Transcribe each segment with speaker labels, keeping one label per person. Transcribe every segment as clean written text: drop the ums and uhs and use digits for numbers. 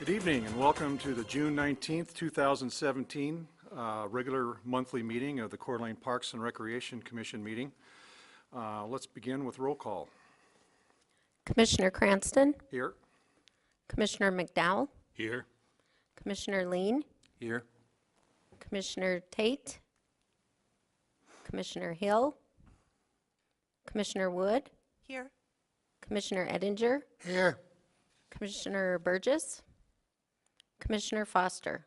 Speaker 1: Good evening and welcome to the June 19th, 2017 regular monthly meeting of the Coeur d'Alene Parks and Recreation Commission meeting. Let's begin with roll call.
Speaker 2: Commissioner Cranston.
Speaker 1: Here.
Speaker 2: Commissioner McDowell.
Speaker 3: Here.
Speaker 2: Commissioner Lean.
Speaker 3: Here.
Speaker 2: Commissioner Tate. Commissioner Hill. Commissioner Wood.
Speaker 4: Here.
Speaker 2: Commissioner Edinger.
Speaker 3: Here.
Speaker 2: Commissioner Burgess. Commissioner Foster.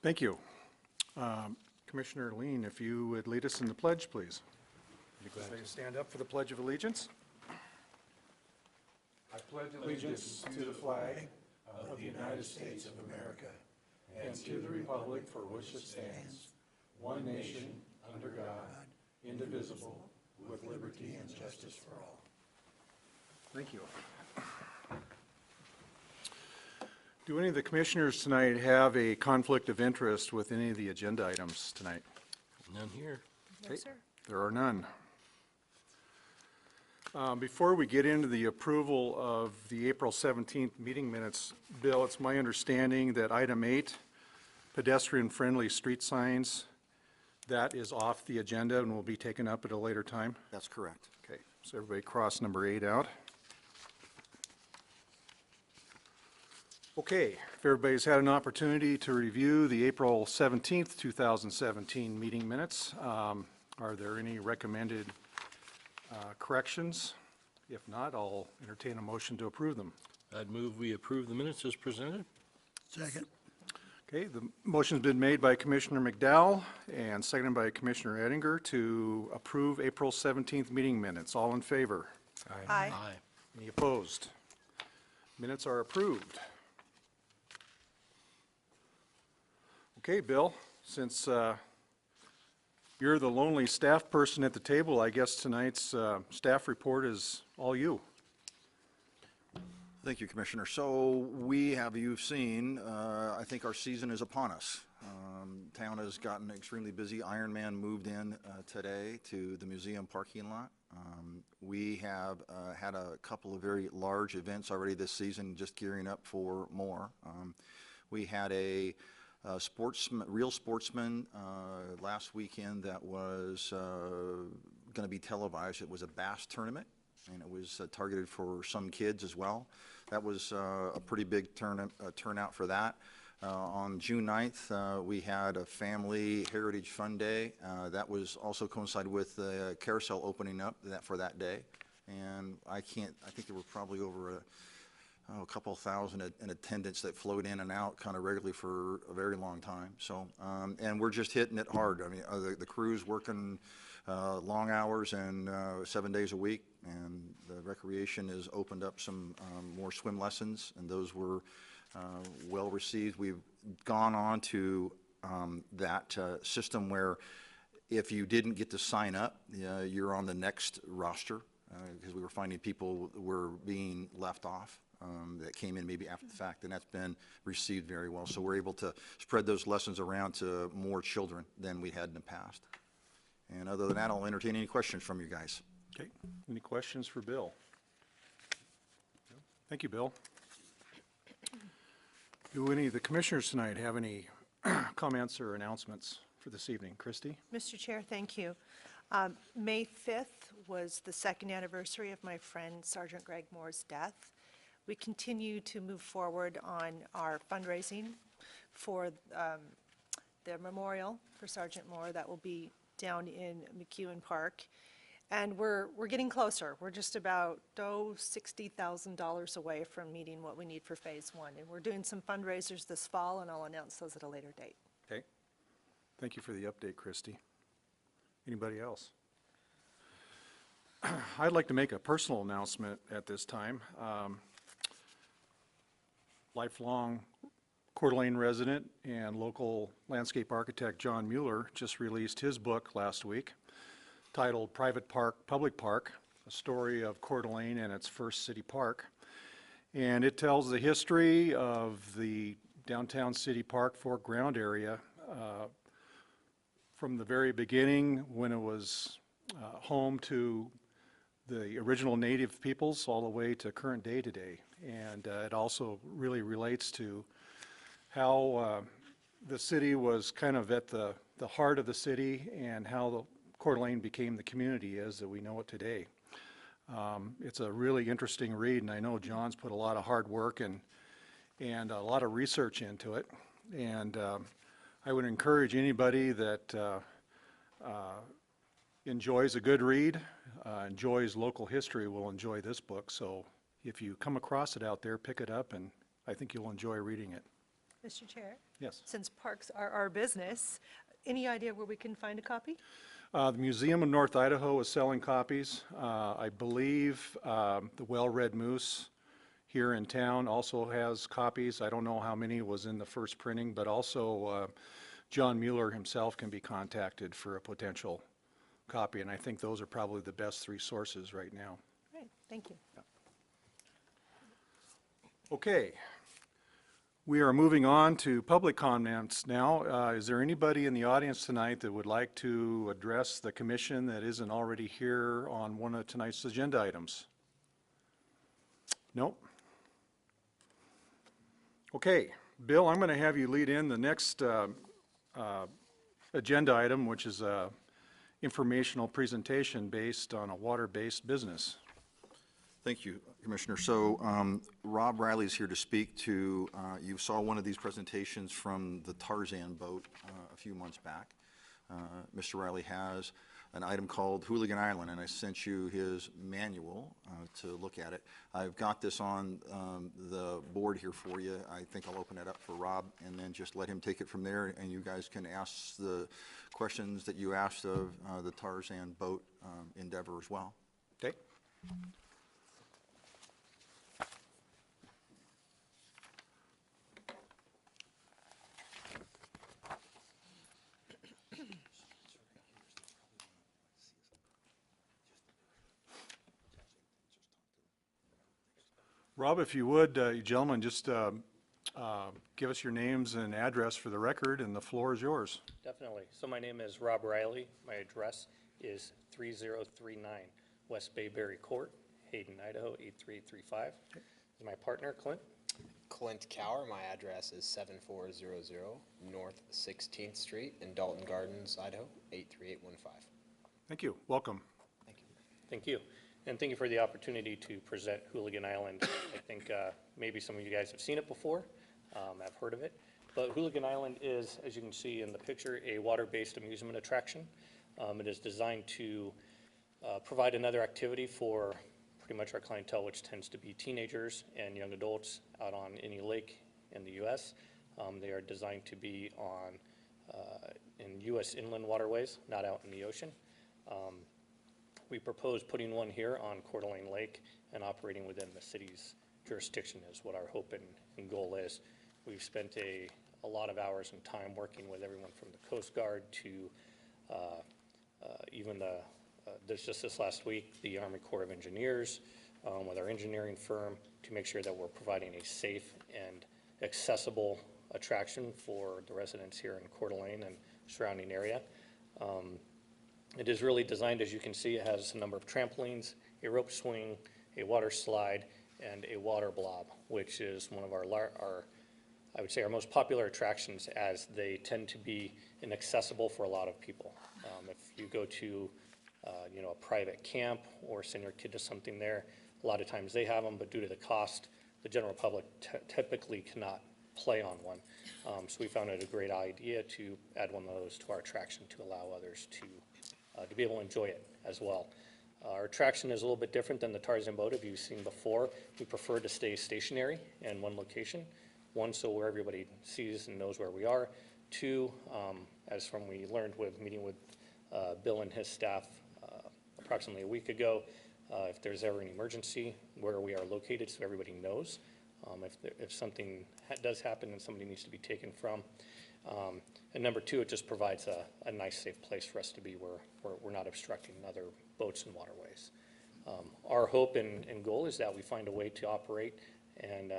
Speaker 1: Thank you. Commissioner Lean, if you would lead us in the pledge, please. Stand up for the Pledge of Allegiance.
Speaker 5: I pledge allegiance to the flag of the United States of America and to the republic for which it stands, one nation, under God, indivisible, with liberty and justice for all.
Speaker 1: Thank you. Do any of the commissioners tonight have a conflict of interest with any of the agenda items tonight?
Speaker 3: None here.
Speaker 4: No,
Speaker 1: Okay.
Speaker 4: sir.
Speaker 1: There are none. Before we get into the approval of the April 17th meeting minutes, Bill, it's my understanding that item 8, pedestrian-friendly street signs, that is off the agenda and will be taken up at a later time?
Speaker 6: That's correct.
Speaker 1: Okay, so everybody cross number 8 out. Okay, if everybody's had an opportunity to review the April 17th, 2017 meeting minutes, are there any recommended corrections? If not, I'll entertain a motion to approve them.
Speaker 3: I'd move we approve the minutes as presented.
Speaker 5: Second.
Speaker 1: Okay, the motion's been made by Commissioner McDowell and seconded by Commissioner Edinger to approve April 17th meeting minutes. All in favor?
Speaker 4: Aye.
Speaker 1: Any opposed? Minutes are approved. Okay, Bill, since you're the lonely staff person at the table, I guess tonight's staff report is all you.
Speaker 6: Thank you, Commissioner. So you've seen, I think our season is upon us. Town has gotten extremely busy. Ironman moved in today to the museum parking lot. We have had a couple of very large events already this season, just gearing up for more. We had a real sportsman last weekend that was going to be televised. It was a bass tournament, and it was targeted for some kids as well. That was a pretty big turnout for that. On June 9th, we had a family heritage fun day. That was also coincided with the carousel opening up for that day. And I think there were probably over a couple thousand in attendance that flowed in and out kind of regularly for a very long time. So, and we're just hitting it hard. I mean, the crew's working long hours and 7 days a week, and the recreation has opened up some more swim lessons, and those were well received. We've gone on to that system where if you didn't get to sign up, you're on the next roster, because we were finding people were being left off. That came in maybe after the fact, and that's been received very well. So we're able to spread those lessons around to more children than we had in the past. And other than that, I'll entertain any questions from you guys.
Speaker 1: Okay, any questions for Bill? Thank you, Bill. Do any of the commissioners tonight have any comments or announcements for this evening? Christie?
Speaker 4: Mr. Chair, thank you. May 5th was the second anniversary of my friend Sergeant Greg Moore's death. We continue to move forward on our fundraising for the memorial for Sergeant Moore that will be down in McEwen Park. And we're getting closer. We're just about $60,000 away from meeting what we need for phase 1. And we're doing some fundraisers this fall, and I'll announce those at a later date.
Speaker 1: Okay. Thank you for the update, Christie. Anybody else? I'd like to make a personal announcement at this time. Lifelong Coeur d'Alene resident and local landscape architect John Mueller just released his book last week titled Private Park, Public Park, a story of Coeur d'Alene and its first city park. And it tells the history of the downtown city park foreground area from the very beginning when it was home to the original native peoples all the way to current day today. And it also really relates to how the city was kind of at the heart of the city and how the Coeur d'Alene became the community as that we know it today. It's a really interesting read, and I know John's put a lot of hard work and a lot of research into it. And I would encourage anybody that enjoys a good read, enjoys local history, will enjoy this book. So if you come across it out there, pick it up, and I think you'll enjoy reading it.
Speaker 4: Mr. Chair?
Speaker 1: Yes.
Speaker 4: Since parks are our business, any idea where we can find a copy?
Speaker 1: The Museum of North Idaho is selling copies. I believe the Well-Read Moose here in town also has copies. I don't know how many was in the first printing, but also John Mueller himself can be contacted for a potential copy, and I think those are probably the best three sources right now.
Speaker 4: Great, thank you.
Speaker 1: Okay. We are moving on to public comments now. Is there anybody in the audience tonight that would like to address the commission that isn't already here on one of tonight's agenda items? Nope. Okay, Bill, I'm going to have you lead in the next agenda item, which is a informational presentation based on a water-based business.
Speaker 6: Thank you, Commissioner. So Rob Riley is here to speak to, you saw one of these presentations from the Tarzan boat a few months back. Mr. Riley has an item called Hooligan Island, and I sent you his manual to look at it. I've got this on the board here for you. I think I'll open it up for Rob and then just let him take it from there, and you guys can ask the questions that you asked of the Tarzan boat endeavor as well.
Speaker 1: Okay. Rob, if you would, you gentlemen, just give us your names and address for the record, and the floor is yours.
Speaker 7: Definitely. So my name is Rob Riley. My address is 3039 West Bayberry Court, Hayden, Idaho, 83835. My partner, Clint.
Speaker 8: Clint Cower. My address is 7400 North 16th Street in Dalton Gardens, Idaho, 83815.
Speaker 1: Thank you. Welcome.
Speaker 8: Thank you.
Speaker 7: Thank you. And thank you for the opportunity to present Hooligan Island. I think maybe some of you guys have seen it before. I've heard of it. But Hooligan Island is, as you can see in the picture, a water-based amusement attraction. It is designed to provide another activity for pretty much our clientele, which tends to be teenagers and young adults out on any lake in the U.S. They are designed to be on in U.S. inland waterways, not out in the ocean. We propose putting one here on Coeur d'Alene Lake and operating within the city's jurisdiction is what our hope and goal is. We've spent a lot of hours and time working with everyone from the Coast Guard to even just this last week, the Army Corps of Engineers with our engineering firm to make sure that we're providing a safe and accessible attraction for the residents here in Coeur d'Alene and surrounding area. It is really designed, as you can see, it has a number of trampolines, a rope swing, a water slide, and a water blob, which is one of our I would say our most popular attractions, as they tend to be inaccessible for a lot of people. If you go to a private camp or send your kid to something there, a lot of times they have them, but due to the cost, the general public typically cannot play on one. So we found it a great idea to add one of those to our attraction to allow others to be able to enjoy it as well. Our attraction is a little bit different than the Tarzan boat. If you've seen before, we prefer to stay stationary in one location. One, so where everybody sees and knows where we are. Two, as from we learned with meeting with Bill and his staff approximately a week ago, if there's ever an emergency, where we are located so everybody knows. If something does happen and somebody needs to be taken from. And number two, it just provides a nice, safe place for us to be where we're not obstructing other boats and waterways. Our hope and goal is that we find a way to operate and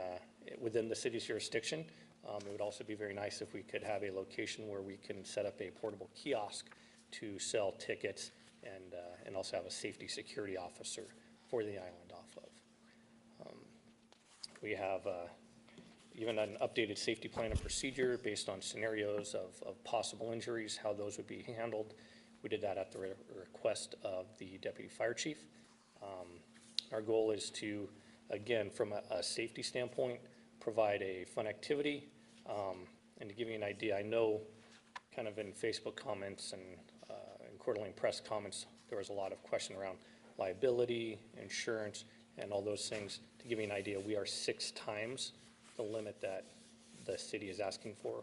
Speaker 7: within the city's jurisdiction. It would also be very nice if we could have a location where we can set up a portable kiosk to sell tickets and also have a safety security officer for the island off of. We have even an updated safety plan and procedure based on scenarios of possible injuries, how those would be handled. We did that at the request of the deputy fire chief. Our goal is to, again, from a safety standpoint, provide a fun activity. And to give you an idea, I know kind of in Facebook comments and in Coeur d'Alene press comments, there was a lot of question around liability, insurance, and all those things. To give you an idea, we are 6 times the limit that the city is asking for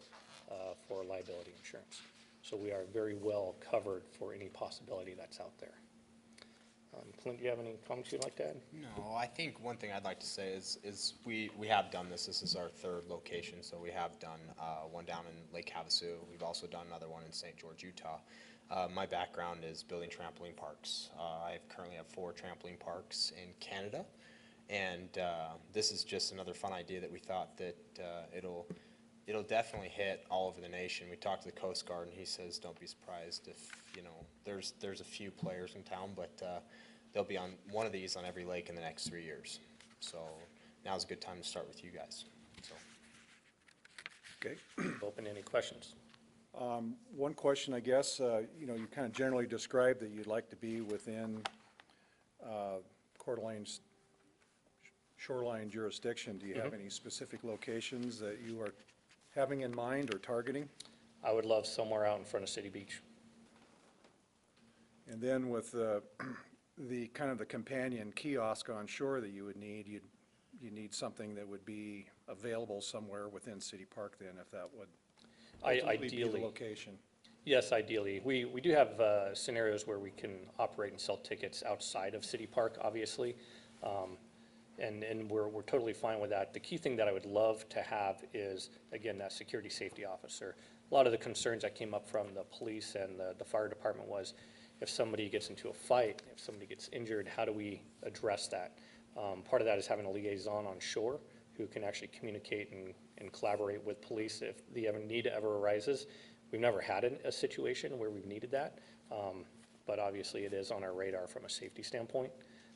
Speaker 7: liability insurance. So we are very well covered for any possibility that's out there. Clint, do you have any comments you'd like to add?
Speaker 8: No, I think one thing I'd like to say is we have done this. This is our 3rd location, so we have done one down in Lake Havasu. We've also done another one in St. George, Utah. My background is building trampoline parks. I currently have 4 trampoline parks in Canada, and this is just another fun idea that we thought that it'll definitely hit all over the nation. We talked to the Coast Guard, and he says, don't be surprised if, there's a few players in town, but they'll be on one of these on every lake in the next 3 years. So now's a good time to start with you guys. So.
Speaker 1: Okay.
Speaker 7: Open to any questions.
Speaker 1: One question, I guess, you kind of generally described that you'd like to be within Coeur d'Alene's shoreline jurisdiction. Do you have any specific locations that you are having in mind or targeting?
Speaker 7: I would love somewhere out in front of City Beach.
Speaker 1: And then with the kind of the companion kiosk on shore that you would need, you need something that would be available somewhere within City Park then, if that would ultimately be the location.
Speaker 7: Yes, ideally. We do have scenarios where we can operate and sell tickets outside of City Park, obviously. And we're totally fine with that. The key thing that I would love to have is, again, that security safety officer. A lot of the concerns that came up from the police and the fire department was, if somebody gets into a fight, if somebody gets injured, how do we address that? Part of that is having a liaison on shore who can actually communicate and collaborate with police if the need ever arises. We've never had a situation where we've needed that, but obviously it is on our radar from a safety standpoint.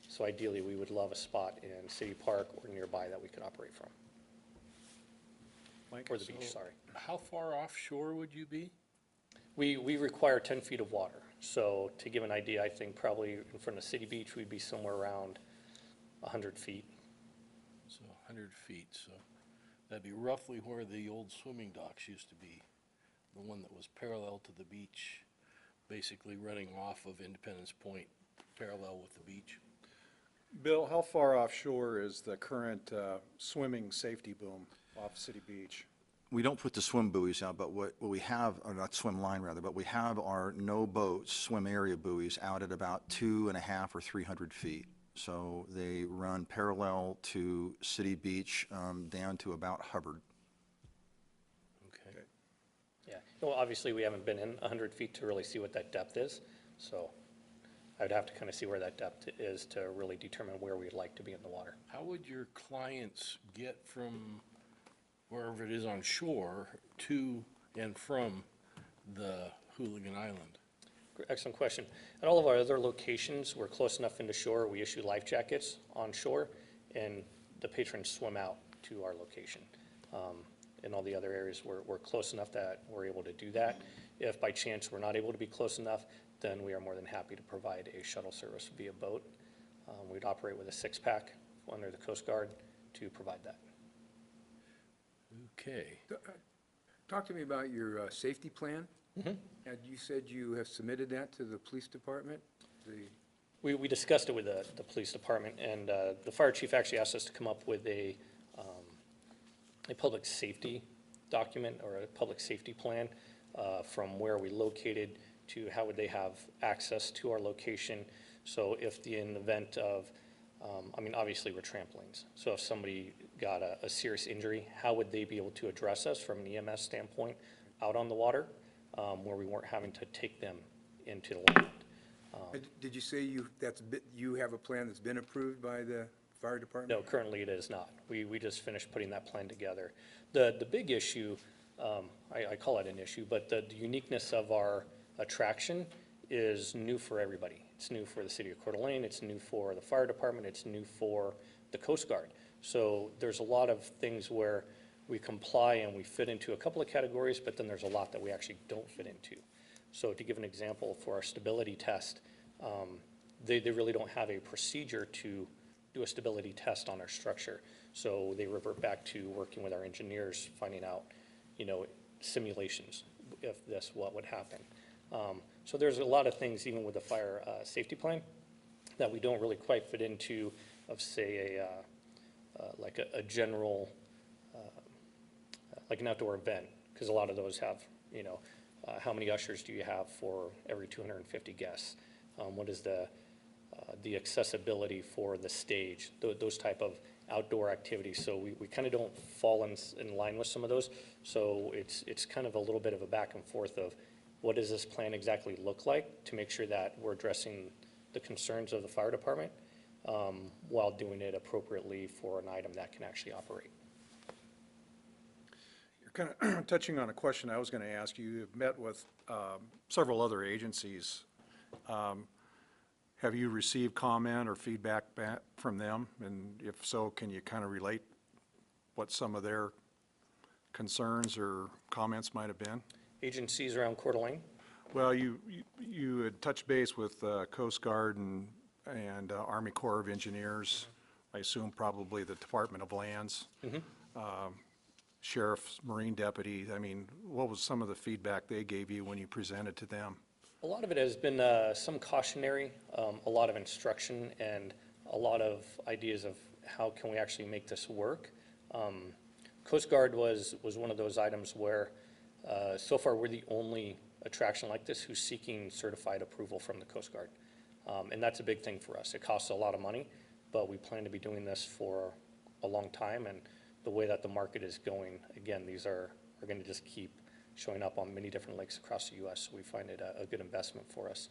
Speaker 7: So ideally, we would love a spot in City Park or nearby that we could operate from.
Speaker 1: Mike?
Speaker 7: Or the beach, sorry.
Speaker 3: How far offshore would you be?
Speaker 7: We require 10 feet of water. So to give an idea, I think probably in front of City Beach, we'd be somewhere around 100 feet.
Speaker 3: So 100 feet, so that'd be roughly where the old swimming docks used to be. The one that was parallel to the beach, basically running off of Independence Point, parallel with the beach.
Speaker 1: Bill, how far offshore is the current swimming safety boom off City Beach?
Speaker 6: We don't put the swim buoys out, but what we have, or not swim line rather, but we have our no boats swim area buoys out at about 2.5 or 300 feet. So they run parallel to City Beach down to about Hubbard.
Speaker 3: Okay.
Speaker 7: Yeah. Well, obviously, we haven't been in 100 feet to really see what that depth is. So I would have to kind of see where that depth is to really determine where we'd like to be in the water.
Speaker 3: How would your clients get from wherever it is on shore to and from the Hooligan Island?
Speaker 7: Excellent question. At all of our other locations, we're close enough into shore, we issue life jackets on shore, and the patrons swim out to our location. In all the other areas, we're close enough that we're able to do that. If by chance we're not able to be close enough, then we are more than happy to provide a shuttle service via boat. We'd operate with a 6-pack under the Coast Guard to provide that.
Speaker 3: Okay.
Speaker 9: Talk to me about your safety plan. And you said you have submitted that to the police department?
Speaker 7: We discussed it with the police department, and the fire chief actually asked us to come up with a public safety document or a public safety plan from where we located to how would they have access to our location. So if in the event of, I mean, obviously we're trampolines. So if somebody got a serious injury, how would they be able to address us from an EMS standpoint out on the water where we weren't having to take them into the land?
Speaker 9: Did you say you have a plan that's been approved by the fire department?
Speaker 7: No, currently it is not. We just finished putting that plan together. The big issue, I call it an issue, but the uniqueness of our attraction is new for everybody. It's new for the city of Coeur d'Alene, it's new for the fire department, it's new for the Coast Guard. So there's a lot of things where we comply and we fit into a couple of categories, but then there's a lot that we actually don't fit into. So to give an example, for our stability test, they really don't have a procedure to do a stability test on our structure. So they revert back to working with our engineers, finding out, simulations, if this, what would happen. So there's a lot of things, even with the fire safety plan, that we don't really quite fit into of, say, like a general, like an outdoor event, because a lot of those have, how many ushers do you have for every 250 guests? What is the accessibility for the stage, those type of outdoor activities. So we kind of don't fall in line with some of those. So it's kind of a little bit of a back and forth of what does this plan exactly look like to make sure that we're addressing the concerns of the fire department while doing it appropriately for an item that can actually operate.
Speaker 1: You're kind of touching on a question I was going to ask you. You've met with several other agencies. Have you received comment or feedback back from them? And if so, can you kind of relate what some of their concerns or comments might have been?
Speaker 7: Agencies around Coeur d'Alene?
Speaker 1: Well, you had touched base with Coast Guard and Army Corps of Engineers. I assume probably the Department of Lands. Sheriff's Marine Deputy. I mean, what was some of the feedback they gave you when you presented to them?
Speaker 7: A lot of it has been some cautionary, a lot of instruction, and a lot of ideas of how can we actually make this work. Coast Guard was one of those items where so far we're the only attraction like this who's seeking certified approval from the Coast Guard. And that's a big thing for us. It costs a lot of money, but we plan to be doing this for a long time. And the way that the market is going, again, these are going to just keep showing up on many different lakes across the U.S. So we find it a good investment for us.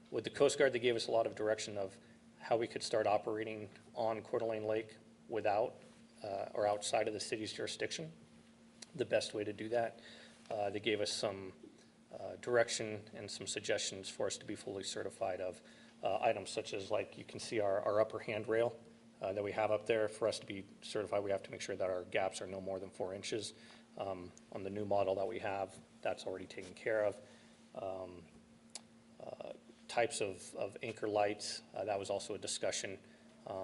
Speaker 7: With the Coast Guard, they gave us a lot of direction of how we could start operating on Coeur d'Alene Lake without or outside of the city's jurisdiction, the best way to do that. They gave us some direction and some suggestions for us to be fully certified of items such as, like, you can see our upper handrail that we have up there. For us to be certified, we have to make sure that our gaps are no more than 4 inches. On the new model that we have, that's already taken care of. Types of anchor lights, that was also a discussion.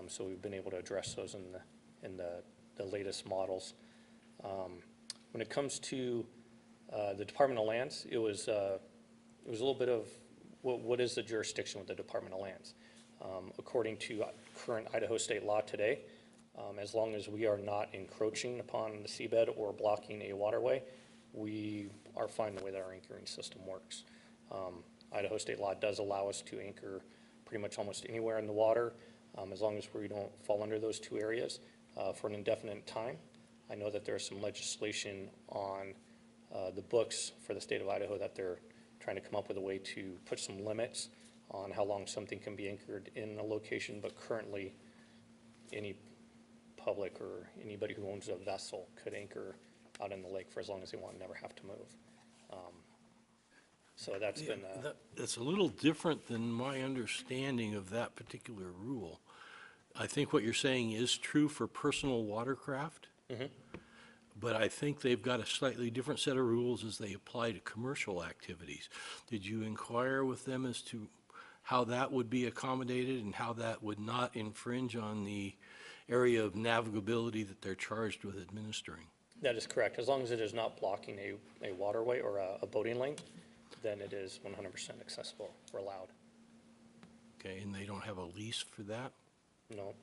Speaker 7: So we've been able to address those in the latest models. When it comes to the Department of Lands, it was a little bit of what is the jurisdiction with the Department of Lands? According to current Idaho state law today, as long as we are not encroaching upon the seabed or blocking a waterway, we are fine the way that our anchoring system works. Idaho state law does allow us to anchor pretty much almost anywhere in the water, as long as we don't fall under those two areas for an indefinite time. I know that there's some legislation on the books for the state of Idaho that they're trying to come up with a way to put some limits on how long something can be anchored in a location, but currently any public or anybody who owns a vessel could anchor out in the lake for as long as they want and never have to move. So that's been
Speaker 3: That's a little different than my understanding of that particular rule. I think what you're saying is true for personal watercraft, but I think they've got a slightly different set of rules as they apply to commercial activities. Did you inquire with them as to how that would be accommodated and how that would not infringe on the area of navigability that they're charged with administering?
Speaker 7: That is correct. As long as it is not blocking a waterway or a boating lane, then it is 100% accessible or allowed.
Speaker 3: Okay, and they don't have a lease for that?
Speaker 7: No.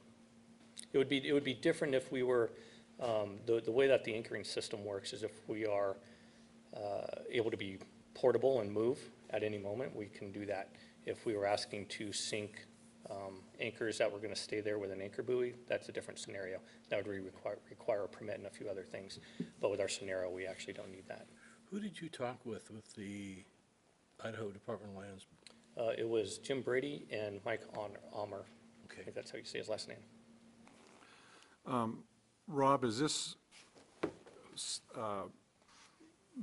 Speaker 7: It would be different if we were, the way that the anchoring system works is if we are able to be portable and move at any moment, we can do that. If we were asking to sink anchors that were going to stay there with an anchor buoy, that's a different scenario. That would require a permit and a few other things. But with our scenario, we actually don't need that.
Speaker 3: Who did you talk with the Idaho Department of Lands?
Speaker 7: It was Jim Brady and Mike Almer.
Speaker 3: Okay.
Speaker 7: I think that's how you say his last name.
Speaker 1: Rob, is this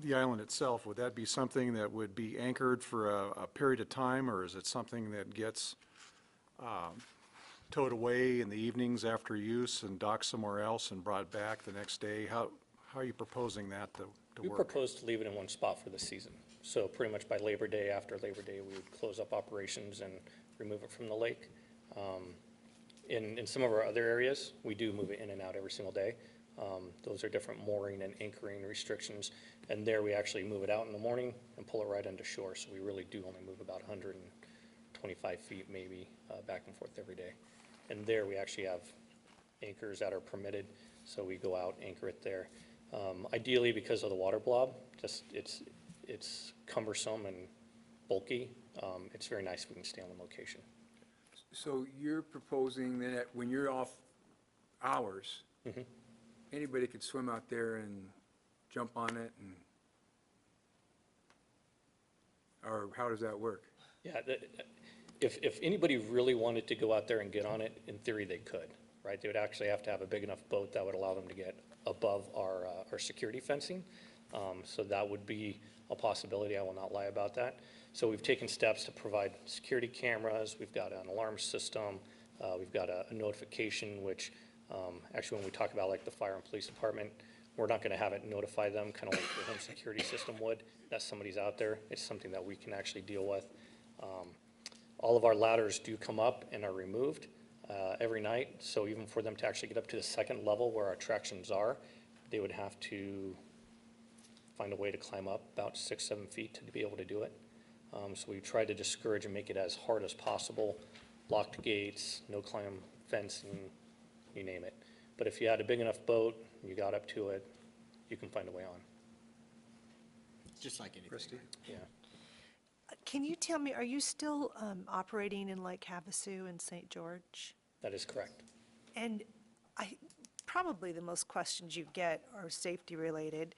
Speaker 1: the island itself, would that be something that would be anchored for a period of time, or is it something that gets towed away in the evenings after use and docked somewhere else and brought back the next day? How are you proposing that to
Speaker 7: We
Speaker 1: work?
Speaker 7: propose to leave it in one spot for the season. So pretty much by Labor Day, after Labor Day, we would close up operations and remove it from the lake. In some of our other areas, we do move it in and out every single day. Those are different mooring and anchoring restrictions. And there we actually move it out in the morning and pull it right into shore. So we really do only move about 125 feet maybe back and forth every day. And there we actually have anchors that are permitted. So we go out, anchor it there. Ideally, because of the water blob, just it's cumbersome and bulky. It's very nice if we can stay on one location.
Speaker 9: So you're proposing that when you're off hours, anybody could swim out there and jump on it, and, or how does that work?
Speaker 7: Yeah, if anybody really wanted to go out there and get on it, in theory they could, right? They would actually have to have a big enough boat that would allow them to get above our security fencing. So that would be a possibility. I will not lie about that. So we've taken steps to provide security cameras. We've got an alarm system. We've got a notification, which actually when we talk about like the fire and police department, we're not going to have it notify them kind of like the home security system would, that somebody's out there. It's something that we can actually deal with. All of our ladders do come up and are removed every night. So even for them to actually get up to the second level where our attractions are, they would have to find a way to climb up about 6-7 feet to be able to do it. So we try to discourage and make it as hard as possible. Locked gates, no climb fencing, you name it. But if you had a big enough boat, you got up to it, you can find a way on.
Speaker 10: Just like anything.
Speaker 1: Christie?
Speaker 7: Yeah.
Speaker 4: Can you tell me, are you still operating in Lake Havasu and St. George?
Speaker 7: That is correct.
Speaker 4: And probably the most questions you get are safety related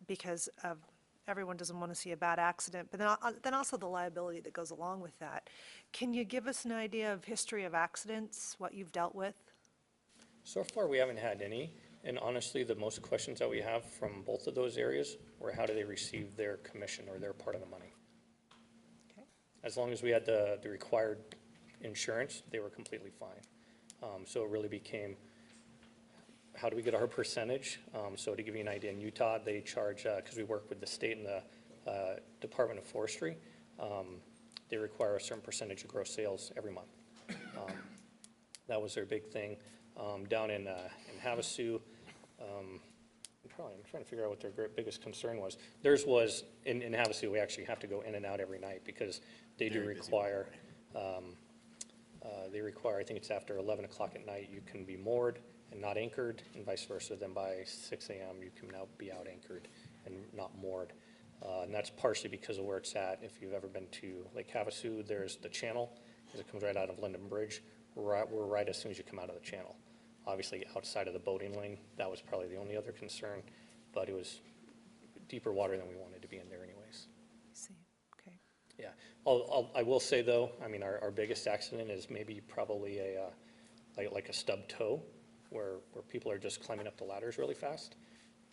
Speaker 4: because of everyone doesn't want to see a bad accident, but then also the liability that goes along with that. Can you give us an idea of history of accidents, what you've dealt with?
Speaker 7: So far, we haven't had any. And honestly, the most questions that we have from both of those areas were how do they receive their commission or their part of the money?
Speaker 4: Okay.
Speaker 7: As long as we had the required insurance, they were completely fine. So it really became, how do we get our percentage? So to give you an idea, in Utah, they charge, because we work with the state and the Department of Forestry, they require a certain percentage of gross sales every month. That was their big thing. Down in Havasu, I'm trying to figure out what their biggest concern was. Theirs was, in Havasu, we actually have to go in and out every night because they do require, I think it's after 11 o'clock at night, you can be moored and not anchored, and vice versa. Then by 6 a.m., you can now be out anchored and not moored. And that's partially because of where it's at. If you've ever been to Lake Havasu, there's the channel, because it comes right out of Linden Bridge. We're right as soon as you come out of the channel. Obviously, outside of the boating lane, that was probably the only other concern, but it was deeper water than we wanted to be in there anyways.
Speaker 4: I see, okay.
Speaker 7: Yeah, I will say though, I mean, our biggest accident is maybe probably like a stub toe, where people are just climbing up the ladders really fast,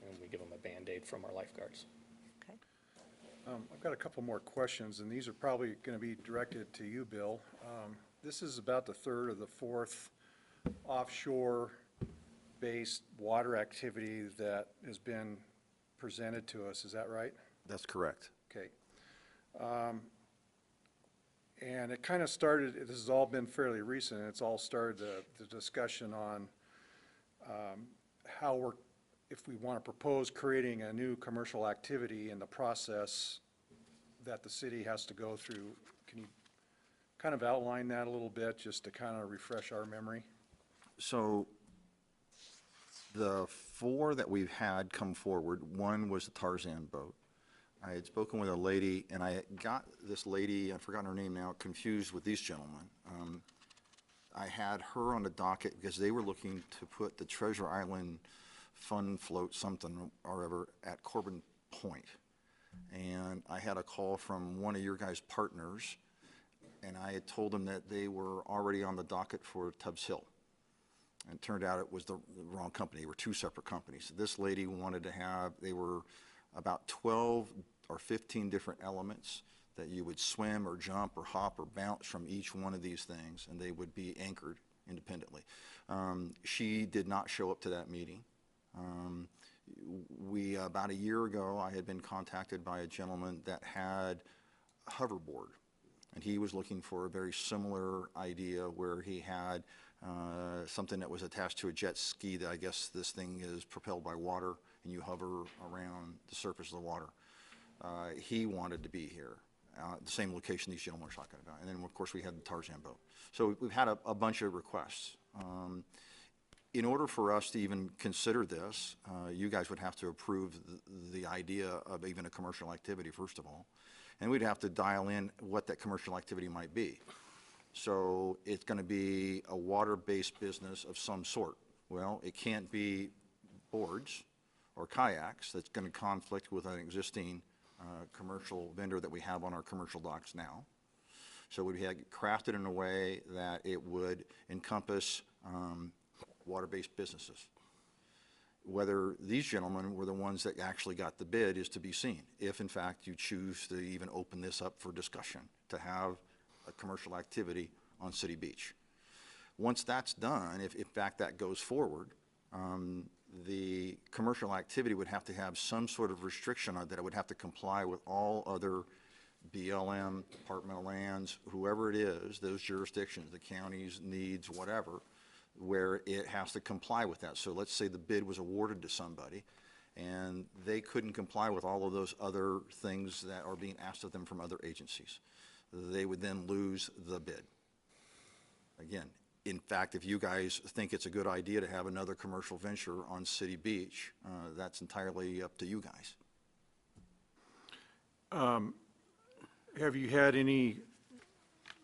Speaker 7: and we give them a Band-Aid from our lifeguards.
Speaker 4: Okay.
Speaker 1: I've got a couple more questions, and these are probably going to be directed to you, Bill. This is about the third or the fourth offshore-based water activity that has been presented to us. Is that right?
Speaker 6: That's correct.
Speaker 1: Okay. And it kind of started, this has all been fairly recent, it's all started the discussion on how if we want to propose creating a new commercial activity in the process that the city has to go through. Can you kind of outline that a little bit, just to kind of refresh our memory?
Speaker 6: So the 4 that we've had come forward, one was the Tarzan boat. I had spoken with a lady, and I got this lady, I've forgotten her name now, confused with these gentlemen. I had her on the docket because they were looking to put the Treasure Island fun float something or other at Corbin Point. And I had a call from one of your guys' partners, and I had told them that they were already on the docket for Tubbs Hill. And it turned out it was the wrong company. They were 2 separate companies. This lady wanted to have, they were about 12 or 15 different elements that you would swim or jump or hop or bounce from each one of these things, and they would be anchored independently. She did not show up to that meeting. About a year ago, I had been contacted by a gentleman that had a hoverboard, and he was looking for a very similar idea where he had something that was attached to a jet ski that I guess this thing is propelled by water, and you hover around the surface of the water. He wanted to be here, the same location these gentlemen were talking about. And then, of course, we had the Tarzan boat. So we've had a bunch of requests. In order for us to even consider this, you guys would have to approve the idea of even a commercial activity, first of all. And we'd have to dial in what that commercial activity might be. So it's going to be a water-based business of some sort. Well, it can't be boards or kayaks. That's going to conflict with an existing commercial vendor that we have on our commercial docks now. So we'd have crafted in a way that it would encompass water-based businesses. Whether these gentlemen were the ones that actually got the bid is to be seen, if in fact you choose to even open this up for discussion, to have a commercial activity on City Beach. Once that's done, if in fact that goes forward, the commercial activity would have to have some sort of restriction on that. It would have to comply with all other BLM, Department of Lands, whoever it is, those jurisdictions, the counties, needs, whatever, where it has to comply with that. So let's say the bid was awarded to somebody and they couldn't comply with all of those other things that are being asked of them from other agencies. They would then lose the bid. Again, in fact, if you guys think it's a good idea to have another commercial venture on City Beach, that's entirely up to you guys.
Speaker 1: Have you had any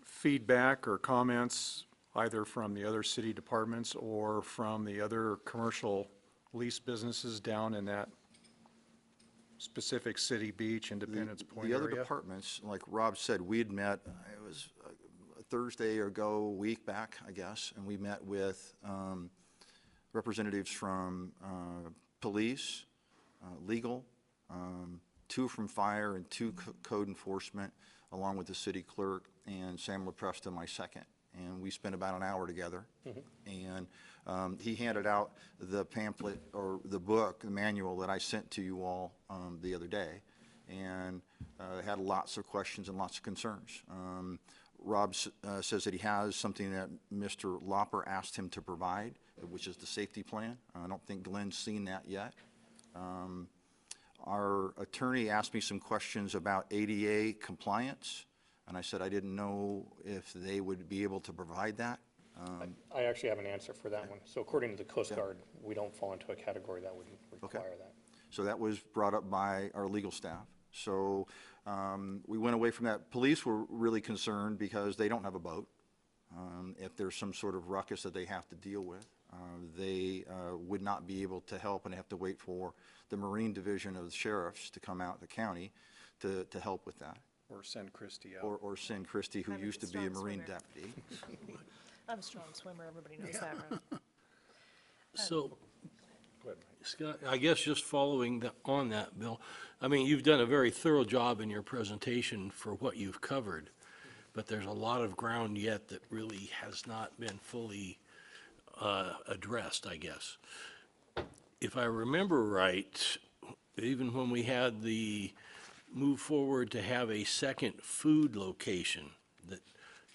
Speaker 1: feedback or comments either from the other city departments or from the other commercial lease businesses down in that specific City Beach, Independence Point
Speaker 6: The
Speaker 1: area?
Speaker 6: other departments, like Rob said, we had met, it was a Thursday ago, a week back, I guess, and we met with representatives from police, legal, 2 from fire, and 2 code enforcement, along with the city clerk, and Sam LaPresta, my second. And we spent about an hour together. And he handed out the pamphlet, or the book, the manual that I sent to you all the other day, and had lots of questions and lots of concerns. Rob says that he has something that Mr. Lopper asked him to provide, which is the safety plan. I don't think Glenn's seen that yet. Our attorney asked me some questions about ADA compliance, and I said I didn't know if they would be able to provide that.
Speaker 7: I actually have an answer for that one. So according to the Coast Guard, we don't fall into a category that would require that.
Speaker 6: So that was brought up by our legal staff. So we went away from that. Police were really concerned because they don't have a boat. If there's some sort of ruckus that they have to deal with, they would not be able to help and have to wait for the Marine Division of the sheriffs to come out, the county, to help with that.
Speaker 1: Or send Christie out.
Speaker 6: Or send Christie, who
Speaker 4: I'm a
Speaker 6: used to be a
Speaker 4: strong
Speaker 6: Marine
Speaker 4: swimmer.
Speaker 6: deputy.
Speaker 4: I'm a strong swimmer, everybody knows that, right?
Speaker 3: So, Scott, I guess just following on that, Bill, I mean, you've done a very thorough job in your presentation for what you've covered, but there's a lot of ground yet that really has not been fully addressed, I guess. If I remember right, even when we had the move forward to have a second food location, that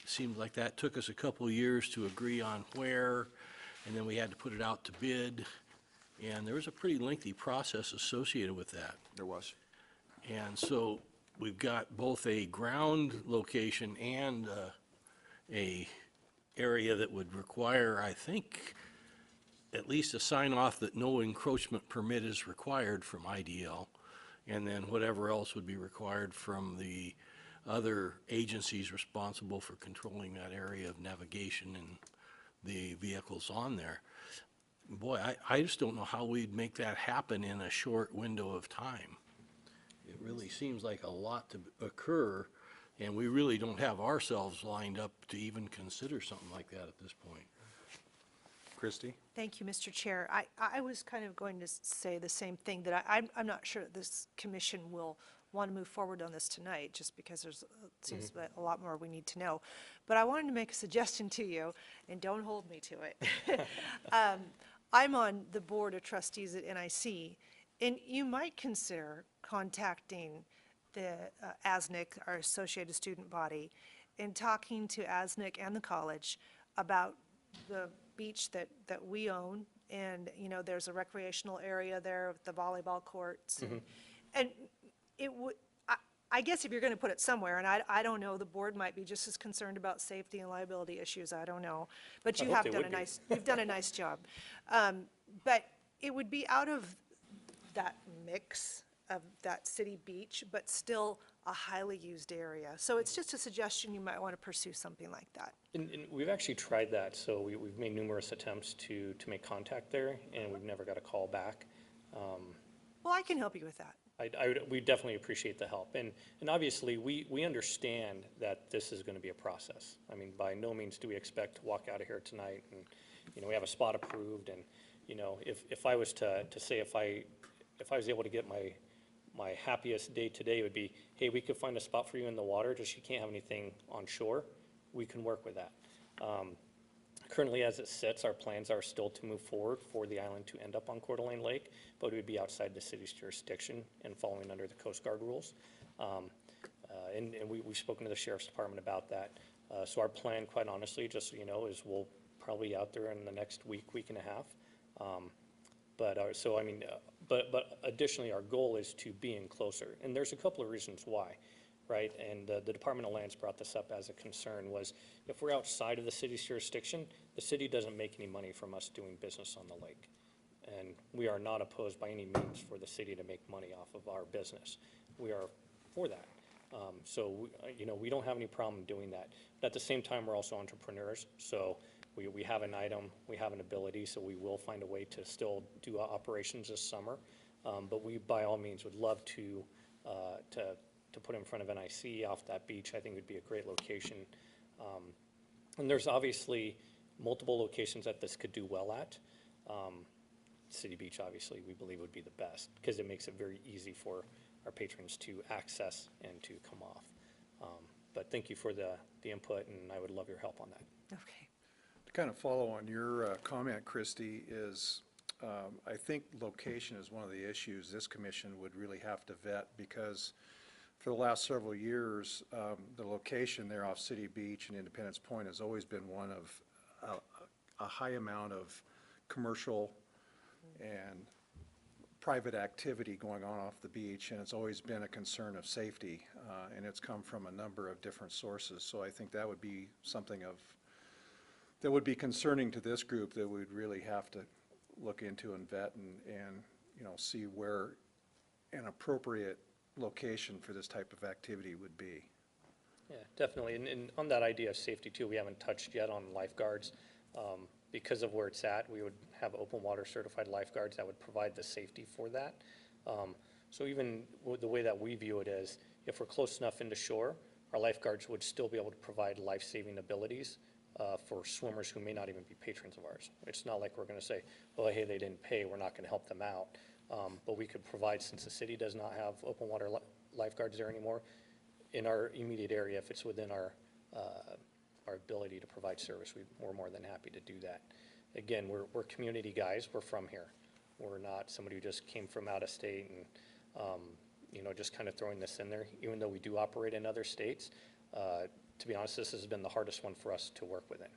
Speaker 3: seemed like that took us a couple of years to agree on where, and then we had to put it out to bid, and there was a pretty lengthy process associated with that.
Speaker 6: There was.
Speaker 3: And so we've got both a ground location and a area that would require, I think, at least a sign off that no encroachment permit is required from IDL, and then whatever else would be required from the other agencies responsible for controlling that area of navigation and the vehicles on there. Boy, I just don't know how we'd make that happen in a short window of time. It really seems like a lot to occur, and we really don't have ourselves lined up to even consider something like that at this point.
Speaker 1: Christie?
Speaker 4: Thank you, Mr. Chair. I was kind of going to say the same thing, that I'm not sure that this commission will want to move forward on this tonight, just because there's, seems that a lot more we need to know. But I wanted to make a suggestion to you, and don't hold me to it. I'm on the Board of Trustees at NIC, and you might consider contacting the ASNIC, our Associated Student Body, and talking to ASNIC and the college about the beach that we own, and, you know, there's a recreational area there with the volleyball courts. And it would, I guess if you're going to put it somewhere, and I don't know, the board might be just as concerned about safety and liability issues, I don't know. But
Speaker 7: I
Speaker 4: you
Speaker 7: hope
Speaker 4: have
Speaker 7: they
Speaker 4: done
Speaker 7: would
Speaker 4: a
Speaker 7: be.
Speaker 4: nice, you've done a nice job. But it would be out of that mix of that city beach, but still a highly used area. So it's just a suggestion, you might want to pursue something like that.
Speaker 7: And we've actually tried that, so we've made numerous attempts to make contact there, and we've never got a call back.
Speaker 4: Well, I can help you with that.
Speaker 7: We definitely appreciate the help, and obviously, we understand that this is gonna be a process. I mean, by no means do we expect to walk out of here tonight and, you know, we have a spot approved, and, you know, if I was to say, if I was able to get my happiest day today would be, hey, we could find a spot for you in the water, just you can't have anything on shore, we can work with that. Currently, as it sits, our plans are still to move forward for the island to end up on Coeur d'Alene Lake, but it would be outside the city's jurisdiction and following under the Coast Guard rules. And we've spoken to the Sheriff's Department about that. So our plan, quite honestly, just so you know, is we'll probably be out there in the next week and a half. But additionally, our goal is to be in closer. And there's a couple of reasons why, right? And the Department of Lands brought this up as a concern, was if we're outside of the city's jurisdiction, the city doesn't make any money from us doing business on the lake. And we are not opposed by any means for the city to make money off of our business. We are for that. You know, we don't have any problem doing that. But at the same time, we're also entrepreneurs. So we have an item, we have an ability, so we will find a way to still do operations this summer. But we, by all means, would love to put in front of NIC off that beach. I think would be a great location. And there's obviously multiple locations that this could do well at. City Beach, obviously, we believe would be the best because it makes it very easy for our patrons to access and to come off. But thank you for the input, and I would love your help on that.
Speaker 4: Okay.
Speaker 1: To kind of follow on your comment, Christie, is I think location is one of the issues this commission would really have to vet, because for the last several years, the location there off City Beach and Independence Point has always been one of a high amount of commercial and private activity going on off the beach, and it's always been a concern of safety, and it's come from a number of different sources. So I think that would be something that would be concerning to this group that we'd really have to look into and vet and you know, see where an appropriate location for this type of activity would be.
Speaker 7: Yeah, definitely. And on that idea of safety too, we haven't touched yet on lifeguards. Because of where it's at, we would have open water certified lifeguards that would provide the safety for that. So even the way that we view it is, if we're close enough into shore, our lifeguards would still be able to provide life-saving abilities for swimmers who may not even be patrons of ours. It's not like we're going to say, oh, hey, they didn't pay, we're not going to help them out. But we could provide, since the city does not have open water lifeguards there anymore, in our immediate area, if it's within our ability to provide service, we're more than happy to do that. Again, we're community guys, we're from here. We're not somebody who just came from out of state and, you know, just kind of throwing this in there. Even though we do operate in other states, to be honest, this has been the hardest one for us to work within.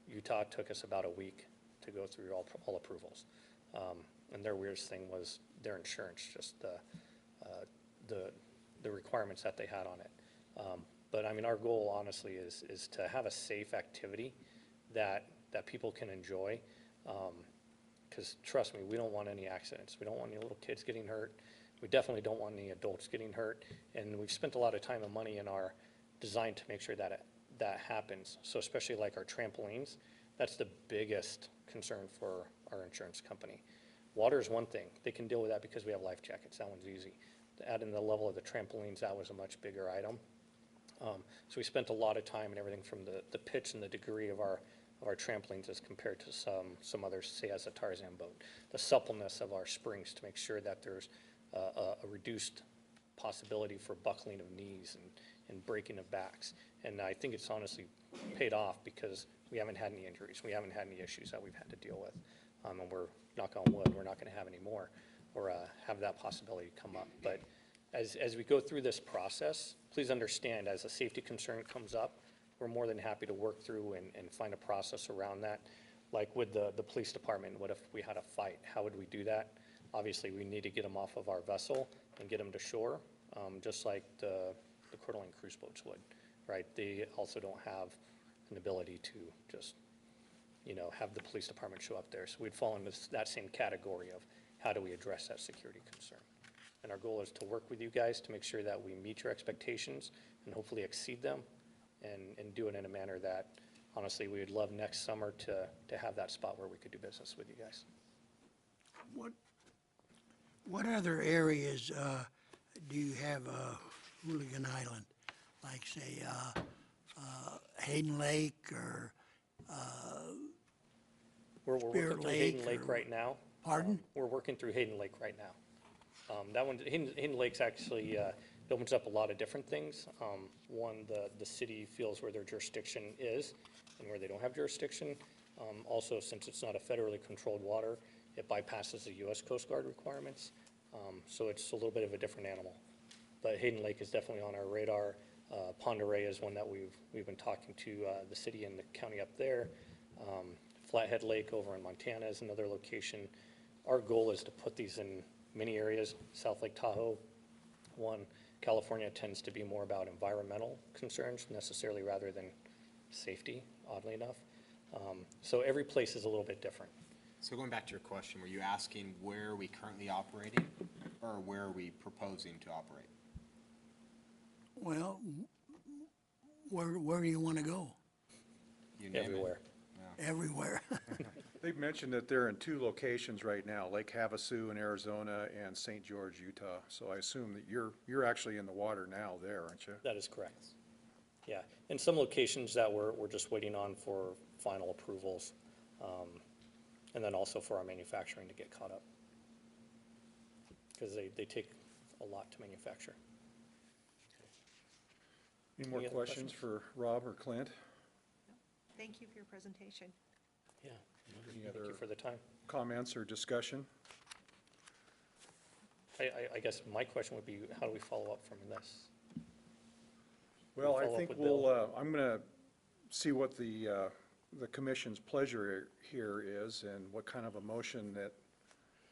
Speaker 7: Utah took us about a week to go through all approvals. And their weirdest thing was their insurance, just the requirements that they had on it. But I mean, our goal honestly is to have a safe activity that people can enjoy. Because trust me, we don't want any accidents. We don't want any little kids getting hurt. We definitely don't want any adults getting hurt. And we've spent a lot of time and money in our design to make sure that that happens. So especially like our trampolines, that's the biggest concern for our insurance company. Water is one thing. They can deal with that because we have life jackets. That one's easy. To add in the level of the trampolines, that was a much bigger item. So we spent a lot of time and everything from the pitch and the degree of our of our trampolines as compared to some others, say as a Tarzan boat. The suppleness of our springs to make sure that there's a reduced possibility for buckling of knees and breaking of backs. And I think it's honestly paid off because we haven't had any injuries. We haven't had any issues that we've had to deal with. And we're, knock on wood, we're not going to have any more or have that possibility come up. But as we go through this process, please understand, as a safety concern comes up, we're more than happy to work through and find a process around that. Like with the police department, what if we had a fight? How would we do that? Obviously, we need to get them off of our vessel and get them to shore, just like the Coeur d'Alene cruise boats would, right? They also don't have an ability to just, have the police department show up there. So we'd fall into that same category of how do we address that security concern. And our goal is to work with you guys to make sure that we meet your expectations and hopefully exceed them and do it in a manner that, honestly, we would love next summer to have that spot where we could do business with you guys.
Speaker 11: What other areas do you have Hooligan Island? Like, say, Hayden Lake or
Speaker 7: We're working
Speaker 11: Spirit
Speaker 7: through Hayden
Speaker 11: Lake
Speaker 7: Lake
Speaker 11: or-
Speaker 7: right now.
Speaker 11: Pardon?
Speaker 7: We're working through Hayden Lake right now. That one, Hayden Lake's actually, it opens up a lot of different things. One, the city feels where their jurisdiction is and where they don't have jurisdiction. Also, since it's not a federally controlled water, it bypasses the U.S. Coast Guard requirements. So it's a little bit of a different animal. But Hayden Lake is definitely on our radar. Pend Oreille is one that we've been talking to the city and the county up there. Flathead Lake over in Montana is another location. Our goal is to put these in many areas. South Lake Tahoe, one. California tends to be more about environmental concerns necessarily rather than safety, oddly enough. So every place is a little bit different.
Speaker 8: So going back to your question, were you asking where are we currently operating or where are we proposing to operate?
Speaker 11: well, where do you want to go?
Speaker 8: You name it.
Speaker 7: Everywhere.
Speaker 11: Everywhere.
Speaker 1: They've mentioned that they're in 2 locations right now, Lake Havasu in Arizona and St. George, Utah. So I assume that you're actually in the water now there, aren't you?
Speaker 7: That is correct. Yeah, and some locations that we're just waiting on for final approvals, and then also for our manufacturing to get caught up. Because they take a lot to manufacture.
Speaker 1: Any more
Speaker 7: Any other
Speaker 1: questions for Rob or Clint?
Speaker 4: Thank you for your presentation.
Speaker 7: Yeah,
Speaker 1: Any
Speaker 7: thank you
Speaker 1: other
Speaker 7: for the time.
Speaker 1: comments or discussion?
Speaker 7: I guess my question would be, how do we follow up from this?
Speaker 1: Well, I
Speaker 7: Follow up
Speaker 1: think
Speaker 7: with
Speaker 1: we'll, I'm going to see what the commission's pleasure here is and what kind of a motion that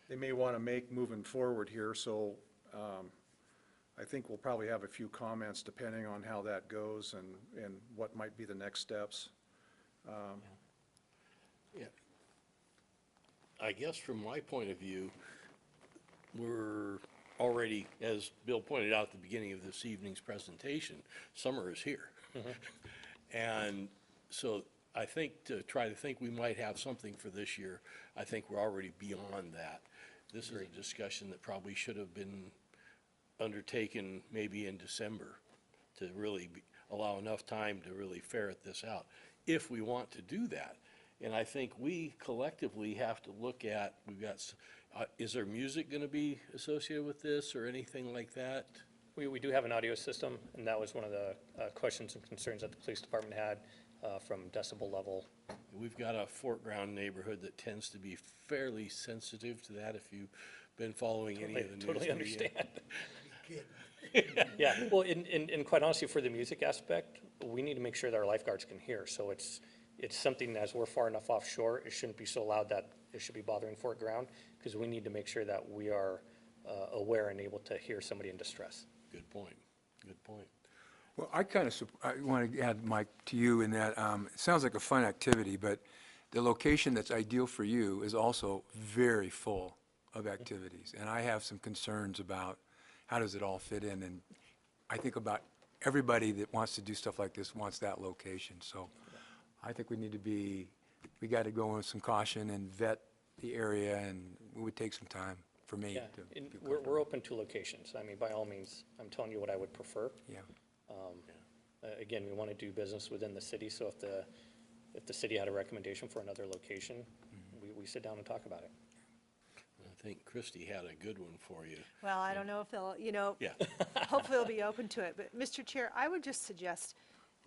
Speaker 1: they may want to make moving forward here. So I think we'll probably have a few comments depending on how that goes and what might be the next steps.
Speaker 3: Yeah. I guess from my point of view, we're already, as Bill pointed out at the beginning of this evening's presentation, summer is here. And so I think to try to think we might have something for this year, I think we're already beyond that. This is a discussion that probably should have been undertaken maybe in December to really allow enough time to really ferret this out, if we want to do that. And I think we collectively have to look at, we've got, is there music going to be associated with this or anything like that?
Speaker 7: We do have an audio system, and that was one of the questions and concerns that the police department had from decibel level.
Speaker 3: We've got a foreground neighborhood that tends to be fairly sensitive to that, if you've been following any of the news.
Speaker 7: Totally
Speaker 3: media.
Speaker 7: understand. Yeah, well, and quite honestly, for the music aspect, we need to make sure that our lifeguards can hear. So it's something, as we're far enough offshore, it shouldn't be so loud that it should be bothering foreground, because we need to make sure that we are aware and able to hear somebody in distress.
Speaker 3: Good point, good point.
Speaker 9: Well, I want to add, Mike, to you in that, it sounds like a fun activity, but the location that's ideal for you is also very full of activities. And I have some concerns about how does it all fit in, and I think about everybody that wants to do stuff like this wants that location. So I think we got to go with some caution and vet the area, and it would take some time for me
Speaker 7: Yeah,
Speaker 9: to
Speaker 7: and
Speaker 9: feel
Speaker 7: we're
Speaker 9: comfortable.
Speaker 7: open to locations. I mean, by all means, I'm telling you what I would prefer.
Speaker 9: Yeah.
Speaker 7: Again, we want to do business within the city, so if if the city had a recommendation for another location, we sit down and talk about it.
Speaker 3: I think Christie had a good one for you.
Speaker 4: Well, I don't know if they'll,
Speaker 3: Yeah.
Speaker 4: hopefully they'll be open to it. But, Mr. Chair, I would just suggest,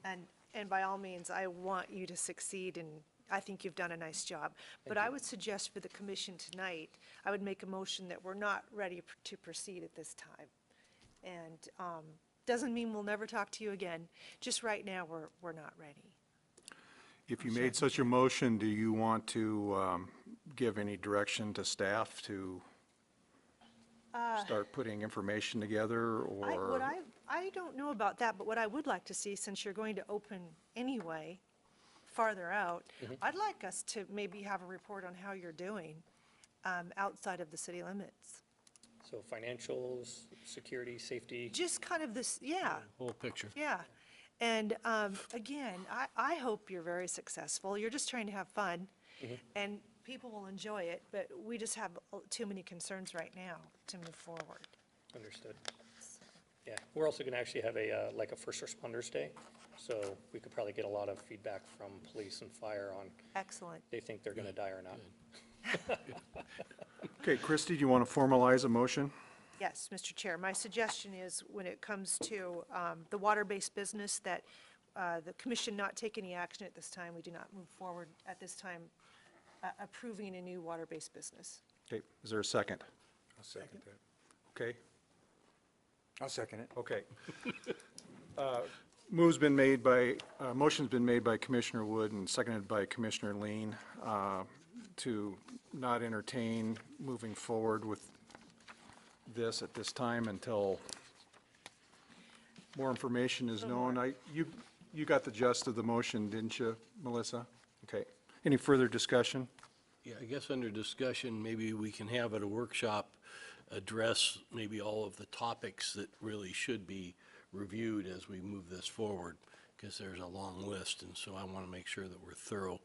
Speaker 4: and by all means, I want you to succeed, and I think you've done a nice job. But I would suggest for the commission tonight, I would make a motion that we're not ready to proceed at this time. And doesn't mean we'll never talk to you again. Just right now, we're not ready.
Speaker 1: If you made such a motion, do you want to give any direction to staff to start putting information together, or?
Speaker 4: I don't know about that, but what I would like to see, since you're going to open anyway, farther out, I'd like us to maybe have a report on how you're doing outside of the city limits.
Speaker 7: So financials, security, safety.
Speaker 4: Just kind of this, yeah,
Speaker 3: Whole picture.
Speaker 4: yeah. And again, I hope you're very successful. You're just trying to have fun, and people will enjoy it, but we just have too many concerns right now to move forward.
Speaker 7: Understood. Yeah, we're also going to actually have a, like a first responders day, so we could probably get a lot of feedback from police and fire on
Speaker 4: Excellent.
Speaker 7: they think they're going to die or not.
Speaker 1: Okay, Christie, do you want to formalize a motion?
Speaker 4: Yes, Mr. Chair, my suggestion is when it comes to the water-based business, that the commission not take any action at this time. We do not move forward at this time approving a new water-based business.
Speaker 1: Okay, is there a second?
Speaker 9: I'll second that.
Speaker 1: Okay,
Speaker 9: I'll second it.
Speaker 1: okay. Motion's been made by Commissioner Wood and seconded by Commissioner Lean to not entertain moving forward with this at this time until more information is known. You got the gist of the motion, didn't you, Melissa? Okay. Any further discussion?
Speaker 3: Yeah, I guess under discussion, maybe we can have at a workshop address maybe all of the topics that really should be reviewed as we move this forward, because there's a long list, and so I want to make sure that we're thorough.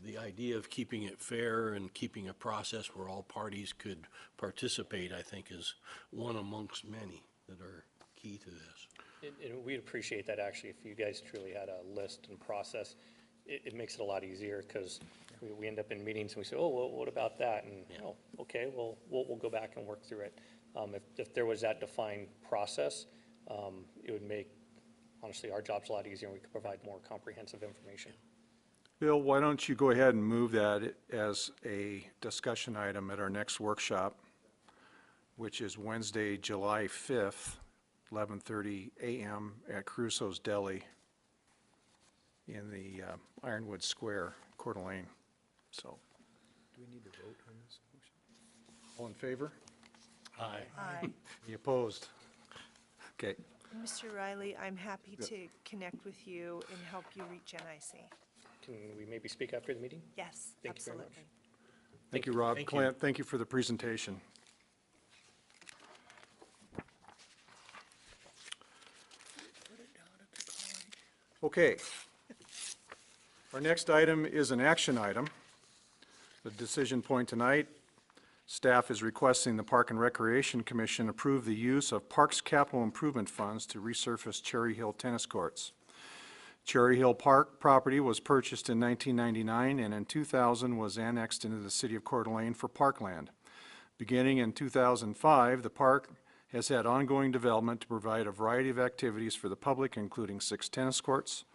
Speaker 3: The idea of keeping it fair and keeping a process where all parties could participate, I think, is one amongst many that are key to this.
Speaker 7: And we'd appreciate that, actually, if you guys truly had a list and process. It makes it a lot easier, because we end up in meetings and we say, oh, well, what about that? And, oh, okay, well, we'll go back and work through it. If there was that defined process, it would make, honestly, our jobs a lot easier, and we could provide more comprehensive information.
Speaker 1: Bill, why don't you go ahead and move that as a discussion item at our next workshop, which is Wednesday, July 5th, 11:30 a.m. at Crusoe's Deli in the Ironwood Square, Coeur d'Alene. So,
Speaker 9: Do we need to vote on this motion?
Speaker 1: all in favor?
Speaker 3: Aye.
Speaker 4: Aye.
Speaker 1: Any opposed? Okay.
Speaker 4: Mr. Riley, I'm happy to connect with you and help you reach NIC.
Speaker 7: Can we maybe speak after the meeting?
Speaker 4: Yes,
Speaker 7: Thank you very much.
Speaker 4: absolutely.
Speaker 1: Thank you, Rob.
Speaker 3: Thank you.
Speaker 1: Clint, thank you for the presentation. Okay. Our next item is an action item. The decision point tonight, staff is requesting the Park and Recreation Commission approve the use of Parks Capital Improvement Funds to resurface Cherry Hill tennis courts. Cherry Hill Park property was purchased in 1999 and in 2000 was annexed into the city of Coeur d'Alene for parkland. Beginning in 2005, the park has had ongoing development to provide a variety of activities for the public, including 6 tennis courts.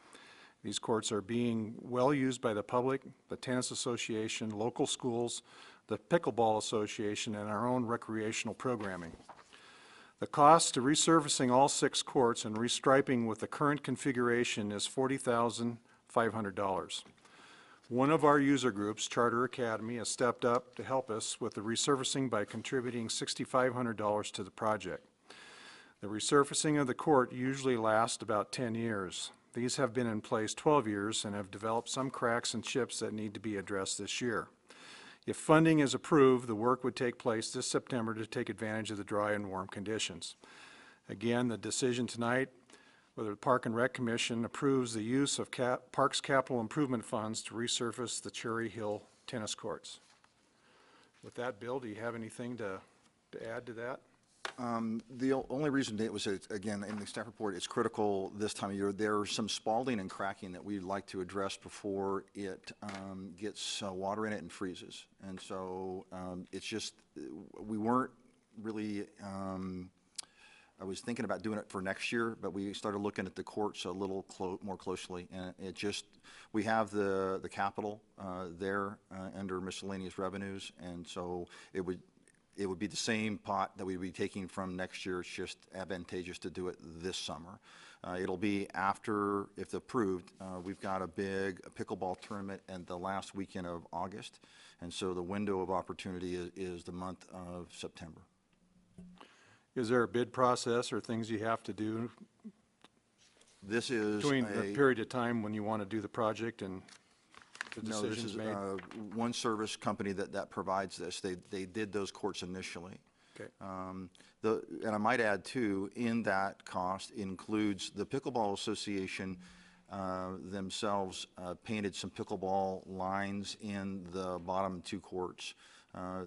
Speaker 1: These courts are being well used by the public, the tennis association, local schools, the pickleball association, and our own recreational programming. The cost to resurfacing all 6 courts and restriping with the current configuration is $40,500. One of our user groups, Charter Academy, has stepped up to help us with the resurfacing by contributing $6,500 to the project. The resurfacing of the court usually lasts about 10 years. These have been in place 12 years and have developed some cracks and chips that need to be addressed this year. If funding is approved, the work would take place this September to take advantage of the dry and warm conditions. Again, the decision tonight, whether the Park and Rec Commission approves the use of Parks Capital Improvement Funds to resurface the Cherry Hill tennis courts. With that, Bill, do you have anything to add to that?
Speaker 6: Only reason it was, again, in the staff report, it's critical this time of year. There's some spalling and cracking that we'd like to address before it gets water in it and freezes. And so it's just, we weren't really, I was thinking about doing it for next year, but we started looking at the courts a little more closely. And it just, we have the capital there under miscellaneous revenues, and so it would be the same pot that we'd be taking from next year. It's just advantageous to do it this summer. It'll be after, if approved, we've got a big pickleball tournament in the last weekend of August, and so the window of opportunity is the month of September.
Speaker 1: Is there a bid process or things you have to do
Speaker 6: This is
Speaker 1: between the period of time when you want to do the project and the
Speaker 6: No, this
Speaker 1: decisions
Speaker 6: is
Speaker 1: made?
Speaker 6: one service company that provides this. They did those courts initially.
Speaker 1: Okay.
Speaker 6: And I might add too, in that cost includes the Pickleball Association themselves painted some pickleball lines in the bottom two courts.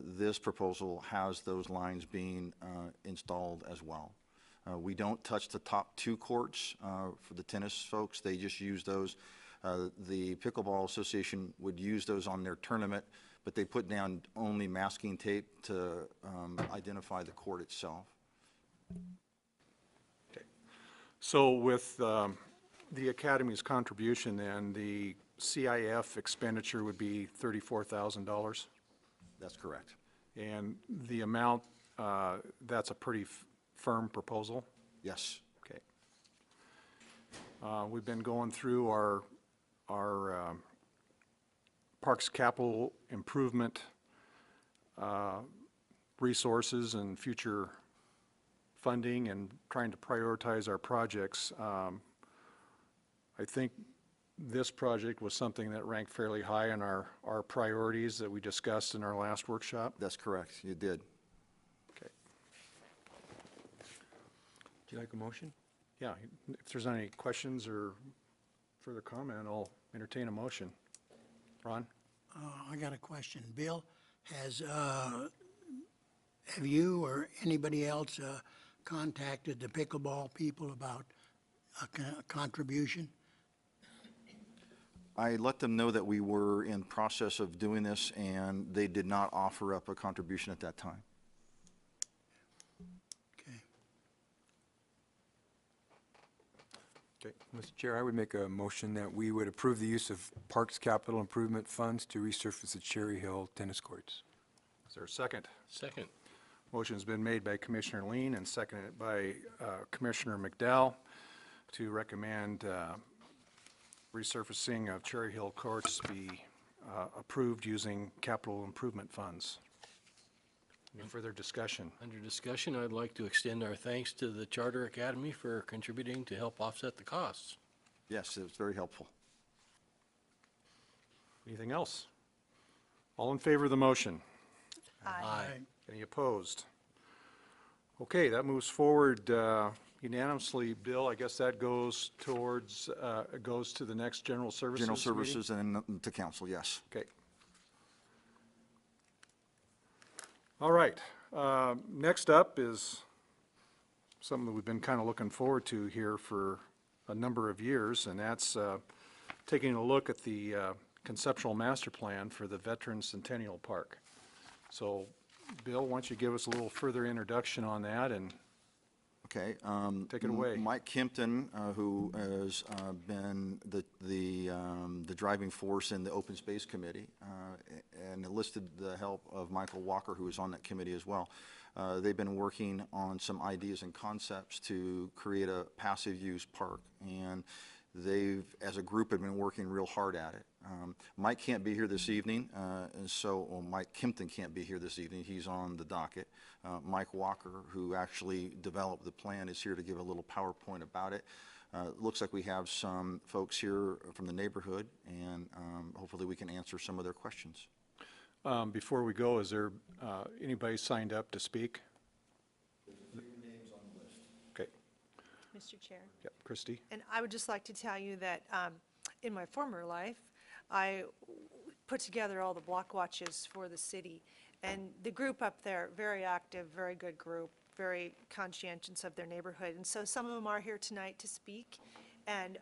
Speaker 6: This proposal has those lines being installed as well. We don't touch the top two courts for the tennis folks. They just use those. The Pickleball Association would use those on their tournament, but they put down only masking tape to identify the court itself.
Speaker 1: Okay. So with the Academy's contribution, then, the CIF expenditure would be $34,000?
Speaker 6: That's correct.
Speaker 1: And the amount, that's a pretty firm proposal?
Speaker 6: Yes.
Speaker 1: Okay. We've been going through our Parks Capital Improvement resources and future funding and trying to prioritize our projects. I think this project was something that ranked fairly high on our priorities that we discussed in our last workshop.
Speaker 6: That's correct. You did.
Speaker 1: Okay.
Speaker 9: Would you like a motion?
Speaker 1: Yeah, if there's any questions or further comment, I'll entertain a motion. Ron?
Speaker 11: I got a question. Bill, have you or anybody else contacted the pickleball people about a contribution?
Speaker 6: I let them know that we were in process of doing this, and they did not offer up a contribution at that time.
Speaker 11: Okay.
Speaker 1: Okay.
Speaker 9: Mr. Chair, I would make a motion that we would approve the use of Parks Capital Improvement Funds to resurface the Cherry Hill tennis courts.
Speaker 1: Is there a second?
Speaker 3: Second.
Speaker 1: Motion's been made by Commissioner Lean and seconded by Commissioner McDowell to recommend resurfacing of Cherry Hill courts be approved using capital improvement funds. Any further discussion?
Speaker 3: Under discussion, I'd like to extend our thanks to the Charter Academy for contributing to help offset the costs.
Speaker 6: Yes, it was very helpful.
Speaker 1: Anything else? All in favor of the motion?
Speaker 3: Aye.
Speaker 1: Any opposed? Okay, that moves forward unanimously. Bill, I guess that goes towards, goes to the next General Services
Speaker 6: General
Speaker 1: meeting?
Speaker 6: Services and to council, yes.
Speaker 1: Okay. All right. Next up is something that we've been kind of looking forward to here for a number of years, and that's taking a look at the conceptual master plan for the Veterans Centennial Park. So, Bill, why don't you give us a little further introduction on that and
Speaker 6: Okay.
Speaker 1: take it away.
Speaker 6: Mike Kempton, who has been the driving force in the Open Space Committee, and enlisted the help of Michael Walker, who is on that committee as well. They've been working on some ideas and concepts to create a passive use park, and they've, as a group, have been working real hard at it. Mike can't be here this evening, and so, well, Mike Kempton can't be here this evening. He's on the docket. Mike Walker, who actually developed the plan, is here to give a little PowerPoint about it. It looks like we have some folks here from the neighborhood, and hopefully we can answer some of their questions.
Speaker 1: Before we go, is there anybody signed up to speak? Okay.
Speaker 4: Mr. Chair.
Speaker 1: Yep, Christie?
Speaker 4: And I would just like to tell you that in my former life, I put together all the block watches for the city. And the group up there, very active, very good group, very conscientious of their neighborhood. And so some of them are here tonight to speak, and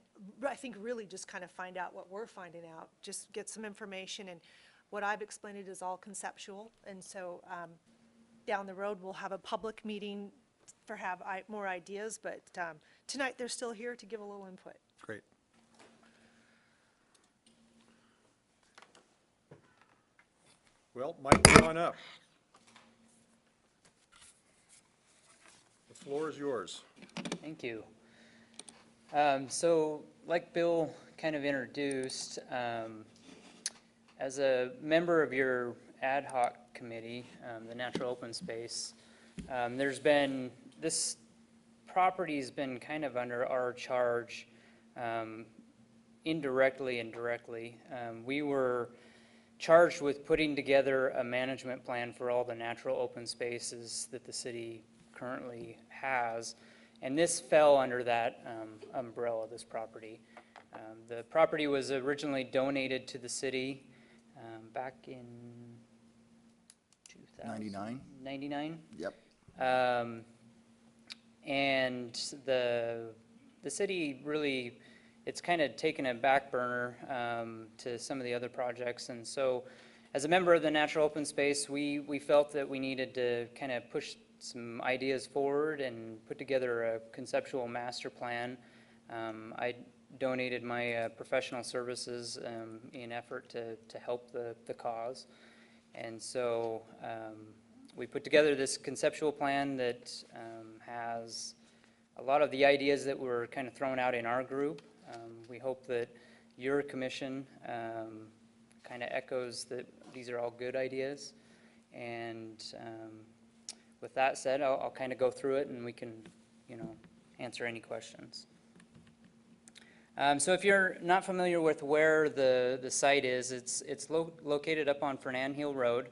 Speaker 4: I think really just kind of find out what we're finding out, just get some information. And what I've explained is all conceptual, and so down the road, we'll have a public meeting for more ideas, but tonight they're still here to give a little input.
Speaker 1: Great. Well, Mike, come on up. The floor is yours.
Speaker 12: Thank you. So, like Bill kind of introduced, as a member of your ad hoc committee, the Natural Open Space, this property's been kind of under our charge, indirectly and directly. We were charged with putting together a management plan for all the natural open spaces that the city currently has, and this fell under that umbrella, this property. The property was originally donated to the city back in
Speaker 6: 99? Yep.
Speaker 12: And the city really, it's kind of taken a back burner to some of the other projects. And so as a member of the Natural Open Space, we felt that we needed to kind of push some ideas forward and put together a conceptual master plan. I donated my professional services in effort to help the cause. And so we put together this conceptual plan that has a lot of the ideas that were kind of thrown out in our group. We hope that your commission kind of echoes that these are all good ideas. And with that said, I'll kind of go through it and we can, answer any questions. So if you're not familiar with where the site is, it's located up on Fernan Hill Road.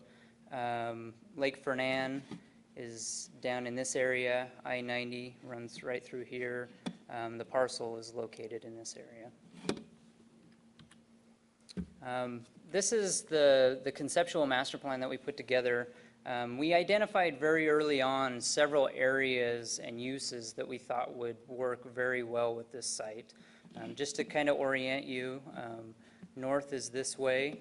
Speaker 12: Lake Fernan is down in this area. I-90 runs right through here. The parcel is located in this area. This is the conceptual master plan that we put together. We identified very early on several areas and uses that we thought would work very well with this site. Just to kind of orient you, north is this way.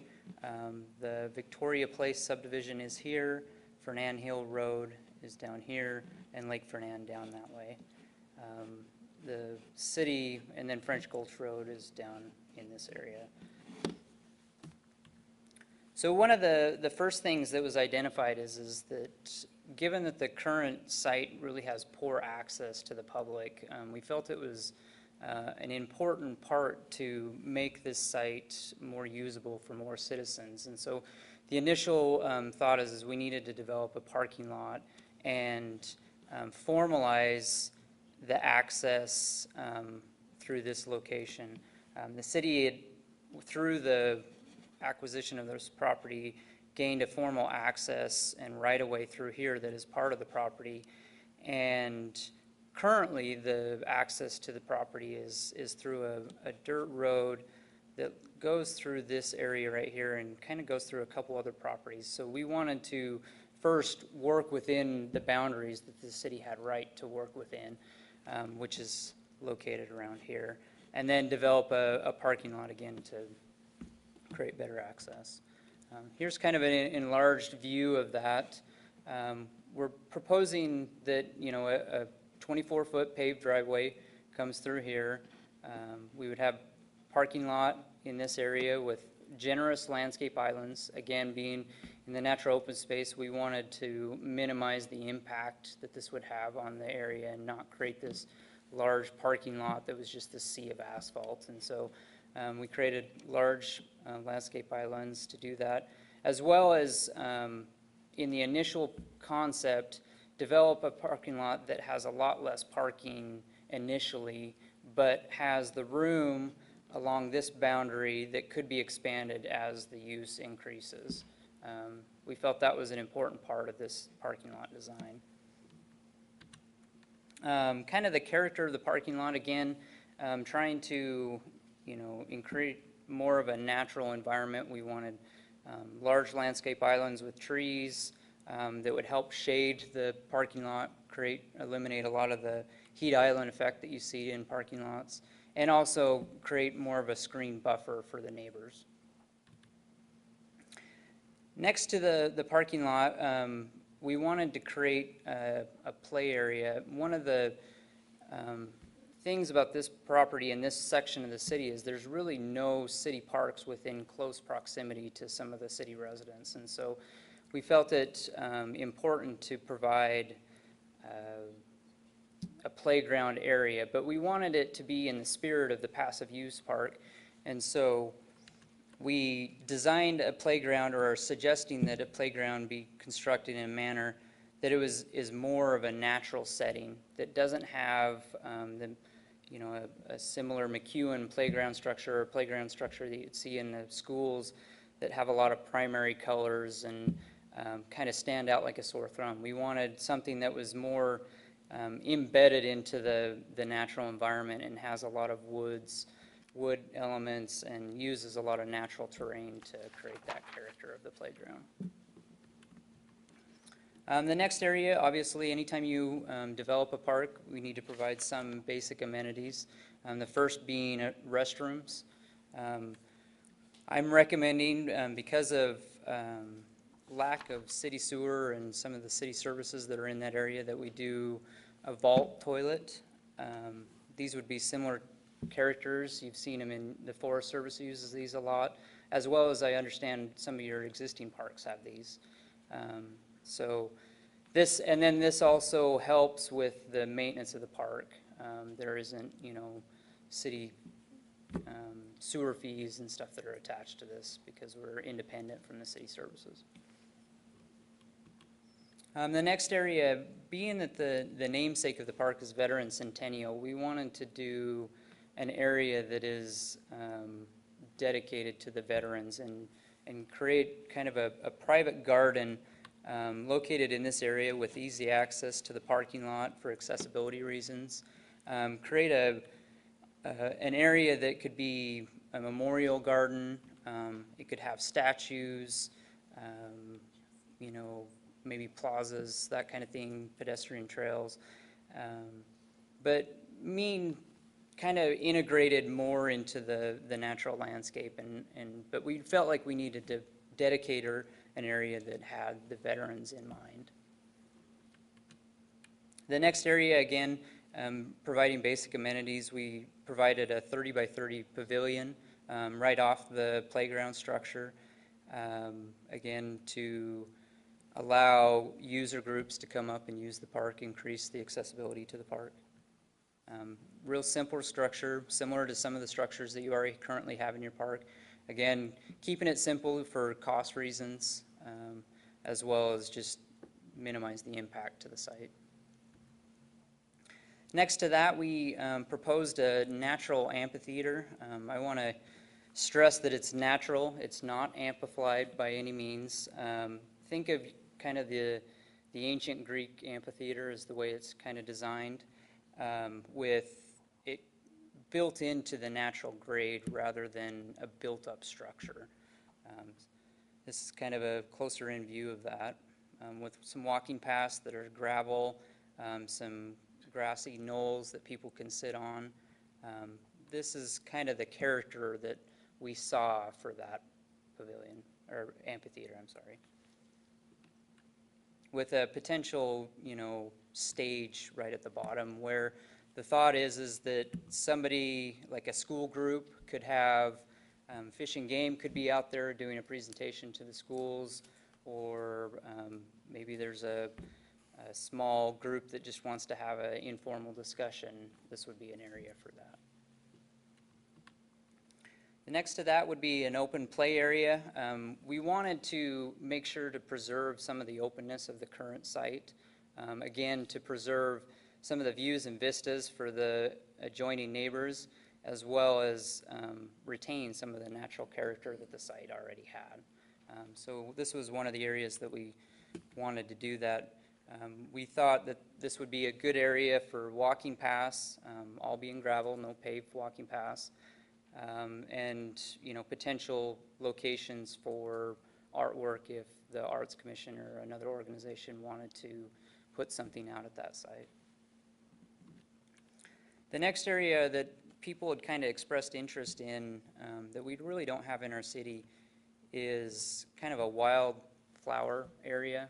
Speaker 12: The Victoria Place subdivision is here. Fernan Hill Road is down here, and Lake Fernan down that way. The city, and then French Gulch Road is down in this area. So one of the first things that was identified is that given that the current site really has poor access to the public, we felt it was an important part to make this site more usable for more citizens. And so the initial thought is we needed to develop a parking lot and formalize the access through this location. The city had, through the acquisition of this property, gained a formal access and right-of-way through here that is part of the property. And currently, the access to the property is through a dirt road that goes through this area right here and kind of goes through a couple other properties. So we wanted to first work within the boundaries that the city had right to work within, which is located around here, and then develop a parking lot again to create better access. Here's kind of an enlarged view of that. We're proposing that, a 24-foot paved driveway comes through here. We would have parking lot in this area with generous landscape islands. Again, being in the natural open space, we wanted to minimize the impact that this would have on the area and not create this large parking lot that was just a sea of asphalt. And so we created large landscape islands to do that, as well as in the initial concept, develop a parking lot that has a lot less parking initially, but has the room along this boundary that could be expanded as the use increases. We felt that was an important part of this parking lot design. Kind of the character of the parking lot, again, trying to, create more of a natural environment. We wanted large landscape islands with trees, that would help shade the parking lot, eliminate a lot of the heat island effect that you see in parking lots, and also create more of a screen buffer for the neighbors. Next to the parking lot, we wanted to create a play area. One of the things about this property in this section of the city is there's really no city parks within close proximity to some of the city residents. And so we felt it important to provide a playground area, but we wanted it to be in the spirit of the passive use park. And so we designed a playground, or are suggesting that a playground be constructed in a manner that is more of a natural setting, that doesn't have a similar McEwen playground structure or playground structure that you'd see in the schools that have a lot of primary colors and kind of stand out like a sore thumb. We wanted something that was more embedded into the natural environment and has a lot of wood elements and uses a lot of natural terrain to create that character of the playground. The next area, obviously, anytime you develop a park, we need to provide some basic amenities. The first being restrooms. I'm recommending, because of lack of city sewer and some of the city services that are in that area, that we do a vault toilet. These would be similar characters. You've seen them in the Forest Service uses these a lot, as well as I understand some of your existing parks have these. So this also helps with the maintenance of the park. There isn't, city sewer fees and stuff that are attached to this because we're independent from the city services. The next area, being that the namesake of the park is Veteran Centennial, we wanted to do an area that is dedicated to the veterans and create kind of a private garden located in this area with easy access to the parking lot for accessibility reasons. Create an area that could be a memorial garden. It could have statues, maybe plazas, that kind of thing, pedestrian trails. But kind of integrated more into the natural landscape, but we felt like we needed to dedicate an area that had the veterans in mind. The next area, again, providing basic amenities. We provided a 30 by 30 pavilion right off the playground structure, again, to allow user groups to come up and use the park, increase the accessibility to the park. Real simple structure, similar to some of the structures that you already currently have in your park. Again, keeping it simple for cost reasons, as well as just minimize the impact to the site. Next to that, we proposed a natural amphitheater. I want to stress that it's natural. It's not amplified by any means. Think of kind of the ancient Greek amphitheater is the way it's kind of designed, with it built into the natural grade rather than a built-up structure. This is kind of a closer in view of that, with some walking paths that are gravel, some grassy knolls that people can sit on. This is kind of the character that we saw for that pavilion, or amphitheater, I'm sorry. With a potential, stage right at the bottom, where the thought is that somebody, like a school group, could have Fish and Game could be out there doing a presentation to the schools, or maybe there's a small group that just wants to have an informal discussion. This would be an area for that. The next to that would be an open play area. We wanted to make sure to preserve some of the openness of the current site. Again, to preserve some of the views and vistas for the adjoining neighbors, as well as retain some of the natural character that the site already had. So this was one of the areas that we wanted to do that. We thought that this would be a good area for walking paths, all being gravel, no paved walking paths. And potential locations for artwork if the Arts Commission or another organization wanted to put something out at that site. The next area that people had kind of expressed interest in that we really don't have in our city is kind of a wildflower area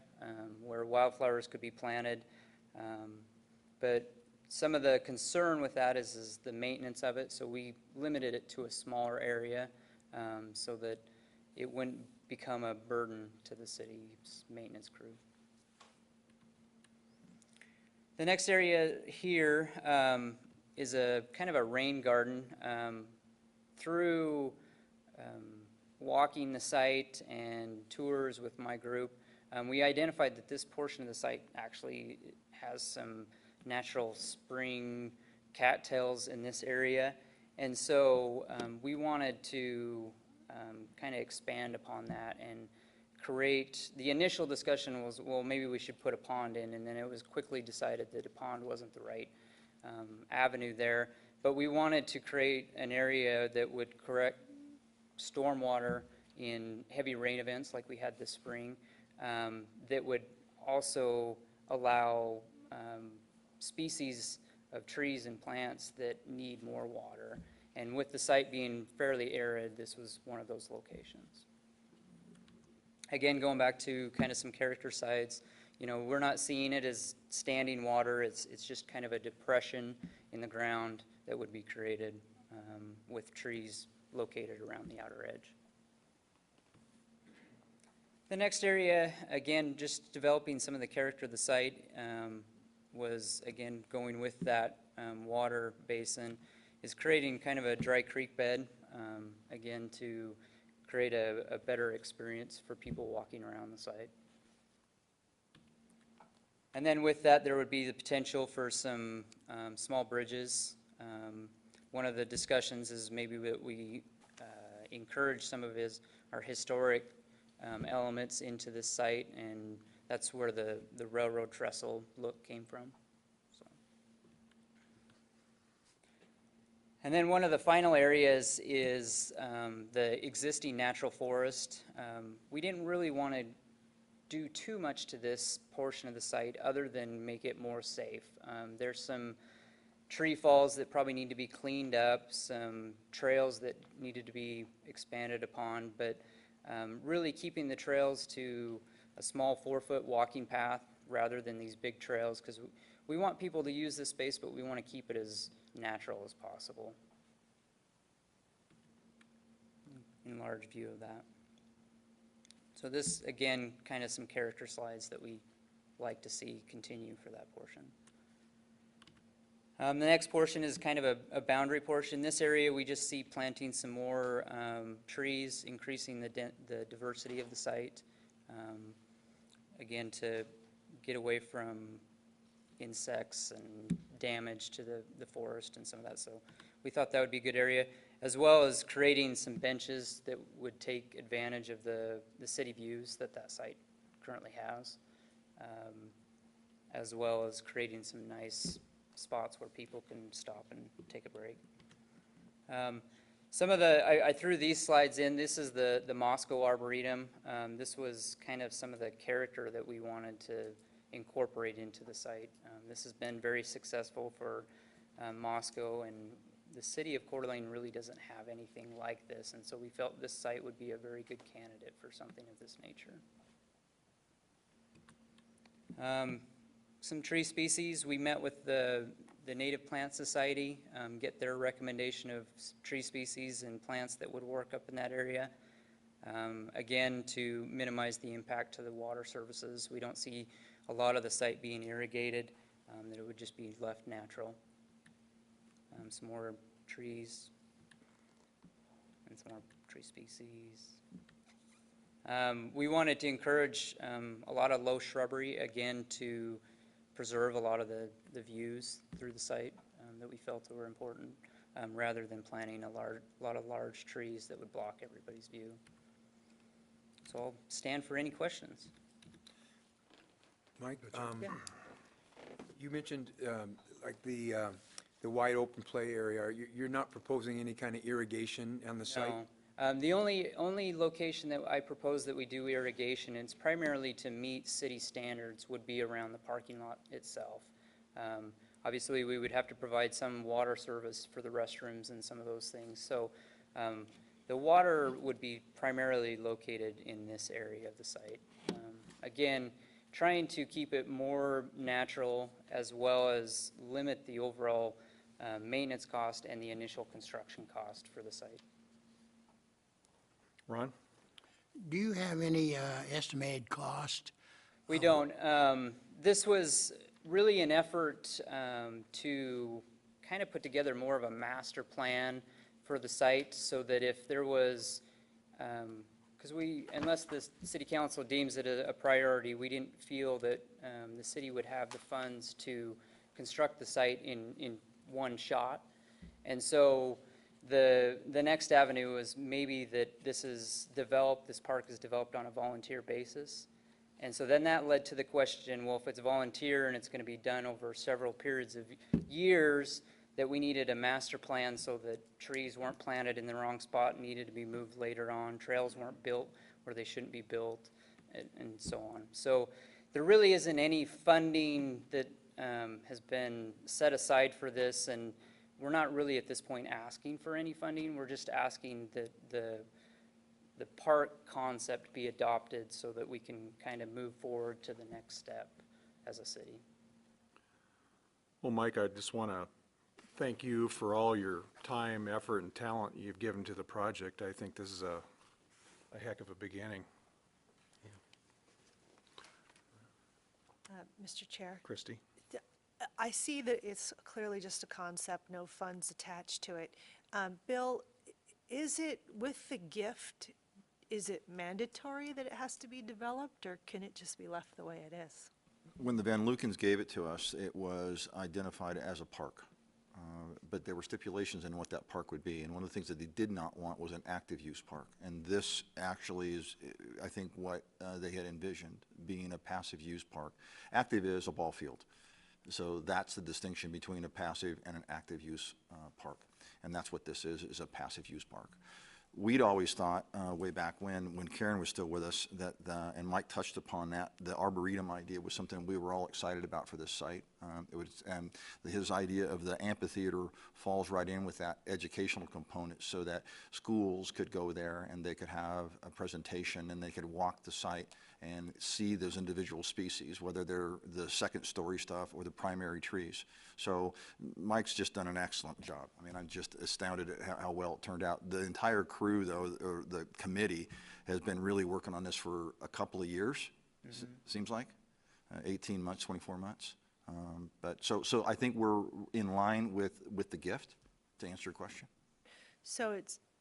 Speaker 12: where wildflowers could be planted. But some of the concern with that is the maintenance of it, so we limited it to a smaller area so that it wouldn't become a burden to the city's maintenance crew. The next area here is a kind of a rain garden. Through walking the site and tours with my group, we identified that this portion of the site actually has some natural spring cattails in this area. And so we wanted to kind of expand upon that and create, the initial discussion was, well, maybe we should put a pond in, and then it was quickly decided that a pond wasn't the right avenue there. But we wanted to create an area that would correct stormwater in heavy rain events like we had this spring, that would also allow species of trees and plants that need more water. And with the site being fairly arid, this was one of those locations. Again, going back to kind of some character sites, you know, we're not seeing it as standing water. It's just kind of a depression in the ground that would be created with trees located around the outer edge. The next area, again, just developing some of the character of the site, was, again, going with that water basin, is creating kind of a dry creek bed, again, to create a better experience for people walking around the site. And then with that, there would be the potential for some small bridges. One of the discussions is maybe that we encourage some of our historic elements into this site, and that's where the railroad trestle look came from. So. And then one of the final areas is the existing natural forest. We didn't really want to do too much to this portion of the site other than make it more safe. There's some tree falls that probably need to be cleaned up, some trails that needed to be expanded upon, but really keeping the trails to a small 4-foot walking path rather than these big trails, because we want people to use this space, but we want to keep it as natural as possible. Enlarged view of that. So this, again, kind of some character slides that we like to see continue for that portion. The next portion is kind of a boundary portion. This area, we just see planting some more trees, increasing the diversity of the site. Again, to get away from insects and damage to the forest and some of that. So we thought that would be a good area, as well as creating some benches that would take advantage of the city views that site currently has, as well as creating some nice spots where people can stop and take a break. Some of I threw these slides in. This is the Moscow Arboretum. This was kind of some of the character that we wanted to incorporate into the site. This has been very successful for Moscow, and the city of Coeur d'Alene really doesn't have anything like this, and so we felt this site would be a very good candidate for something of this nature. Some tree species, we met with the Native Plant Society, get their recommendation of tree species and plants that would work up in that area. Again, to minimize the impact to the water services. We don't see a lot of the site being irrigated, that it would just be left natural. Some more trees and some more tree species. We wanted to encourage a lot of low shrubbery, again, to preserve a lot of the views through the site that we felt were important, rather than planting a lot of large trees that would block everybody's view. So I'll stand for any questions.
Speaker 9: Mike,
Speaker 12: Yeah.
Speaker 9: you mentioned like the wide open play area. You're not proposing any kind of irrigation on the site?
Speaker 12: No. The only location that I propose that we do irrigation, and it's primarily to meet city standards, would be around the parking lot itself. Obviously, we would have to provide some water service for the restrooms and some of those things. So the water would be primarily located in this area of the site. Again, trying to keep it more natural as well as limit the overall maintenance cost and the initial construction cost for the site.
Speaker 1: Ron?
Speaker 11: Do you have any estimated cost?
Speaker 12: We don't. This was really an effort to kind of put together more of a master plan for the site so that if there was, because unless the city council deems it a priority, we didn't feel that the city would have the funds to construct the site in one shot. And so the next avenue was maybe that this park is developed on a volunteer basis. And so then that led to the question, well, if it's volunteer and it's going to be done over several periods of years, that we needed a master plan so that trees weren't planted in the wrong spot and needed to be moved later on, trails weren't built where they shouldn't be built, and so on. So there really isn't any funding that has been set aside for this, and we're not really at this point asking for any funding. We're just asking that the park concept be adopted so that we can kind of move forward to the next step as a city.
Speaker 1: Well, Mike, I just want to thank you for all your time, effort, and talent you've given to the project. I think this is a heck of a beginning.
Speaker 4: Mr. Chair,
Speaker 1: Christie?
Speaker 4: I see that it's clearly just a concept, no funds attached to it. Bill, is it with the gift, is it mandatory that it has to be developed, or can it just be left the way it is?
Speaker 6: When the Van Lukens gave it to us, it was identified as a park. But there were stipulations in what that park would be. And one of the things that they did not want was an active use park. And this actually is, I think, what they had envisioned, being a passive use park. Active is a ball field. So that's the distinction between a passive and an active use park. And that's what this is a passive use park. We'd always thought, way back when Karen was still with us, that, and Mike touched upon that, the Arboretum idea was something we were all excited about for this site. His idea of the amphitheater falls right in with that educational component so that schools could go there and they could have a presentation and they could walk the site and see those individual species, whether they're the second story stuff or the primary trees. So Mike's just done an excellent job. I mean, I'm just astounded at how well it turned out. The entire crew, though, or the committee, has been really working on this for a couple of years, seems like, 18 months, 24 months. But so I think we're in line with the gift, to answer your question.
Speaker 4: So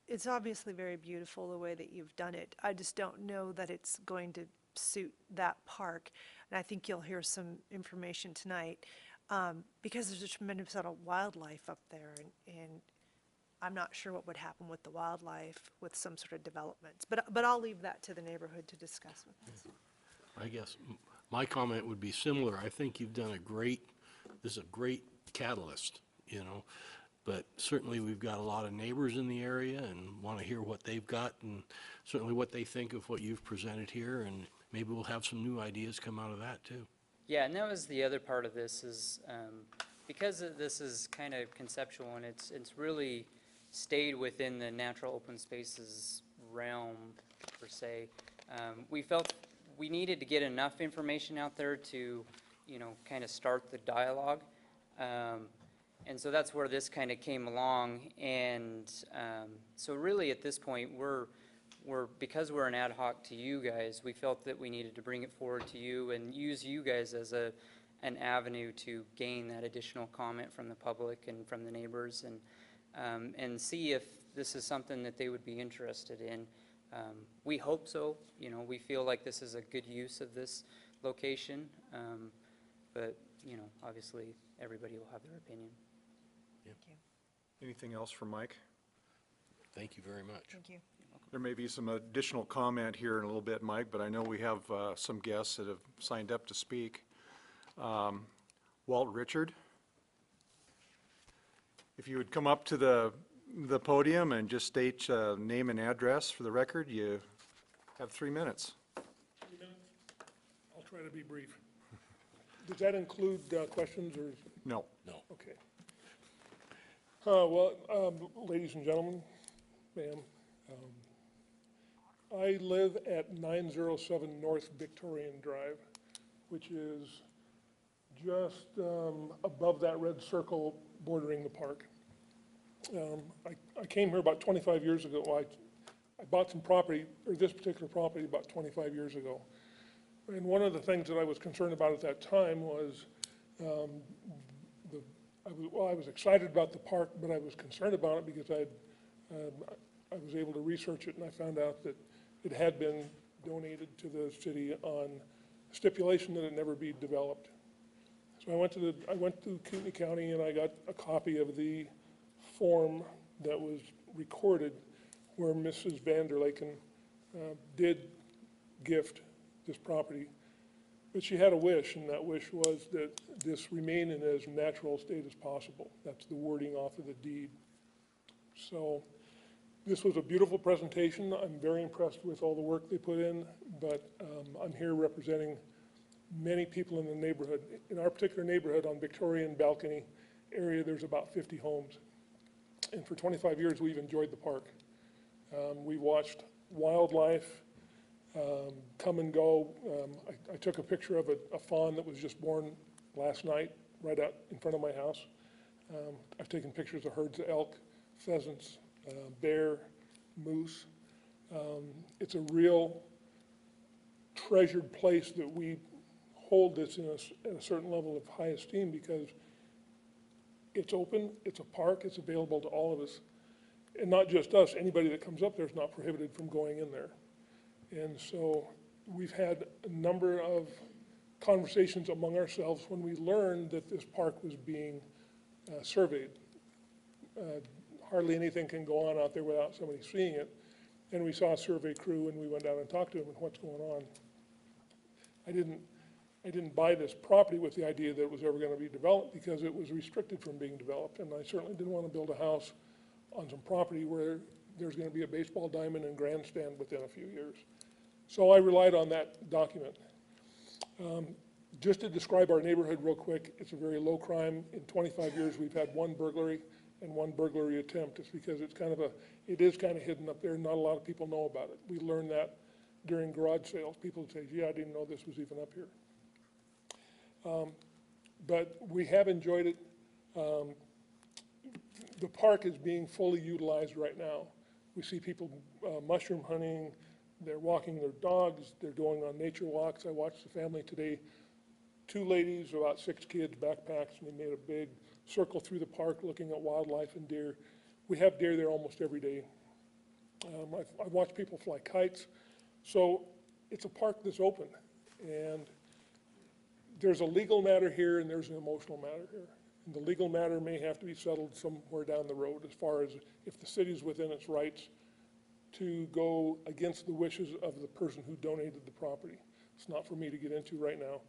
Speaker 4: it's obviously very beautiful the way that you've done it. I just don't know that it's going to suit that park. And I think you'll hear some information tonight because there's a tremendous amount of wildlife up there, and I'm not sure what would happen with the wildlife with some sort of developments. But I'll leave that to the neighborhood to discuss with us.
Speaker 3: I guess my comment would be similar. I think you've done this is a great catalyst, but certainly we've got a lot of neighbors in the area and want to hear what they've got and certainly what they think of what you've presented here, and maybe we'll have some new ideas come out of that too.
Speaker 12: Yeah, and that was the other part of this is because this is kind of conceptual and it's really stayed within the natural open spaces realm, per se. We felt we needed to get enough information out there to, kind of start the dialogue. And so that's where this kind of came along. And so really at this point, because we're an ad hoc to you guys, we felt that we needed to bring it forward to you and use you guys as an avenue to gain that additional comment from the public and from the neighbors and see if this is something that they would be interested in. We hope so. We feel like this is a good use of this location, but obviously everybody will have their opinion.
Speaker 3: Yep.
Speaker 4: Thank you.
Speaker 1: Anything else from Mike?
Speaker 3: Thank you very much.
Speaker 4: Thank you.
Speaker 1: There may be some additional comment here in a little bit, Mike, but I know we have some guests that have signed up to speak. Walt Richard, if you would come up to the the podium and just state name and address for the record. You have 3 minutes.
Speaker 13: 3 minutes? I'll try to be brief. Does that include questions or?
Speaker 1: No.
Speaker 3: No.
Speaker 13: Okay. Ladies and gentlemen, ma'am, I live at 907 North Victorian Drive, which is just above that red circle bordering the park. I came here about 25 years ago. I bought some property, or this particular property, about 25 years ago. And one of the things that I was concerned about at that time was I was excited about the park, but I was concerned about it because I was able to research it, and I found out that it had been donated to the city on stipulation that it never be developed. So I went to Kootenai County, and I got a copy of the form that was recorded where Mrs. Vanderlaken did gift this property. But she had a wish, and that wish was that this remain in as natural state as possible. That's the wording off of the deed. So this was a beautiful presentation. I'm very impressed with all the work they put in, but I'm here representing many people in the neighborhood. In our particular neighborhood on Victorian Balcony area, there's about 50 homes. And for 25 years, we've enjoyed the park. We watched wildlife come and go. I took a picture of a fawn that was just born last night right out in front of my house. I've taken pictures of herds of elk, pheasants, bear, moose. It's a real treasured place that we hold this in at a certain level of high esteem because it's open, it's a park, it's available to all of us. And not just us, anybody that comes up there is not prohibited from going in there. And so we've had a number of conversations among ourselves when we learned that this park was being surveyed. Hardly anything can go on out there without somebody seeing it. And we saw a survey crew and we went down and talked to them and what's going on. I didn't buy this property with the idea that it was ever going to be developed because it was restricted from being developed. And I certainly didn't want to build a house on some property where there's going to be a baseball diamond and grandstand within a few years. So I relied on that document. Just to describe our neighborhood real quick, it's a very low crime. In 25 years, we've had one burglary and one burglary attempt. It's because it is kind of hidden up there. Not a lot of people know about it. We learned that during garage sales. People say, "Yeah, I didn't know this was even up here." But we have enjoyed it. The park is being fully utilized right now. We see people mushroom hunting, they're walking their dogs, they're going on nature walks. I watched the family today, 2 ladies, about 6 kids, backpacks, and they made a big circle through the park looking at wildlife and deer. We have deer there almost every day. I've watched people fly kites. So it's a park that's open. And there's a legal matter here and there's an emotional matter here. And the legal matter may have to be settled somewhere down the road as far as if the city's within its rights to go against the wishes of the person who donated the property. It's not for me to get into right now.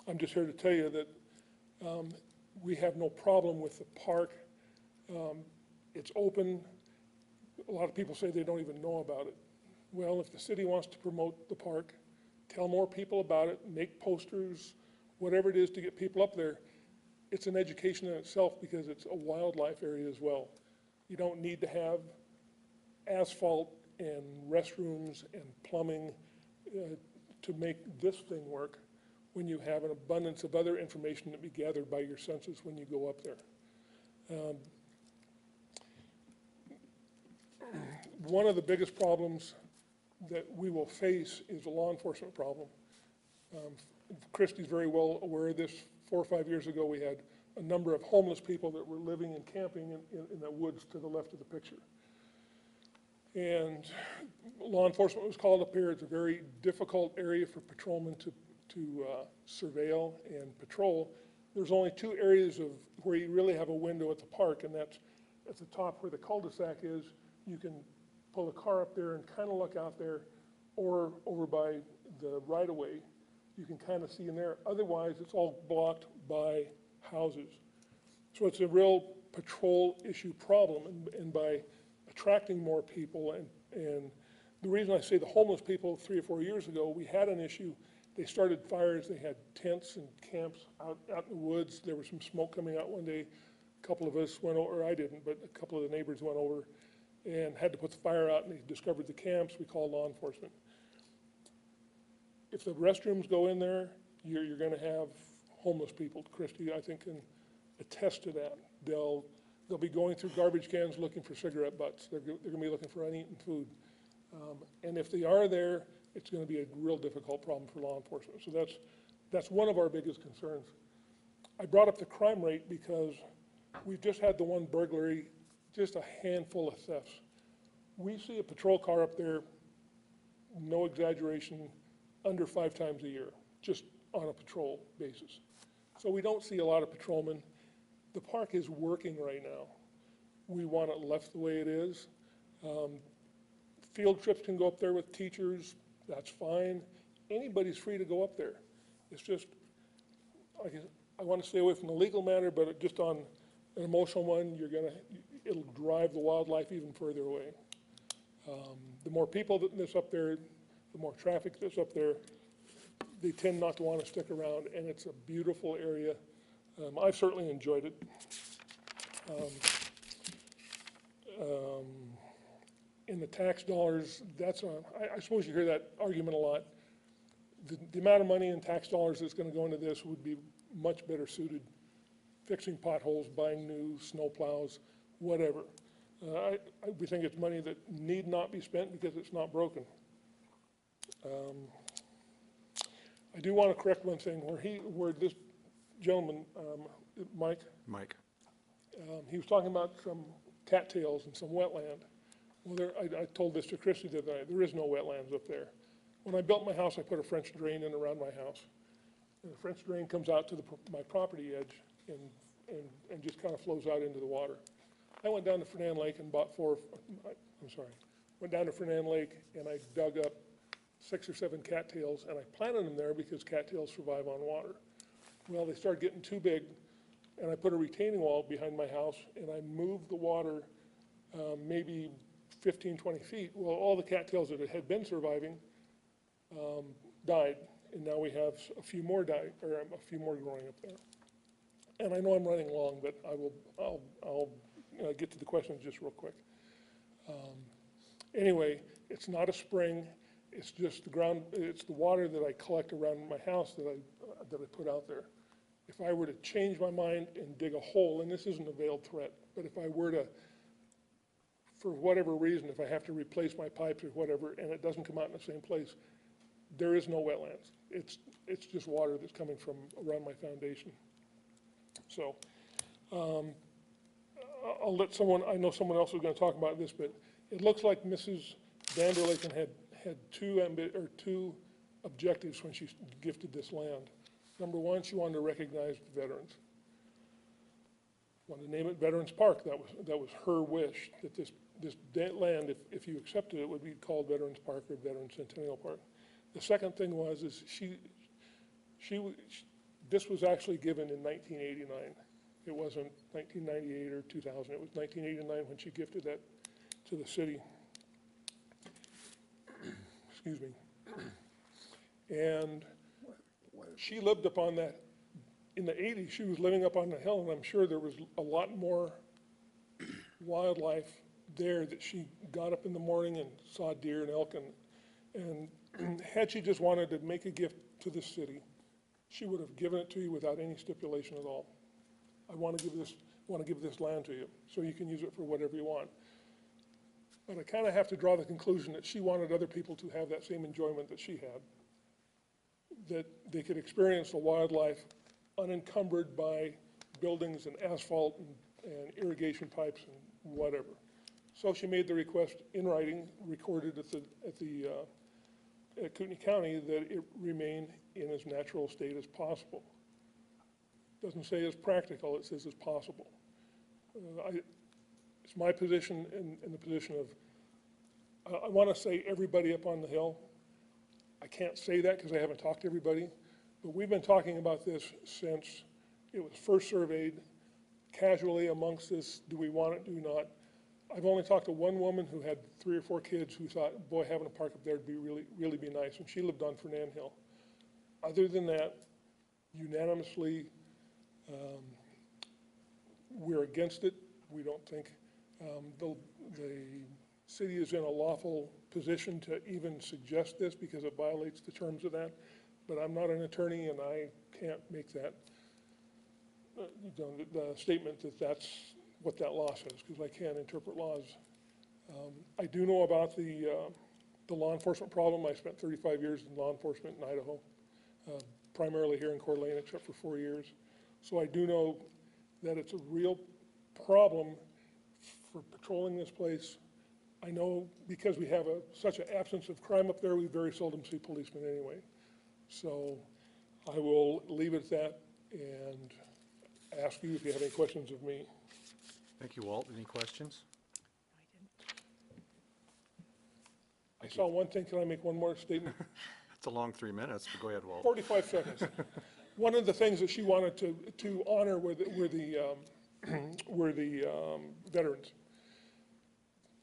Speaker 13: I'm just here to tell you that we have no problem with the park. It's open. A lot of people say they don't even know about it. Well, if the city wants to promote the park, tell more people about it, make posters, whatever it is to get people up there. It's an education in itself because it's a wildlife area as well. You don't need to have asphalt and restrooms and plumbing to make this thing work when you have an abundance of other information that be gathered by your senses when you go up there. One of the biggest problems that we will face is a law enforcement problem. Christie's very well aware of this. 4 or 5 years ago, we had a number of homeless people that were living and camping in the woods to the left of the picture. And law enforcement was called up here. It's a very difficult area for patrolmen to surveil and patrol. There's only 2 areas of where you really have a window at the park, and that's at the top where the cul-de-sac is. You can pull a car up there and kind of look out there, or over by the right-of-way. You can kind of see in there. Otherwise, it's all blocked by houses. So it's a real patrol issue problem, and by attracting more people, and the reason I say the homeless people 3 or 4 years ago, we had an issue. They started fires, they had tents and camps out in the woods. There was some smoke coming out one day. A couple of us went over, I didn't, but a couple of the neighbors went over and had to put the fire out, and they discovered the camps. We called law enforcement. If the restrooms go in there, you're gonna have homeless people. Christie, I think, can attest to that. They'll be going through garbage cans looking for cigarette butts. They're gonna be looking for uneaten food. And if they are there, it's gonna be a real difficult problem for law enforcement. So that's one of our biggest concerns. I brought up the crime rate because we've just had the one burglary, just a handful of thefts. We see a patrol car up there, no exaggeration, under 5 times a year, just on a patrol basis. So we don't see a lot of patrolmen. The park is working right now. We want it left the way it is. Field trips can go up there with teachers, that's fine. Anybody's free to go up there. It's just, I want to stay away from the legal matter, but just on an emotional one, it'll drive the wildlife even further away. The more people that's up there, the more traffic that's up there, they tend not to want to stick around, and it's a beautiful area. I've certainly enjoyed it. In the tax dollars, I suppose you hear that argument a lot. The amount of money in tax dollars that's going to go into this would be much better suited fixing potholes, buying new snow plows, whatever. We think it's money that need not be spent because it's not broken. I do want to correct one thing. Where this gentleman, Mike, he was talking about some cattails and some wetland. Well, I told this to Christie the other night. There is no wetlands up there. When I built my house, I put a French drain in around my house. And the French drain comes out to my property edge and just kind of flows out into the water. I went down to Fernand Lake and went down to Fernand Lake and I dug up 6 or 7 cattails, and I planted them there because cattails survive on water. Well, they started getting too big, and I put a retaining wall behind my house, and I moved the water maybe 15, 20 feet. Well, all the cattails that had been surviving died, and now we have a few more growing up there. And I know I'm running long, but I'll get to the questions just real quick. Anyway, it's not a spring. It's just the ground. It's the water that I collect around my house that I put out there. If I were to change my mind and dig a hole, and this isn't a veiled threat, but if I were to, for whatever reason, if I have to replace my pipes or whatever, and it doesn't come out in the same place, there is no wetlands. It's just water that's coming from around my foundation. So I'll let I know someone else is going to talk about this, but it looks like Mrs. Vanderleken had two objectives when she gifted this land. Number one, she wanted to recognize the veterans. Wanted to name it Veterans Park. That was her wish, that this land, if you accepted it, would be called Veterans Park or Veterans Centennial Park. The second thing was this was actually given in 1989. It wasn't 1998 or 2000. It was 1989 when she gifted that to the city. Excuse me. And she lived upon that. In the 80s, she was living up on the hill, and I'm sure there was a lot more wildlife there that she got up in the morning and saw deer and elk. And had she just wanted to make a gift to the city, she would have given it to you without any stipulation at all. I want to give this land to you, so you can use it for whatever you want. But I kind of have to draw the conclusion that she wanted other people to have that same enjoyment that she had, that they could experience the wildlife unencumbered by buildings and asphalt and irrigation pipes and whatever. So she made the request in writing, recorded at Kootenai County, that it remain in as natural state as possible. Doesn't say as practical, it says as possible. It's my position and the position of, I want to say everybody up on the hill. I can't say that because I haven't talked to everybody, but we've been talking about this since it was first surveyed. casually amongst this, do we want it, do we not? I've only talked to one woman who had 3 or 4 kids who thought, boy, having a park up there would be really be nice, and she lived on Fernan Hill. Other than that, unanimously, we're against it. We don't think the city is in a lawful position to even suggest this because it violates the terms of that. But I'm not an attorney, and I can't make that the statement that that's what that law says, because I can't interpret laws. I do know about the law enforcement problem. I spent 35 years in law enforcement in Idaho, primarily here in Coeur d'Alene, except for 4 years. So I do know that it's a real problem for patrolling this place. I know because we have such an absence of crime up there, we very seldom see policemen anyway. So I will leave it at that and ask you if you have any questions of me.
Speaker 1: Thank you, Walt. Any questions?
Speaker 13: I saw one thing. Can I make one more statement?
Speaker 1: It's a long 3 minutes, but go ahead, Walt.
Speaker 13: 45 seconds. One of the things that she wanted to honor were the veterans.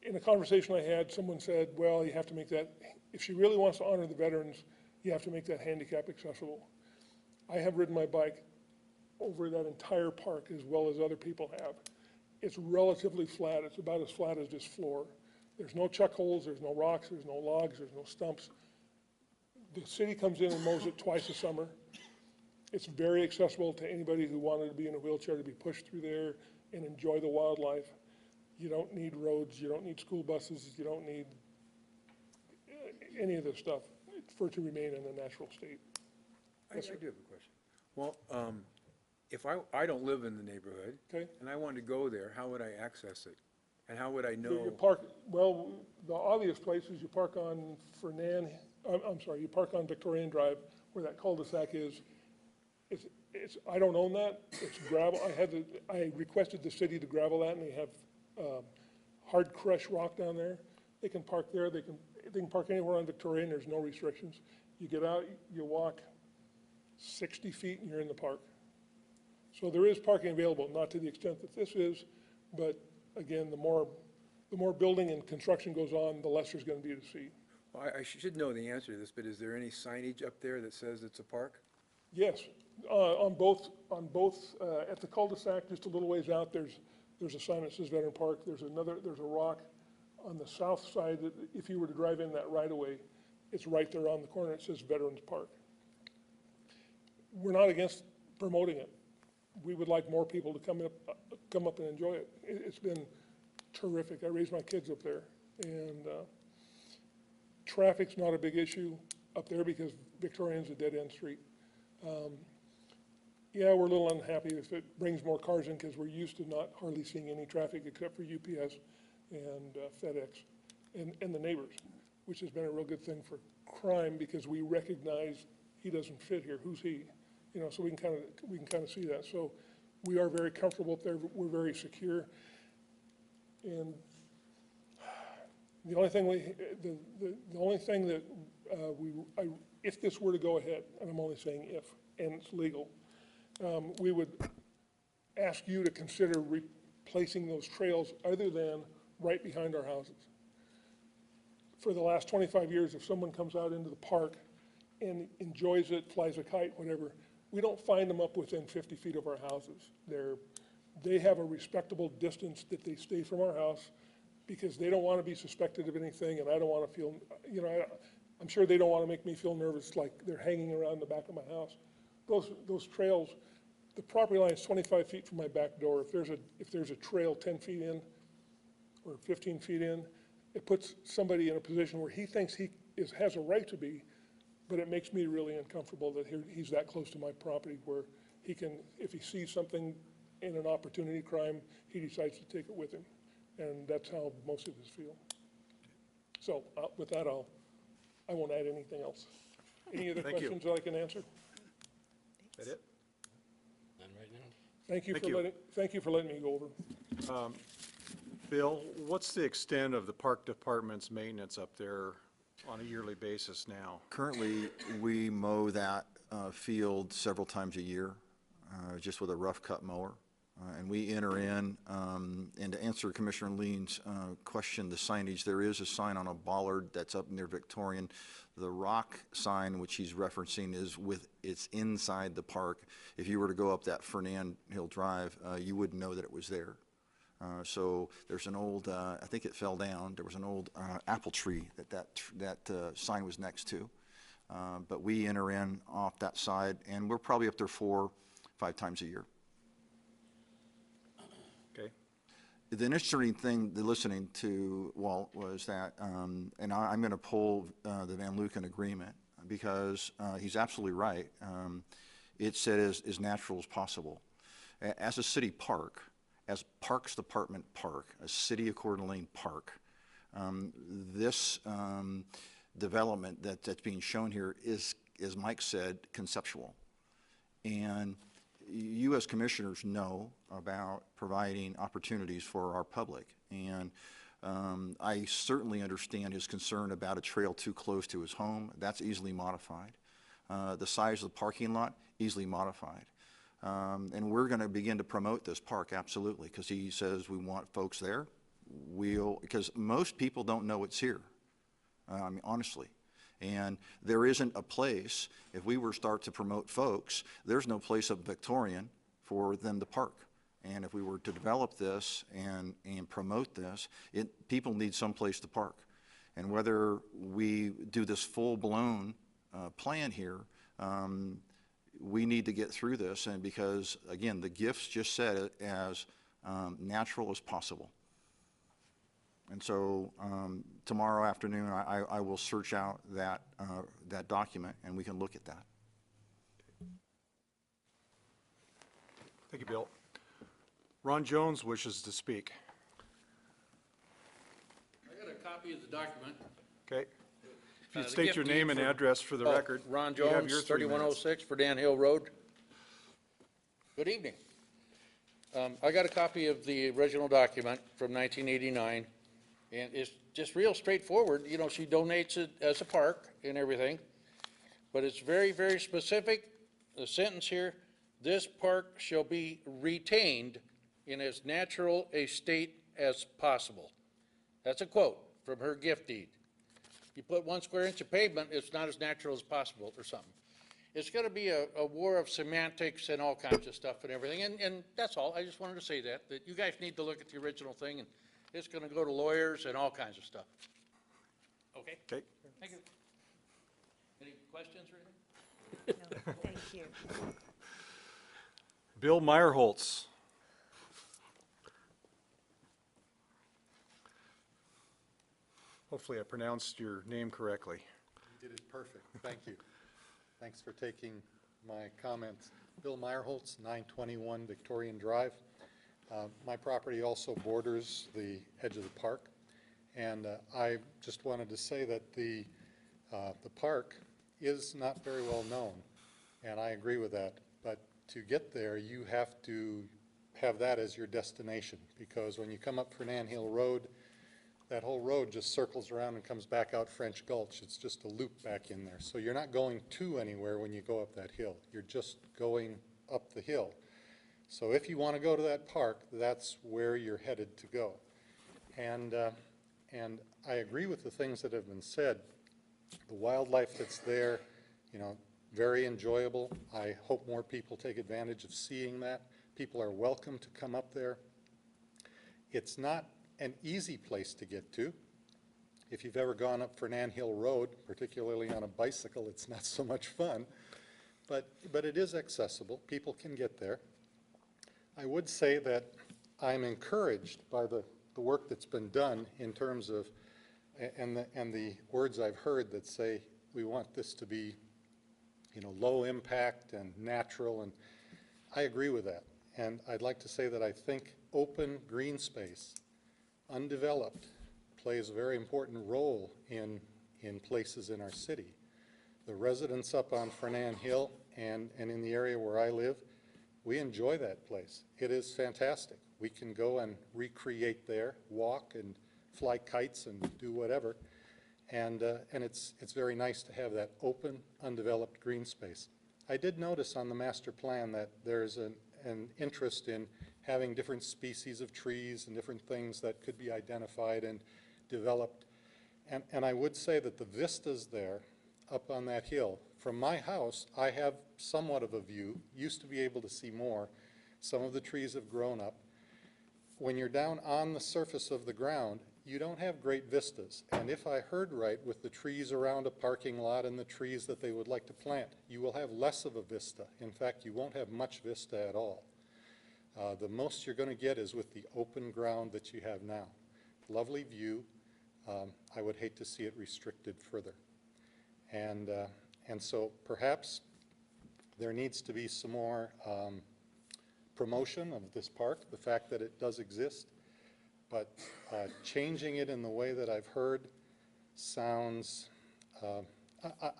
Speaker 13: In a conversation I had, someone said, well, you have to make that, if she really wants to honor the veterans, you have to make that handicap accessible. I have ridden my bike over that entire park as well as other people have. It's relatively flat. It's about as flat as this floor. There's no chuck holes, there's no rocks, there's no logs, there's no stumps. The city comes in and mows it twice a summer. It's very accessible to anybody who wanted to be in a wheelchair to be pushed through there and enjoy the wildlife. You don't need roads, you don't need school buses, you don't need any of this stuff for it to remain in a natural state.
Speaker 9: I do have a question. Well, if I don't live in the neighborhood,
Speaker 13: Okay.
Speaker 9: and I wanted to go there, how would I access it? And how would I
Speaker 13: You
Speaker 9: know?
Speaker 13: park, well, the obvious place is you park on you park on Victorian Drive where that cul-de-sac is. I don't own that. It's gravel. I requested the city to gravel that, and they have hard crushed rock down there. They can park there. They can park anywhere on Victorian. There's no restrictions. You get out, you walk 60 feet, and you're in the park. So there is parking available, not to the extent that this is, but again, the more building and construction goes on, the less there's going to be to see.
Speaker 9: Well, I should know the answer to this, but is there any signage up there that says it's a park?
Speaker 13: Yes, on both at the cul-de-sac, just a little ways out, there's a sign that says Veteran Park. There's a rock on the south side that if you were to drive in that right away, it's right there on the corner. It says Veterans Park. We're not against promoting it. We would like more people to come up and enjoy it. It's been terrific. I raised my kids up there, and traffic's not a big issue up there because Victorian's a dead-end street. Yeah, we're a little unhappy if it brings more cars in because we're used to not hardly seeing any traffic except for UPS and FedEx and the neighbors, which has been a real good thing for crime because we recognize he doesn't fit here. Who's he? You know, so we can kind of see that. So we are very comfortable up there. We're very secure. And the only thing that if this were to go ahead, and I'm only saying if, and it's legal, we would ask you to consider replacing those trails other than right behind our houses. For the last 25 years, if someone comes out into the park and enjoys it, flies a kite, whatever, we don't find them up within 50 feet of our houses. They have a respectable distance that they stay from our house because they don't want to be suspected of anything, and I don't want to feel, you know, I'm sure they don't want to make me feel nervous like they're hanging around the back of my house. Those trails, the property line is 25 feet from my back door. If there's a trail 10 feet in or 15 feet in, it puts somebody in a position where he thinks he has a right to be, but it makes me really uncomfortable that he's that close to my property where he can, if he sees something in an opportunity crime, he decides to take it with him. And that's how most of us feel. So with that, I won't add anything else. Any other questions that I can answer?
Speaker 1: That it?
Speaker 3: None right now.
Speaker 13: Thank you for letting me go over.
Speaker 1: Bill, what's the extent of the park department's maintenance up there on a yearly basis now?
Speaker 6: Currently, we mow that field several times a year, just with a rough cut mower. And we enter in, and to answer Commissioner Lean's question, the signage, there is a sign on a bollard that's up near Victorian. The rock sign, which he's referencing, it's inside the park. If you were to go up that Fernand Hill Drive, you wouldn't know that it was there. So there's an old, I think it fell down, there was an old apple tree that sign was next to. But we enter in off that side, and we're probably up there 4 or 5 times a year.
Speaker 1: Okay.
Speaker 6: The interesting thing, listening to Walt, was that, and I'm going to pull the Van Luken agreement, because he's absolutely right. It said as natural as possible. As a city park, as Parks Department park, a City of Coeur d'Alene park, this development that's being shown here is, as Mike said, conceptual. And you as commissioners know about providing opportunities for our public. And I certainly understand his concern about a trail too close to his home. That's easily modified. The size of the parking lot, easily modified. And we're going to begin to promote this park, absolutely, because he says we want folks there. Because most people don't know it's here, I mean, honestly. And there isn't a place, if we were to start to promote folks, there's no place up Victorian for them to park. And if we were to develop this and promote this, people need some place to park. And whether we do this full-blown plan here, we need to get through this, and because, again, the gifts just said it as natural as possible. And so tomorrow afternoon, I will search out that document, and we can look at that.
Speaker 1: Thank you, Bill. Ron Jones wishes to speak.
Speaker 3: I got a copy of the document.
Speaker 1: Okay. If you'd
Speaker 3: The
Speaker 1: state
Speaker 3: gift
Speaker 1: your
Speaker 3: deed
Speaker 1: name and
Speaker 3: for-
Speaker 1: address for the record.
Speaker 3: Ron
Speaker 1: You have
Speaker 3: Jones,
Speaker 1: your 3 minutes.
Speaker 3: 3106 Fernand Hill Road. Good evening. I got a copy of the original document from 1989, and it's just real straightforward. You know, she donates it as a park and everything, but it's very, very specific. The sentence here, this park shall be retained in as natural a state as possible. That's a quote from her gift deed. You put 1 square inch of pavement, it's not as natural as possible or something. It's going to be a war of semantics and all kinds of stuff and everything, and that's all. I just wanted to say that you guys need to look at the original thing, and it's going to go to lawyers and all kinds of stuff. Okay?
Speaker 1: Okay.
Speaker 3: Thank you. Any questions or anything?
Speaker 4: No, thank you.
Speaker 1: Bill Meyerholtz. Hopefully I pronounced your name correctly.
Speaker 5: You did it perfect. Thank you. Thanks for taking my comments. Bill Meyerholtz, 921 Victorian Drive. My property also borders the edge of the park, and I just wanted to say that the park is not very well known, and I agree with that. But to get there, you have to have that as your destination, because when you come up Fernand Hill Road, that whole road just circles around and comes back out French Gulch. It's just a loop back in there. So you're not going to anywhere when you go up that hill. You're just going up the hill. So if you want to go to that park, that's where you're headed to go. And I agree with the things that have been said. The wildlife that's there, you know, very enjoyable. I hope more people take advantage of seeing that. People are welcome to come up there. It's not an easy place to get to. If you've ever gone up Fernand Hill Road, particularly on a bicycle, it's not so much fun, but it is accessible. People can get there. I would say that I'm encouraged by the work that's been done in terms of, and the words I've heard that say we want this to be, you know, low impact and natural, and I agree with that. And I'd like to say that I think open green space, undeveloped, plays a very important role in places in our city. The residents up on Fernand Hill and in the area where I live, we enjoy that place. It is fantastic. We can go and recreate there, walk and fly kites and do whatever. And it's very nice to have that open, undeveloped green space. I did notice on the master plan that there's an interest in having different species of trees and different things that could be identified and developed. And I would say that the vistas there, up on that hill, from my house, I have somewhat of a view, used to be able to see more. Some of the trees have grown up. When you're down on the surface of the ground, you don't have great vistas. And if I heard right, with the trees around a parking lot and the trees that they would like to plant, you will have less of a vista. In fact, you won't have much vista at all. The most you're going to get is with the open ground that you have now. Lovely view. I would hate to see it restricted further. And so perhaps there needs to be some more promotion of this park, the fact that it does exist. But changing it in the way that I've heard sounds,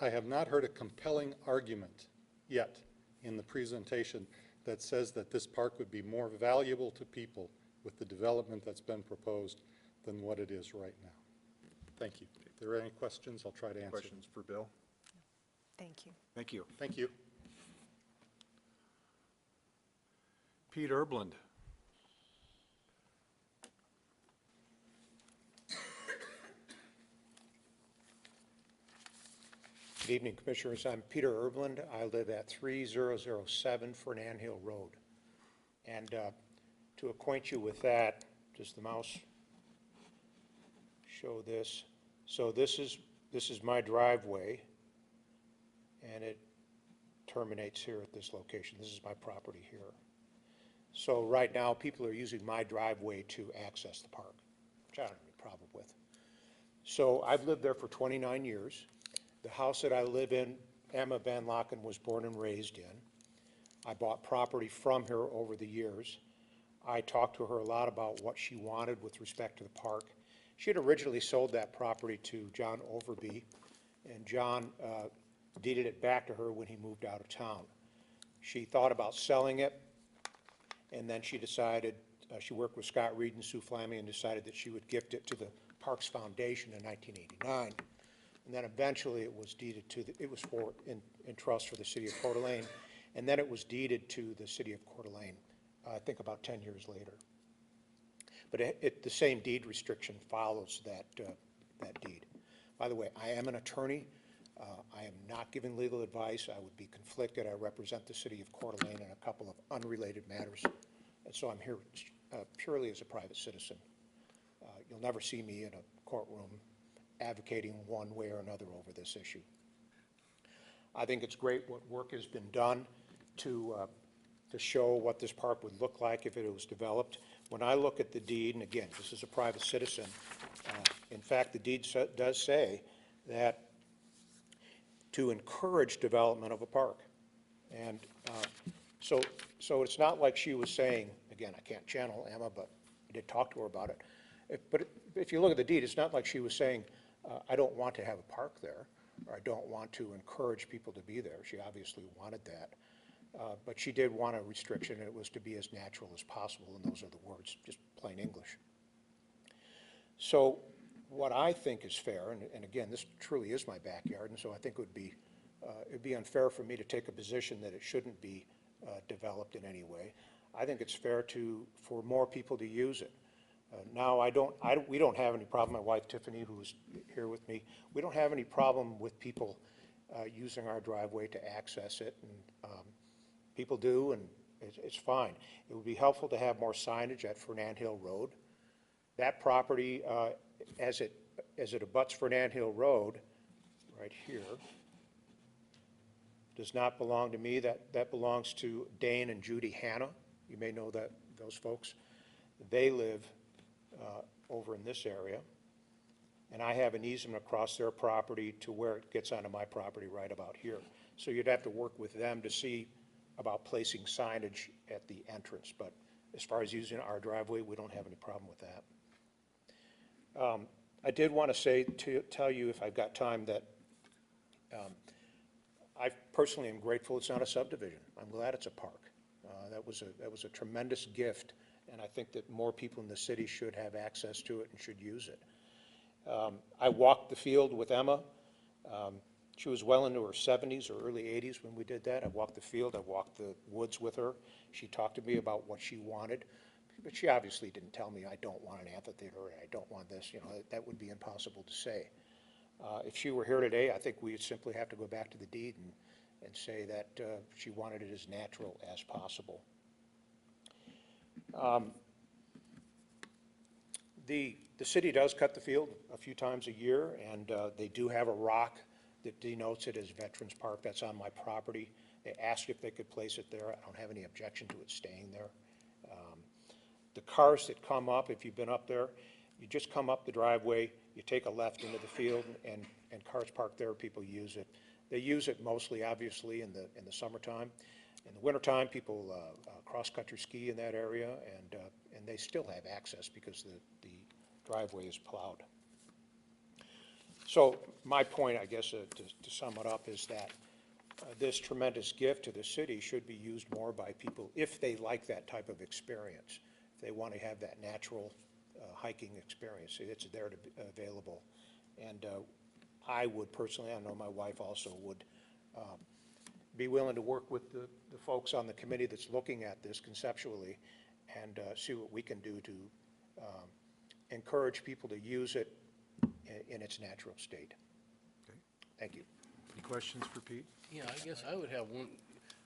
Speaker 5: I have not heard a compelling argument yet in the presentation that says that this park would be more valuable to people with the development that's been proposed than what it is right now. Thank you. If there are any questions, I'll try to answer.
Speaker 6: Questions for Bill?
Speaker 4: Thank you.
Speaker 6: Thank you.
Speaker 5: Thank you.
Speaker 1: Pete Erblund.
Speaker 14: Good evening, Commissioners. I'm Peter Erblund. I live at 3007 Fernand Hill Road. And to acquaint you with that, does the mouse show this? So this is my driveway, and it terminates here at this location. This is my property here. So right now, people are using my driveway to access the park, which I don't have any problem with. So I've lived there for 29 years. The house that I live in, Emma Van Locken was born and raised in. I bought property from her over the years. I talked to her a lot about what she wanted with respect to the park. She had originally sold that property to John Overby, and John deeded it back to her when he moved out of town. She thought about selling it, and then she decided, she worked with Scott Reed and Sue Flamming and decided that she would gift it to the Parks Foundation in 1989. And then eventually it was deeded to, it was in trust for the city of Coeur d'Alene, and then it was deeded to the city of Coeur d'Alene, I think about 10 years later. But the same deed restriction follows that deed. By the way, I am an attorney. I am not giving legal advice. I would be conflicted. I represent the city of Coeur d'Alene in a couple of unrelated matters. And so I'm here purely as a private citizen. You'll never see me in a courtroom advocating one way or another over this issue. I think it's great what work has been done to show what this park would look like if it was developed. When I look at the deed, and again, this is a private citizen, in fact, the deed does say that to encourage development of a park. And so it's not like she was saying, again, I can't channel Emma, but I did talk to her about it. But if you look at the deed, it's not like she was saying, I don't want to have a park there, or I don't want to encourage people to be there. She obviously wanted that. But she did want a restriction, and it was to be as natural as possible, and those are the words, just plain English. So what I think is fair, and again, this truly is my backyard, and so I think it would be unfair for me to take a position that it shouldn't be developed in any way. I think it's fair for more people to use it. Now, we don't have any problem, my wife Tiffany, who's here with me, we don't have any problem with people using our driveway to access it, and people do, and it's fine. It would be helpful to have more signage at Fernand Hill Road. That property, as it abuts Fernand Hill Road, right here, does not belong to me. That belongs to Dane and Judy Hanna. You may know those folks. They live over in this area, and I have an easement across their property to where it gets onto my property right about here. So you'd have to work with them to see about placing signage at the entrance, but as far as using our driveway, we don't have any problem with that. I did want to tell you, if I've got time, that I personally am grateful it's not a subdivision. I'm glad it's a park. That was a tremendous gift, and I think that more people in the city should have access to it and should use it. I walked the field with Emma. She was well into her 70s or early 80s when we did that. I walked the field, I walked the woods with her. She talked to me about what she wanted, but she obviously didn't tell me, I don't want an amphitheater, or I don't want this, you know, that would be impossible to say. If she were here today, I think we'd simply have to go back to the deed and say that she wanted it as natural as possible. The city does cut the field a few times a year, and they do have a rock that denotes it as Veterans Park. That's on my property. They asked if they could place it there. I don't have any objection to it staying there. The cars that come up, if you've been up there, you just come up the driveway, you take a left into the field, and cars park there, people use it. They use it mostly, obviously, in the summertime. In the wintertime, people cross-country ski in that area, and they still have access because the driveway is plowed. So my point, I guess, to sum it up, is that this tremendous gift to the city should be used more by people if they like that type of experience. If they want to have that natural hiking experience, it's there to be available. And I would personally, I know my wife also would, be willing to work with the folks on the committee that's looking at this conceptually and see what we can do to encourage people to use it in its natural state.
Speaker 1: Okay.
Speaker 14: Thank you.
Speaker 1: Any questions for Pete?
Speaker 3: Yeah, I guess I would have one.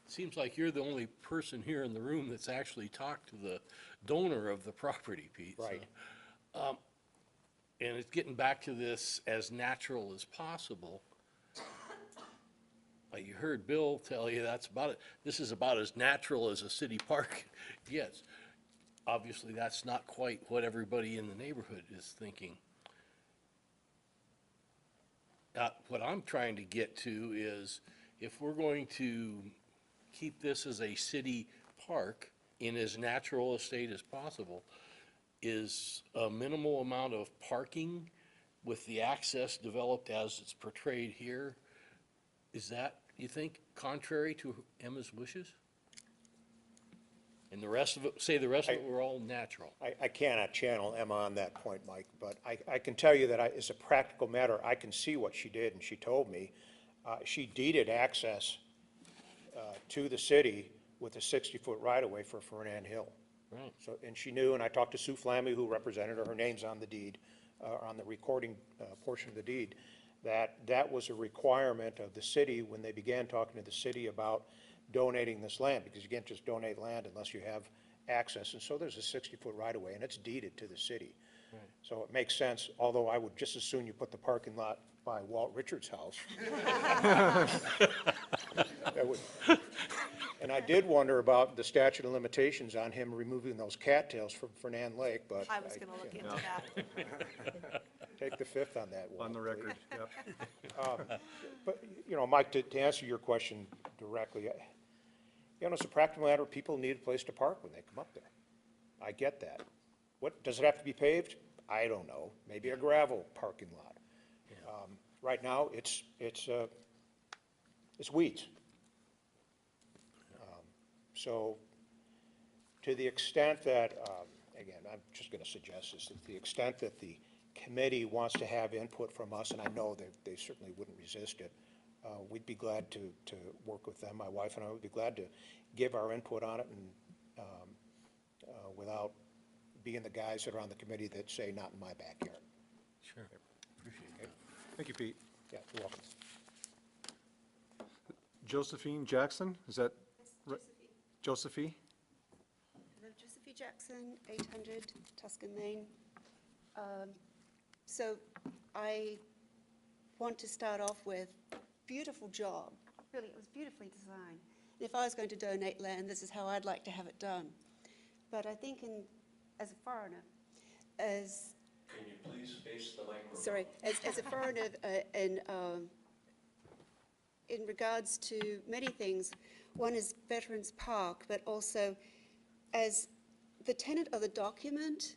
Speaker 3: Seems like you're the only person here in the room that's actually talked to the donor of the property, Pete.
Speaker 14: Right.
Speaker 3: So, and it's getting back to this as natural as possible. You heard Bill tell you that's about it. This is about as natural as a city park gets. Obviously, that's not quite what everybody in the neighborhood is thinking. What I'm trying to get to is if we're going to keep this as a city park in as natural a state as possible, is a minimal amount of parking with the access developed as it's portrayed here, is that, you think, contrary to Emma's wishes? And the rest of it, say the rest of it were all natural.
Speaker 14: I cannot channel Emma on that point, Mike, but I can tell you that as a practical matter, I can see what she did, and she told me. She deeded access to the city with a 60-foot right-of-way for Fernand Hill.
Speaker 3: Right.
Speaker 14: So, and she knew, and I talked to Sue Flammy, who represented her, her name's on the deed, on the recording portion of the deed, that was a requirement of the city when they began talking to the city about donating this land, because you can't just donate land unless you have access. And so there's a 60-foot right-of-way, and it's deeded to the city.
Speaker 3: Right.
Speaker 14: So it makes sense, although I would just as soon you put the parking lot by Walt Richards' house. That would. And I did wonder about the statute of limitations on him removing those cattails from Fernand Lake, but.
Speaker 4: I was going to look into that.
Speaker 14: Take the fifth on that one.
Speaker 1: On the record, yep.
Speaker 14: But, you know, Mike, to answer your question directly, you know, it's a practical matter, people need a place to park when they come up there. I get that. What, does it have to be paved? I don't know, maybe a gravel parking lot. Right now, it's weeds. So, to the extent that, again, I'm just going to suggest this, to the extent that the committee wants to have input from us, and I know that they certainly wouldn't resist it, we'd be glad to work with them. My wife and I would be glad to give our input on it, and without being the guys that are on the committee that say, not in my backyard.
Speaker 3: Sure. Appreciate that.
Speaker 1: Thank you, Pete.
Speaker 14: Yeah, you're welcome.
Speaker 1: Josephine Jackson, is that right? Josephine?
Speaker 15: Hello, Josephine Jackson, 800 Tuscan Lane. So I want to start off with, beautiful job. Really, it was beautifully designed. And if I was going to donate land, this is how I'd like to have it done. But I think as a foreigner, as...
Speaker 16: Can you please face the microphone?
Speaker 15: Sorry, as a foreigner in regards to many things, one is Veterans Park, but also as the tenant of the document,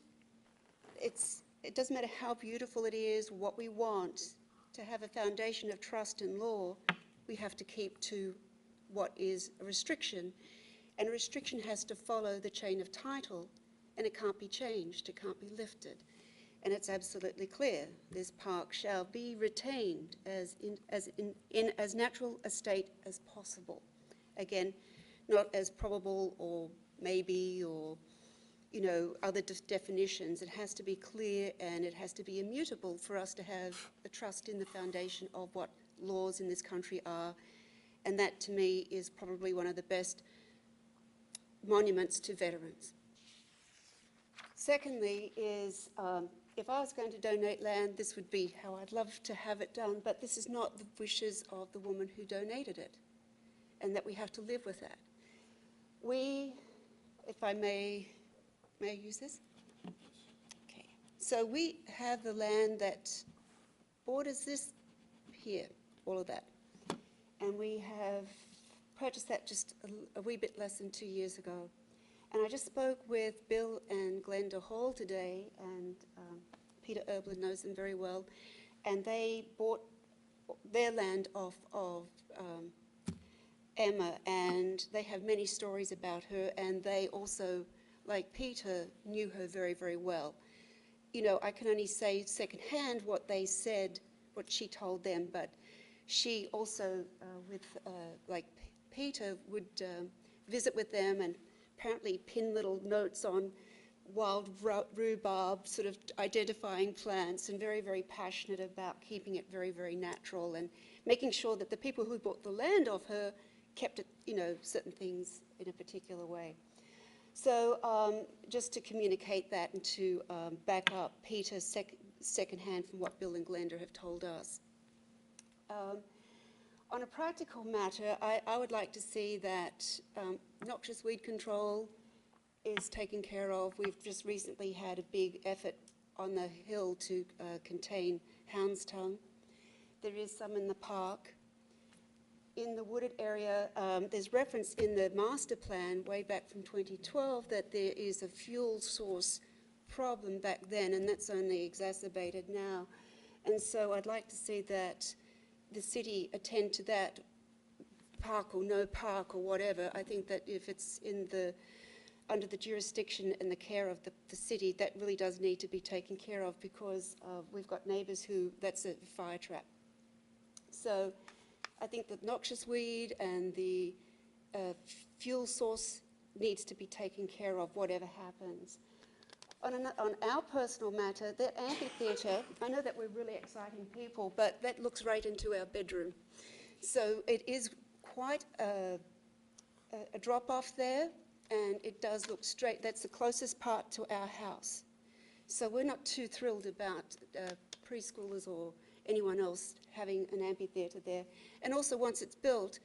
Speaker 15: it doesn't matter how beautiful it is, what we want, to have a foundation of trust in law, we have to keep to what is a restriction. And a restriction has to follow the chain of title, and it can't be changed, it can't be lifted. and it's absolutely clear, this park shall be retained as in as natural a state as possible. Again, not as probable or maybe or, you know, other definitions. It has to be clear and it has to be immutable for us to have a trust in the foundation of what laws in this country are. And that, to me, is probably one of the best monuments to veterans. Secondly is, if I was going to donate land, this would be how I'd love to have it done, but this is not the wishes of the woman who donated it, and that we have to live with that. We, if I may I use this? Okay. So we have the land that borders this here, all of that. And we have purchased that just a wee bit less than 2 years ago. And I just spoke with Bill and Glenda Hall today, and Peter Erblin knows them very well, and they bought their land off of Emma, and they have many stories about her, and they also, like Peter, knew her very, very well. You know, I can only say secondhand what they said, what she told them, but she also, like Peter, would visit with them and apparently pin little notes on wild rhubarb, sort of identifying plants, and very, very passionate about keeping it very, very natural and making sure that the people who bought the land off her kept it, you know, certain things in a particular way. So just to communicate that and to back up Peter secondhand from what Bill and Glenda have told us. On a practical matter, I would like to see that noxious weed control is taken care of. We've just recently had a big effort on the hill to contain hound's tongue. There is some in the park. In the wooded area, there's reference in the master plan way back from 2012 that there is a fuel source problem back then, and that's only exacerbated now. And so I'd like to see that the city attend to that, park or no park or whatever. I think that if it's in the under the jurisdiction and the care of the city, that really does need to be taken care of, because we've got neighbours who, that's a fire trap. So I think that noxious weed and the fuel source needs to be taken care of, whatever happens. On our personal matter, the amphitheatre, I know that we're really exciting people, but that looks right into our bedroom. So it is quite a drop-off there, and it does look straight. That's the closest part to our house. So we're not too thrilled about preschoolers or anyone else having an amphitheatre there. And also, once it's built,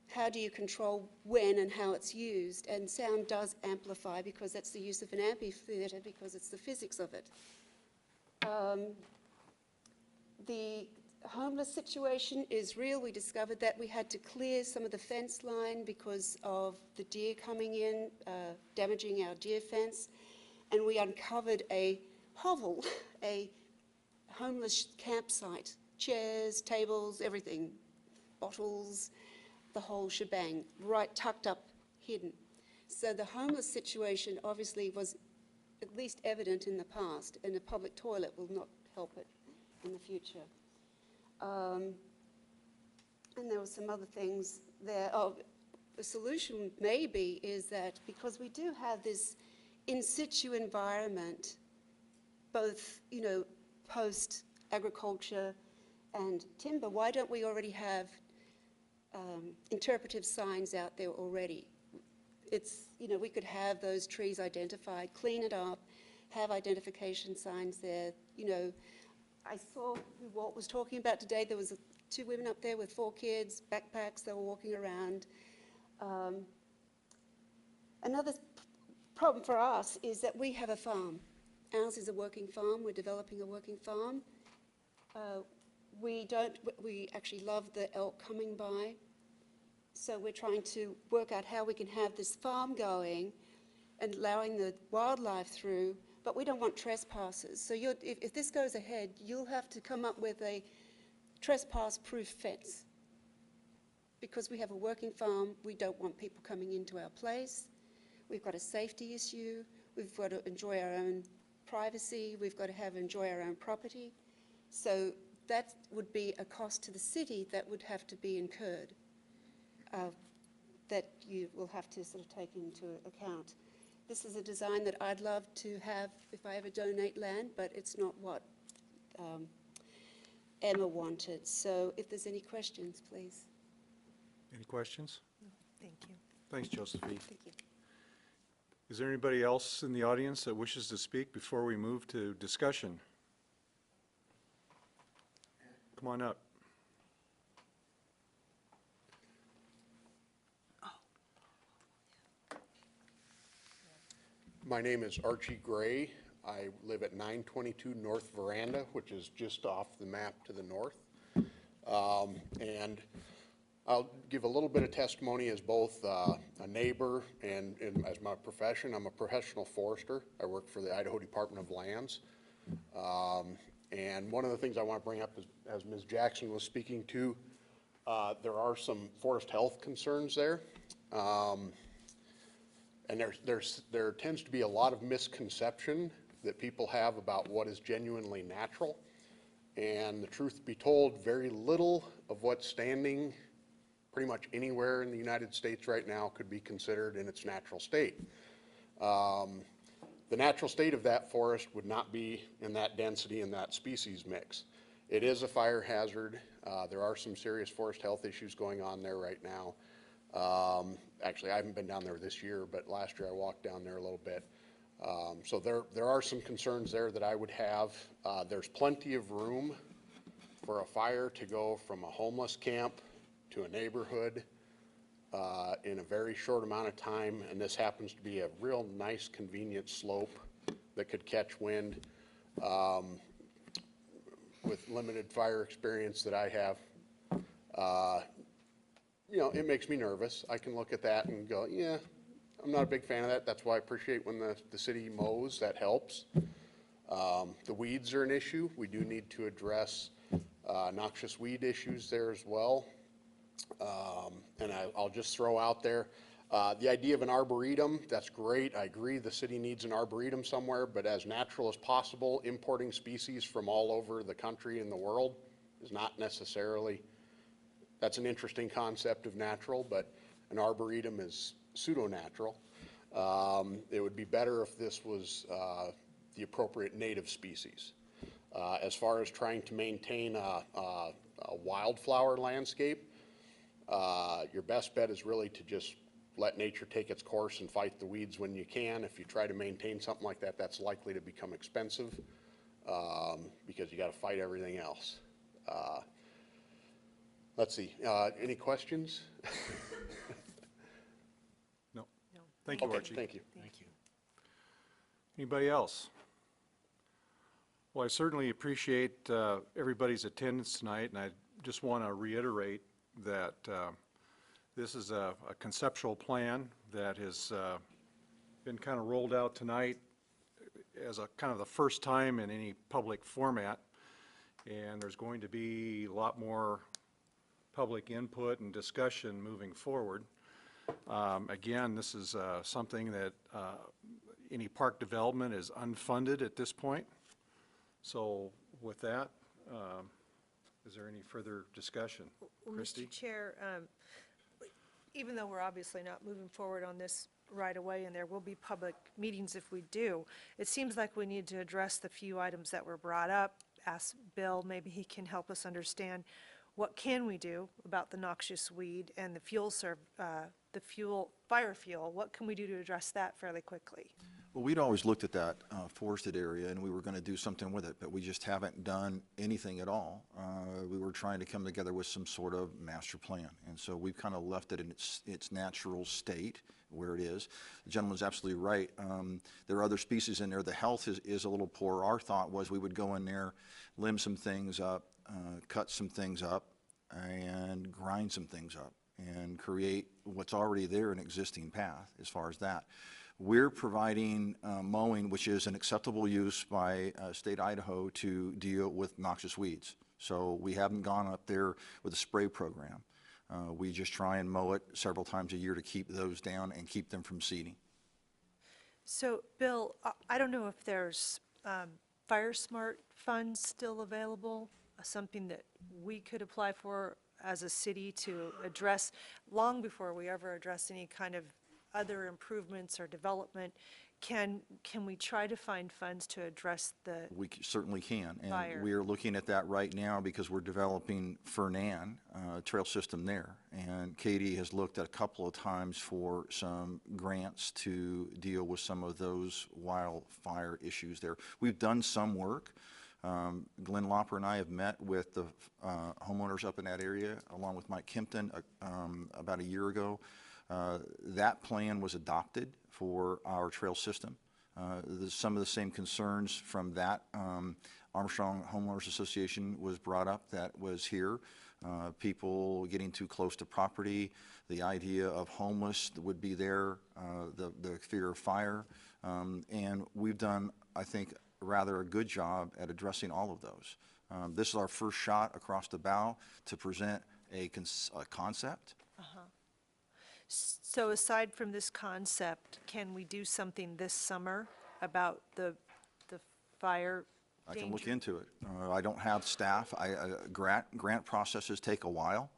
Speaker 15: how do you control when and how it's used? And sound does amplify, because that's the use of an amphitheatre, because it's the physics of it. The homeless situation is real. We discovered that we had to clear some of the fence line because of the deer coming in, damaging our deer fence. And we uncovered a hovel, a homeless campsite, chairs, tables, everything, bottles, the whole shebang, right tucked up, hidden. So the homeless situation obviously was at least evident in the past, and a public toilet will not help it in the future. And there were some other things there. Oh, the solution maybe is that because we do have this in situ environment, both, you know, post-agriculture and timber, why don't we already have interpretive signs out there already? It's, you know, we could have those trees identified, clean it up, have identification signs there. You know, I saw who Walt was talking about today. There was 2 women up there with 4 kids, backpacks, they were walking around. Another problem for us is that we have a farm. Ours is a working farm. We're developing a working farm. We actually love the elk coming by. So we're trying to work out how we can have this farm going and allowing the wildlife through, but we don't want trespassers. So if this goes ahead, you'll have to come up with a trespass-proof fence. Because we have a working farm, we don't want people coming into our place. We've got a safety issue. We've got to enjoy our own privacy, we've got to enjoy our own property. So that would be a cost to the city that would have to be incurred, that you will have to sort of take into account. This is a design that I'd love to have if I ever donate land, but it's not what Emma wanted. So if there's any questions, please.
Speaker 1: Any questions?
Speaker 4: Thank you.
Speaker 1: Thanks, Josephine.
Speaker 15: Thank you.
Speaker 1: Is there anybody else in the audience that wishes to speak before we move to discussion? Come on up.
Speaker 17: My name is Archie Gray. I live at 922 North Veranda, which is just off the map to the north. And I'll give a little bit of testimony as both a neighbor and as my profession. I'm a professional forester. I work for the Idaho Department of Lands. And one of the things I want to bring up is, as Ms. Jackson was speaking to, there are some forest health concerns there. And there tends to be a lot of misconception that people have about what is genuinely natural. And the truth be told, very little of what's standing pretty much anywhere in the United States right now could be considered in its natural state. The natural state of that forest would not be in that density and that species mix. It is a fire hazard. There are some serious forest health issues going on there right now. Actually, I haven't been down there this year, but last year I walked down there a little bit. So there are some concerns there that I would have. There's plenty of room for a fire to go from a homeless camp to a neighborhood in a very short amount of time, and this happens to be a real nice, convenient slope that could catch wind. With limited fire experience that I have, you know, it makes me nervous. I can look at that and go, yeah, I'm not a big fan of that. That's why I appreciate when the city mows, that helps. The weeds are an issue. We do need to address noxious weed issues there as well. And I'll just throw out there, the idea of an arboretum, that's great. I agree the city needs an arboretum somewhere, but as natural as possible, importing species from all over the country and the world is not necessarily, that's an interesting concept of natural, but an arboretum is pseudo-natural. It would be better if this was the appropriate native species. As far as trying to maintain a wildflower landscape, your best bet is really to just let nature take its course and fight the weeds when you can. If you try to maintain something like that, that's likely to become expensive because you got to fight everything else. Let's see, any questions?
Speaker 1: No. Thank you,
Speaker 17: Okay,
Speaker 1: Archie.
Speaker 17: thank you.
Speaker 3: Thank you.
Speaker 1: Anybody else? Well, I certainly appreciate everybody's attendance tonight, and I just want to reiterate that this is a conceptual plan that has been kind of rolled out tonight as a kind of the first time in any public format, and there's going to be a lot more public input and discussion moving forward. Again, this is something that any park development is unfunded at this point. So with that, is there any further discussion?
Speaker 4: Well,
Speaker 1: Christie?
Speaker 4: Mr. Chair, even though we're obviously not moving forward on this right away, and there will be public meetings if we do, it seems like we need to address the few items that were brought up. Ask Bill, maybe he can help us understand what can we do about the noxious weed and the fire fuel. What can we do to address that fairly quickly?
Speaker 6: Well, we'd always looked at that forested area, and we were going to do something with it, but we just haven't done anything at all. We were trying to come together with some sort of master plan, and so we've kind of left it in its natural state where it is. The gentleman's absolutely right. There are other species in there. The health is a little poor. Our thought was we would go in there, limb some things up, cut some things up, and grind some things up, and create what's already there, an existing path as far as that. We're providing mowing, which is an acceptable use by state Idaho to deal with noxious weeds. So we haven't gone up there with a spray program. We just try and mow it several times a year to keep those down and keep them from seeding.
Speaker 4: So, Bill, I don't know if there's Fire Smart funds still available? Something that we could apply for as a city to address, long before we ever address any kind of other improvements or development? Can we try to find funds to address the
Speaker 6: We certainly can,
Speaker 4: fire?
Speaker 6: and we are looking at that right now because we're developing Fernan trail system there. And Katie has looked at a couple of times for some grants to deal with some of those wildfire issues there. We've done some work. Glenn Lopper and I have met with the homeowners up in that area, along with Mike Kempton, about a year ago. That plan was adopted for our trail system. Some of the same concerns from that Armstrong Homeowners Association was brought up that was here. People getting too close to property, the idea of homeless would be there, the fear of fire. And we've done, I think, rather a good job at addressing all of those. This is our first shot across the bow to present a concept.
Speaker 4: So aside from this concept, can we do something this summer about the fire
Speaker 6: I
Speaker 4: danger?
Speaker 6: can look into it. I don't have staff. Grant processes take a while,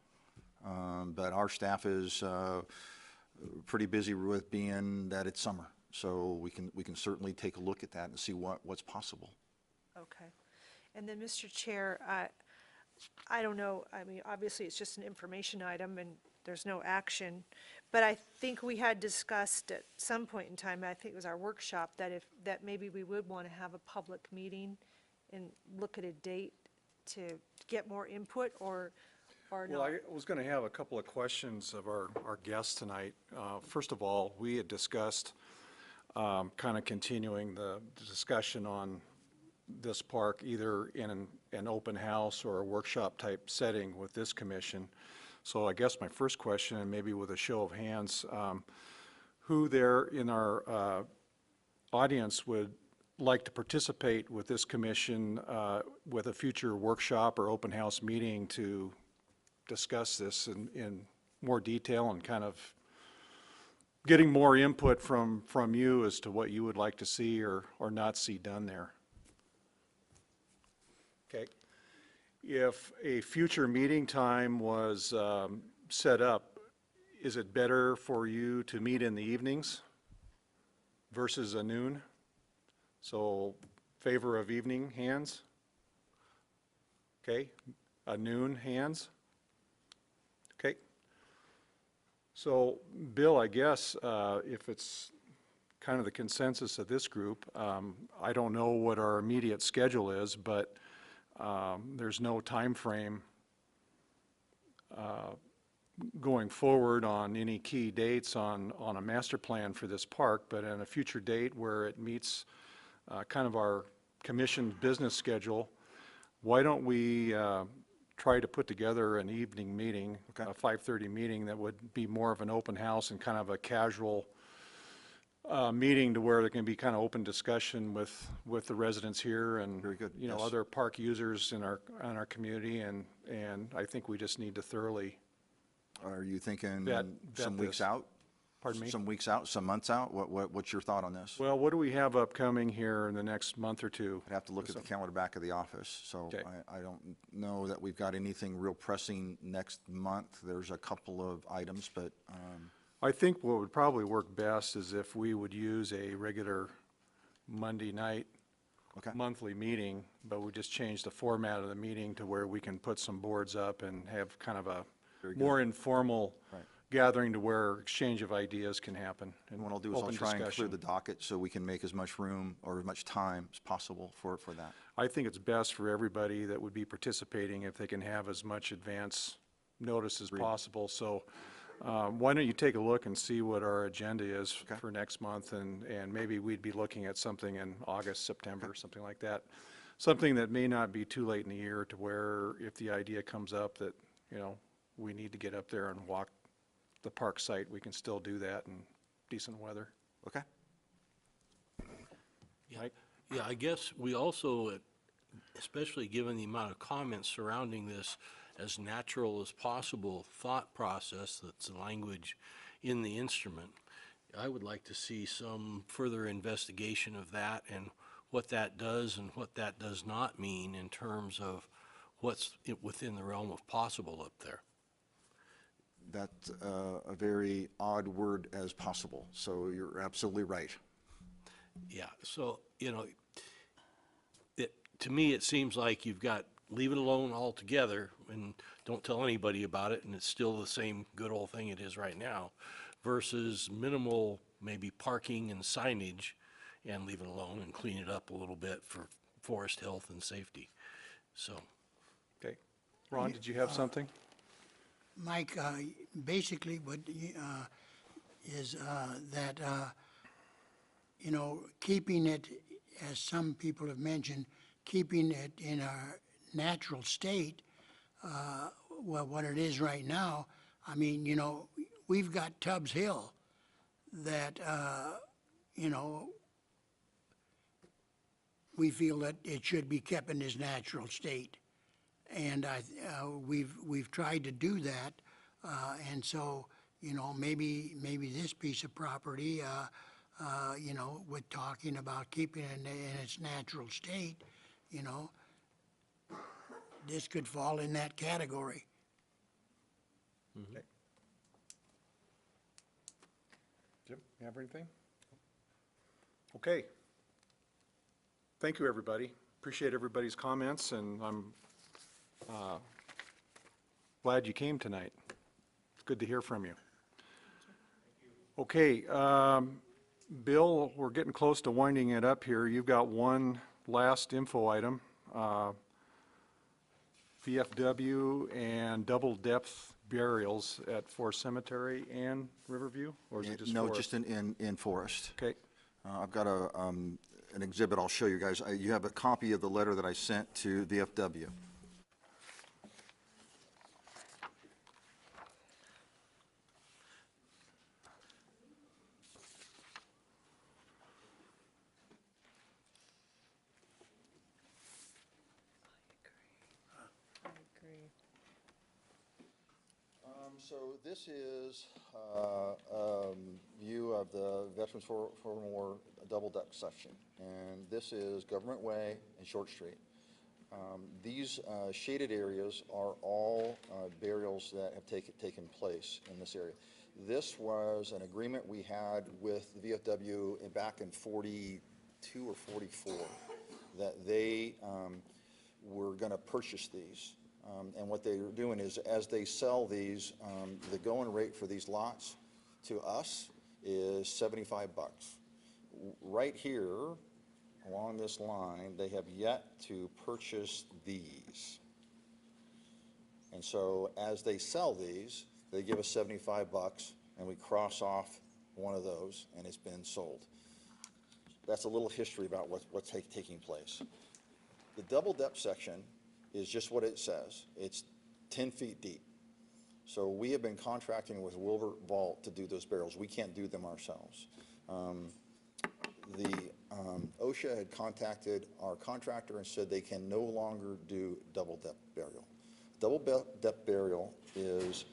Speaker 6: but our staff is pretty busy with being that it's summer. So we can certainly take a look at that and see what's possible.
Speaker 4: Okay. And then, Mr. Chair, I don't know, I mean, obviously, it's just an information item and there's no action, but I think we had discussed at some point in time, I think it was our workshop, that maybe we would want to have a public meeting and look at a date to get more input, or not.
Speaker 1: Well, I was going to have a couple of questions of our guests tonight. First of all, we had discussed kind of continuing the discussion on this park either in an open house or a workshop type setting with this commission. So I guess my first question, and maybe with a show of hands, who there in our audience would like to participate with this commission with a future workshop or open house meeting to discuss this in more detail and kind of getting more input from you as to what you would like to see or not see done there? Okay. If a future meeting time was set up, is it better for you to meet in the evenings versus a noon? So favor of evening, hands? Okay, a noon, hands? Okay. So Bill, I guess if it's kind of the consensus of this group, I don't know what our immediate schedule is, but there's no time frame going forward on any key dates on a master plan for this park, but in a future date where it meets kind of our commissioned business schedule, why don't we try to put together an evening meeting, a 5:30 meeting that would be more of an open house and kind of a casual meeting to where there can be kind of open discussion with the residents here and
Speaker 6: Very good.
Speaker 1: you know,
Speaker 6: Yes.
Speaker 1: other park users in our community, and I think we just need to thoroughly
Speaker 6: Are you thinking
Speaker 1: vet
Speaker 6: some weeks
Speaker 1: this.
Speaker 6: out?
Speaker 1: Pardon me?
Speaker 6: Some weeks out, some months out? What's your thought on this?
Speaker 1: Well, what do we have upcoming here in the next month or two?
Speaker 6: I'd have to look at the calendar back of the office, so
Speaker 1: Okay.
Speaker 6: I don't know that we've got anything real pressing next month. There's a couple of items, but
Speaker 1: I think what would probably work best is if we would use a regular Monday night monthly meeting, but we just change the format of the meeting to where we can put some boards up and have kind of a more informal gathering to where exchange of ideas can happen.
Speaker 6: And what I'll do is I'll try and clear the docket so we can make as much room or as much time as possible for that.
Speaker 1: I think it's best for everybody that would be participating if they can have as much advance notice as possible. So why don't you take a look and see what our agenda is for next month, and maybe we'd be looking at something in August, September, something like that. Something that may not be too late in the year to where if the idea comes up that, you know, we need to get up there and walk the park site, we can still do that in decent weather.
Speaker 6: Okay.
Speaker 3: Yeah, yeah, I guess we also, especially given the amount of comments surrounding this, as natural as possible thought process, that's the language in the instrument, I would like to see some further investigation of that and what that does and what that does not mean in terms of what's within the realm of possible up there.
Speaker 6: That's a very odd word, as possible, so you're absolutely right.
Speaker 3: Yeah, so, to me, it seems like you've got leave it alone altogether and don't tell anybody about it, and it's still the same good old thing it is right now, versus minimal, maybe parking and signage, and leave it alone and clean it up a little bit for forest health and safety. So,
Speaker 1: Okay. Ron, did you have something?
Speaker 11: Mike, basically what is that, keeping it, as some people have mentioned, keeping it in a natural state, well, what it is right now, I mean, we've got Tubbs Hill that, we feel that it should be kept in its natural state. And we've tried to do that, and so, maybe this piece of property, with talking about keeping it in its natural state, this could fall in that category.
Speaker 1: Okay. Jim, you have anything? Okay. Thank you, everybody. Appreciate everybody's comments, and I'm glad you came tonight. It's good to hear from you. Okay, Bill, we're getting close to winding it up here. You've got one last info item. VFW and double depth burials at Forest Cemetery and Riverview, or is it just
Speaker 6: No,
Speaker 1: Forest?
Speaker 6: just in Forest.
Speaker 1: Okay.
Speaker 6: I've got an exhibit I'll show you guys. You have a copy of the letter that I sent to VFW. So this is a view of the Veterans for War double deck section, and this is Government Way and Short Street. These shaded areas are all burials that have taken place in this area. This was an agreement we had with the VFW back in 42 or 44 that they were going to purchase these. And what they're doing is, as they sell these, the going rate for these lots to us is $75. Right here, along this line, they have yet to purchase these. And so as they sell these, they give us $75, and we cross off one of those, and it's been sold. That's a little history about what's taking place. The double depth section is just what it says. It's 10 feet deep. So we have been contracting with Wilbur Vault to do those barrels. We can't do them ourselves. OSHA had contacted our contractor and said they can no longer do double depth burial. Double depth burial is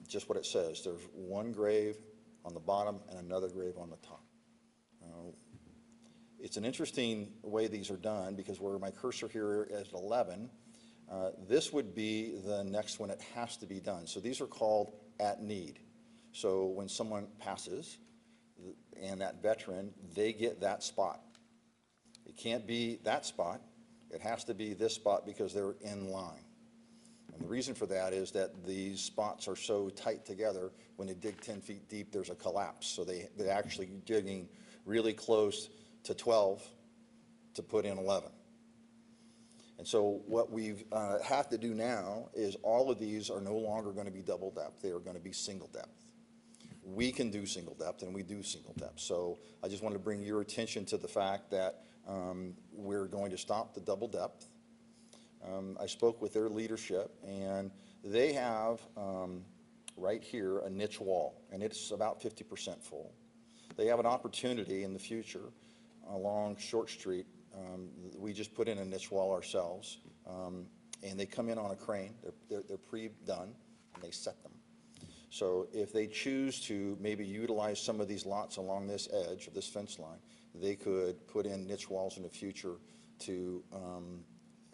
Speaker 6: just what it says. There's one grave on the bottom and another grave on the top. It's an interesting way these are done, because where my cursor here is 11, this would be the next one. It has to be done. So these are called at need. So when someone passes, and that veteran, they get that spot. It can't be that spot. It has to be this spot because they're in line. And the reason for that is that these spots are so tight together, when they dig 10 feet deep, there's a collapse. So they're actually digging really close to 12 to put in 11. And so what we have to do now is all of these are no longer going to be double depth. They are going to be single depth. We can do single depth, and we do single depth. So I just wanted to bring your attention to the fact that we're going to stop the double depth. I spoke with their leadership, and they have right here a niche wall, and it's about 50% full. They have an opportunity in the future along Short Street. We just put in a niche wall ourselves, and they come in on a crane. They're pre-done, and they set them. So if they choose to maybe utilize some of these lots along this edge of this fence line, they could put in niche walls in the future to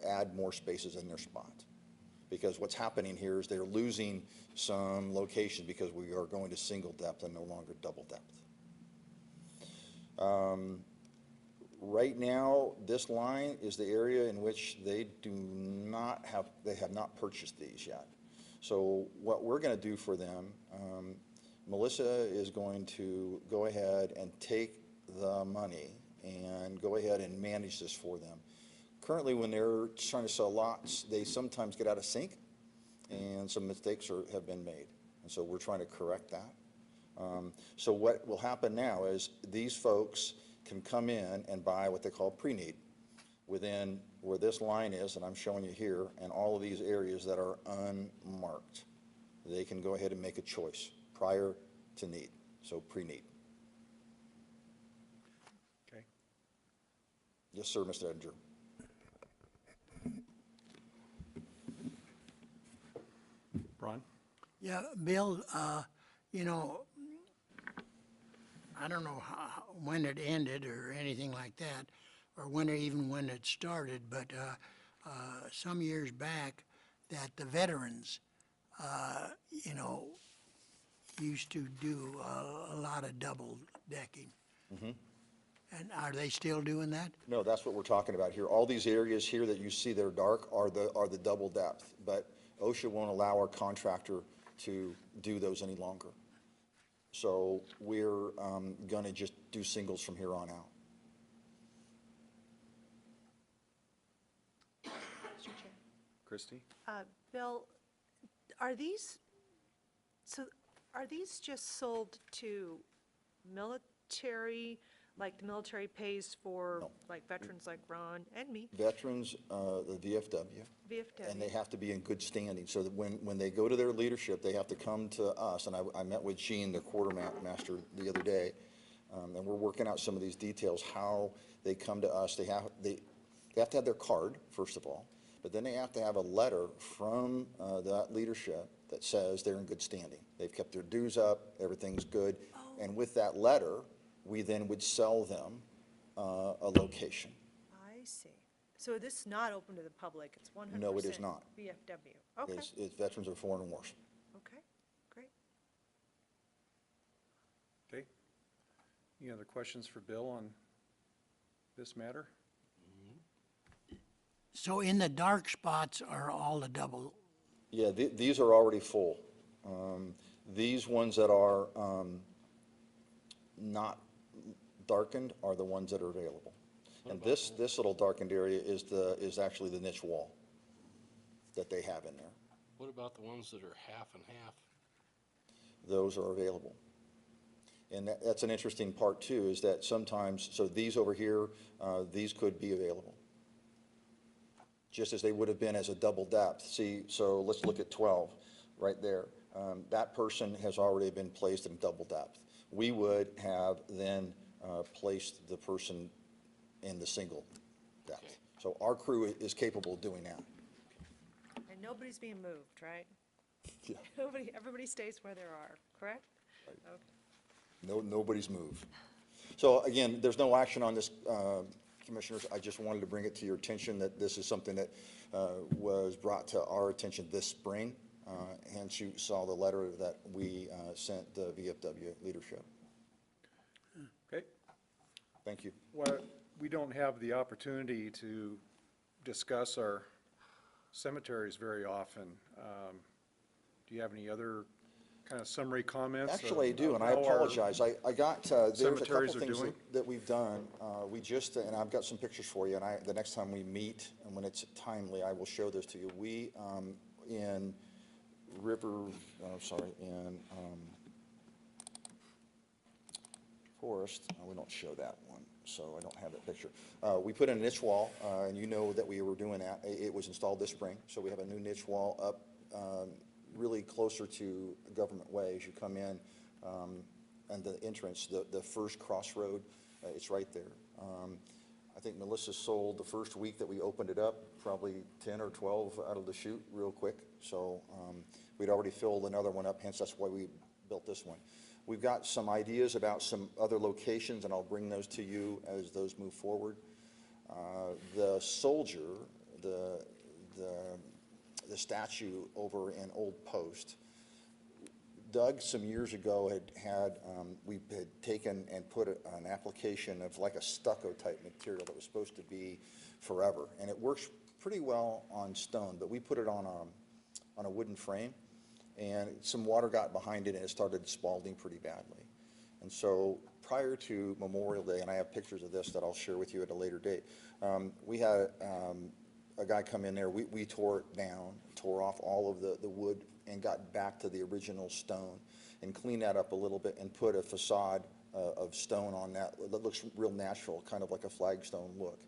Speaker 6: add more spaces in their spot. Because what's happening here is they're losing some locations because we are going to single depth and no longer double depth. Right now, this line is the area in which they have not purchased these yet. So what we're going to do for them, Melissa is going to go ahead and take the money and go ahead and manage this for them. Currently, when they're trying to sell lots, they sometimes get out of sync, and some mistakes have been made. And so we're trying to correct that. So what will happen now is these folks can come in and buy what they call pre-need within where this line is, and I'm showing you here, and all of these areas that are unmarked. They can go ahead and make a choice prior to need, so pre-need.
Speaker 1: Okay.
Speaker 6: Yes, sir, Mr. Edinger.
Speaker 1: Ron?
Speaker 11: Yeah, Bill, you know, I don't know when it ended or anything like that, or even when it started, but some years back that the veterans, you know, used to do a lot of double decking.
Speaker 6: Mm-hmm.
Speaker 11: And are they still doing that?
Speaker 6: No, that's what we're talking about here. All these areas here that you see that are dark are the double depth, but OSHA won't allow our contractor to do those any longer. So we're going to just do singles from here on out.
Speaker 4: Mr. Chair.
Speaker 1: Christie?
Speaker 4: Bill, are these just sold to military, like the military pays for,
Speaker 6: No.
Speaker 4: like veterans like Ron and me?
Speaker 6: Veterans, the VFW.
Speaker 4: VFW.
Speaker 6: And they have to be in good standing, so that when they go to their leadership, they have to come to us. And I met with Gene, the quartermaster, the other day, and we're working out some of these details, how they come to us. They have to have their card, first of all, but then they have to have a letter from that leadership that says they're in good standing. They've kept their dues up, everything's good. And with that letter, we then would sell them a location.
Speaker 4: I see. So this is not open to the public, it's 100%
Speaker 6: No, it is not.
Speaker 4: VFW. Okay,
Speaker 6: It's Veterans of Foreign Wars.
Speaker 4: okay, great.
Speaker 1: Okay. Any other questions for Bill on this matter?
Speaker 11: So in the dark spots are all the double?
Speaker 6: Yeah, these are already full. These ones that are not darkened are the ones that are available. And this little darkened area is actually the niche wall that they have in there.
Speaker 3: What about the ones that are half and half?
Speaker 6: Those are available. And that's an interesting part too, is that sometimes, so these over here, these could be available, just as they would have been as a double depth. See, so let's look at 12 right there. That person has already been placed in double depth. We would have then placed the person in the single depth.
Speaker 3: Okay.
Speaker 6: So our crew is capable of doing that.
Speaker 4: And nobody's being moved, right?
Speaker 6: Yeah.
Speaker 4: Everybody stays where they are, correct?
Speaker 6: Right.
Speaker 4: Okay.
Speaker 6: Nobody's moved. So again, there's no action on this, Commissioners. I just wanted to bring it to your attention that this is something that was brought to our attention this spring. Hence you saw the letter that we sent the VFW leadership.
Speaker 1: Okay.
Speaker 6: Thank you.
Speaker 1: Well, we don't have the opportunity to discuss our cemeteries very often. Do you have any other kind of summary comments?
Speaker 6: Actually, I do,
Speaker 1: of
Speaker 6: and I
Speaker 1: how our
Speaker 6: apologize. I got, there's a couple
Speaker 1: cemeteries are
Speaker 6: things
Speaker 1: doing?
Speaker 6: that we've done. We just, and I've got some pictures for you, and the next time we meet, and when it's timely, I will show those to you. We, in Forest, we don't show that one, so I don't have that picture. We put in a niche wall, and you know that we were doing that. It was installed this spring, so we have a new niche wall up really closer to Government Way as you come in, and the entrance, the first crossroad, it's right there. I think Melissa sold the first week that we opened it up, probably 10 or 12 out of the chute real quick. So we'd already filled another one up, hence that's why we built this one. We've got some ideas about some other locations, and I'll bring those to you as those move forward. The soldier, the statue over in Old Post, Doug some years ago we had taken and put an application of like a stucco type material that was supposed to be forever, and it works pretty well on stone, but we put it on a wooden frame, and some water got behind it and it started spalding pretty badly. And so prior to Memorial Day, and I have pictures of this that I'll share with you at a later date, we had a guy come in there. We tore it down, tore off all of the wood, and got back to the original stone and cleaned that up a little bit and put a facade of stone on that looks real natural, kind of like a flagstone look,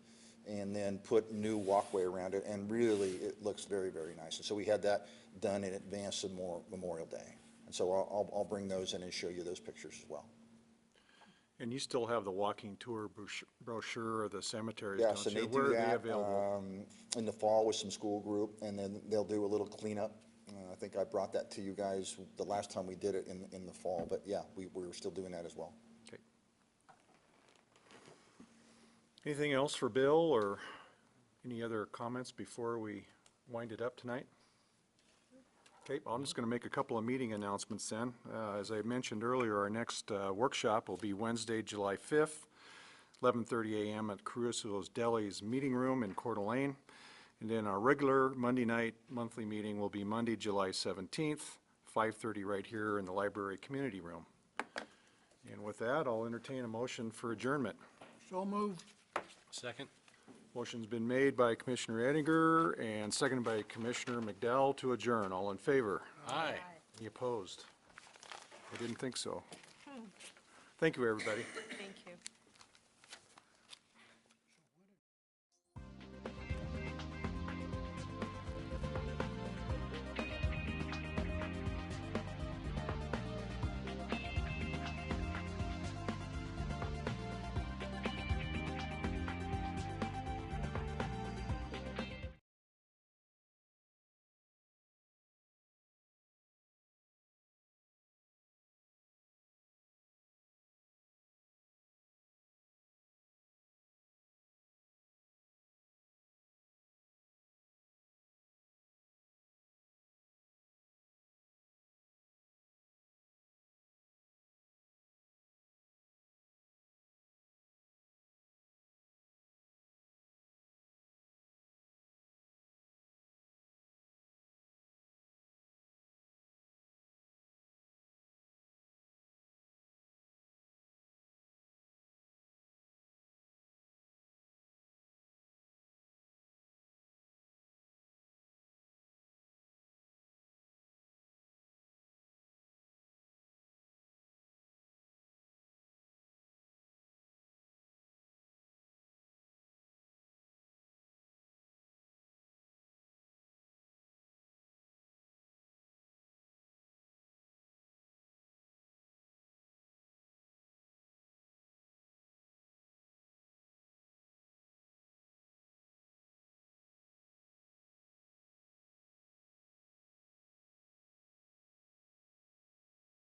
Speaker 6: and then put new walkway around it, and really it looks very, very nice. And so we had that done in advance of Memorial Day. And so I'll bring those in and show you those pictures as well.
Speaker 1: And you still have the walking tour brochure of the cemeteries,
Speaker 6: Yes,
Speaker 1: don't
Speaker 6: and
Speaker 1: you?
Speaker 6: they
Speaker 1: Where
Speaker 6: do
Speaker 1: are they
Speaker 6: that
Speaker 1: available?
Speaker 6: in the fall with some school group, and then they'll do a little cleanup. I think I brought that to you guys the last time we did it in the fall, but yeah, we're still doing that as well.
Speaker 1: Okay. Anything else for Bill, or any other comments before we wind it up tonight? Okay, I'm just going to make a couple of meeting announcements then. As I mentioned earlier, our next workshop will be Wednesday, July 5th, 11:30 a.m. at Caruso's Deli's meeting room in Coeur d'Alene. And then our regular Monday night monthly meeting will be Monday, July 17th, 5:30 right here in the library community room. And with that, I'll entertain a motion for adjournment.
Speaker 11: So moved.
Speaker 3: Second?
Speaker 1: Motion's been made by Commissioner Edinger and seconded by Commissioner McDowell to adjourn. All in favor?
Speaker 3: Aye.
Speaker 1: Any opposed? I didn't think so. Thank you, everybody.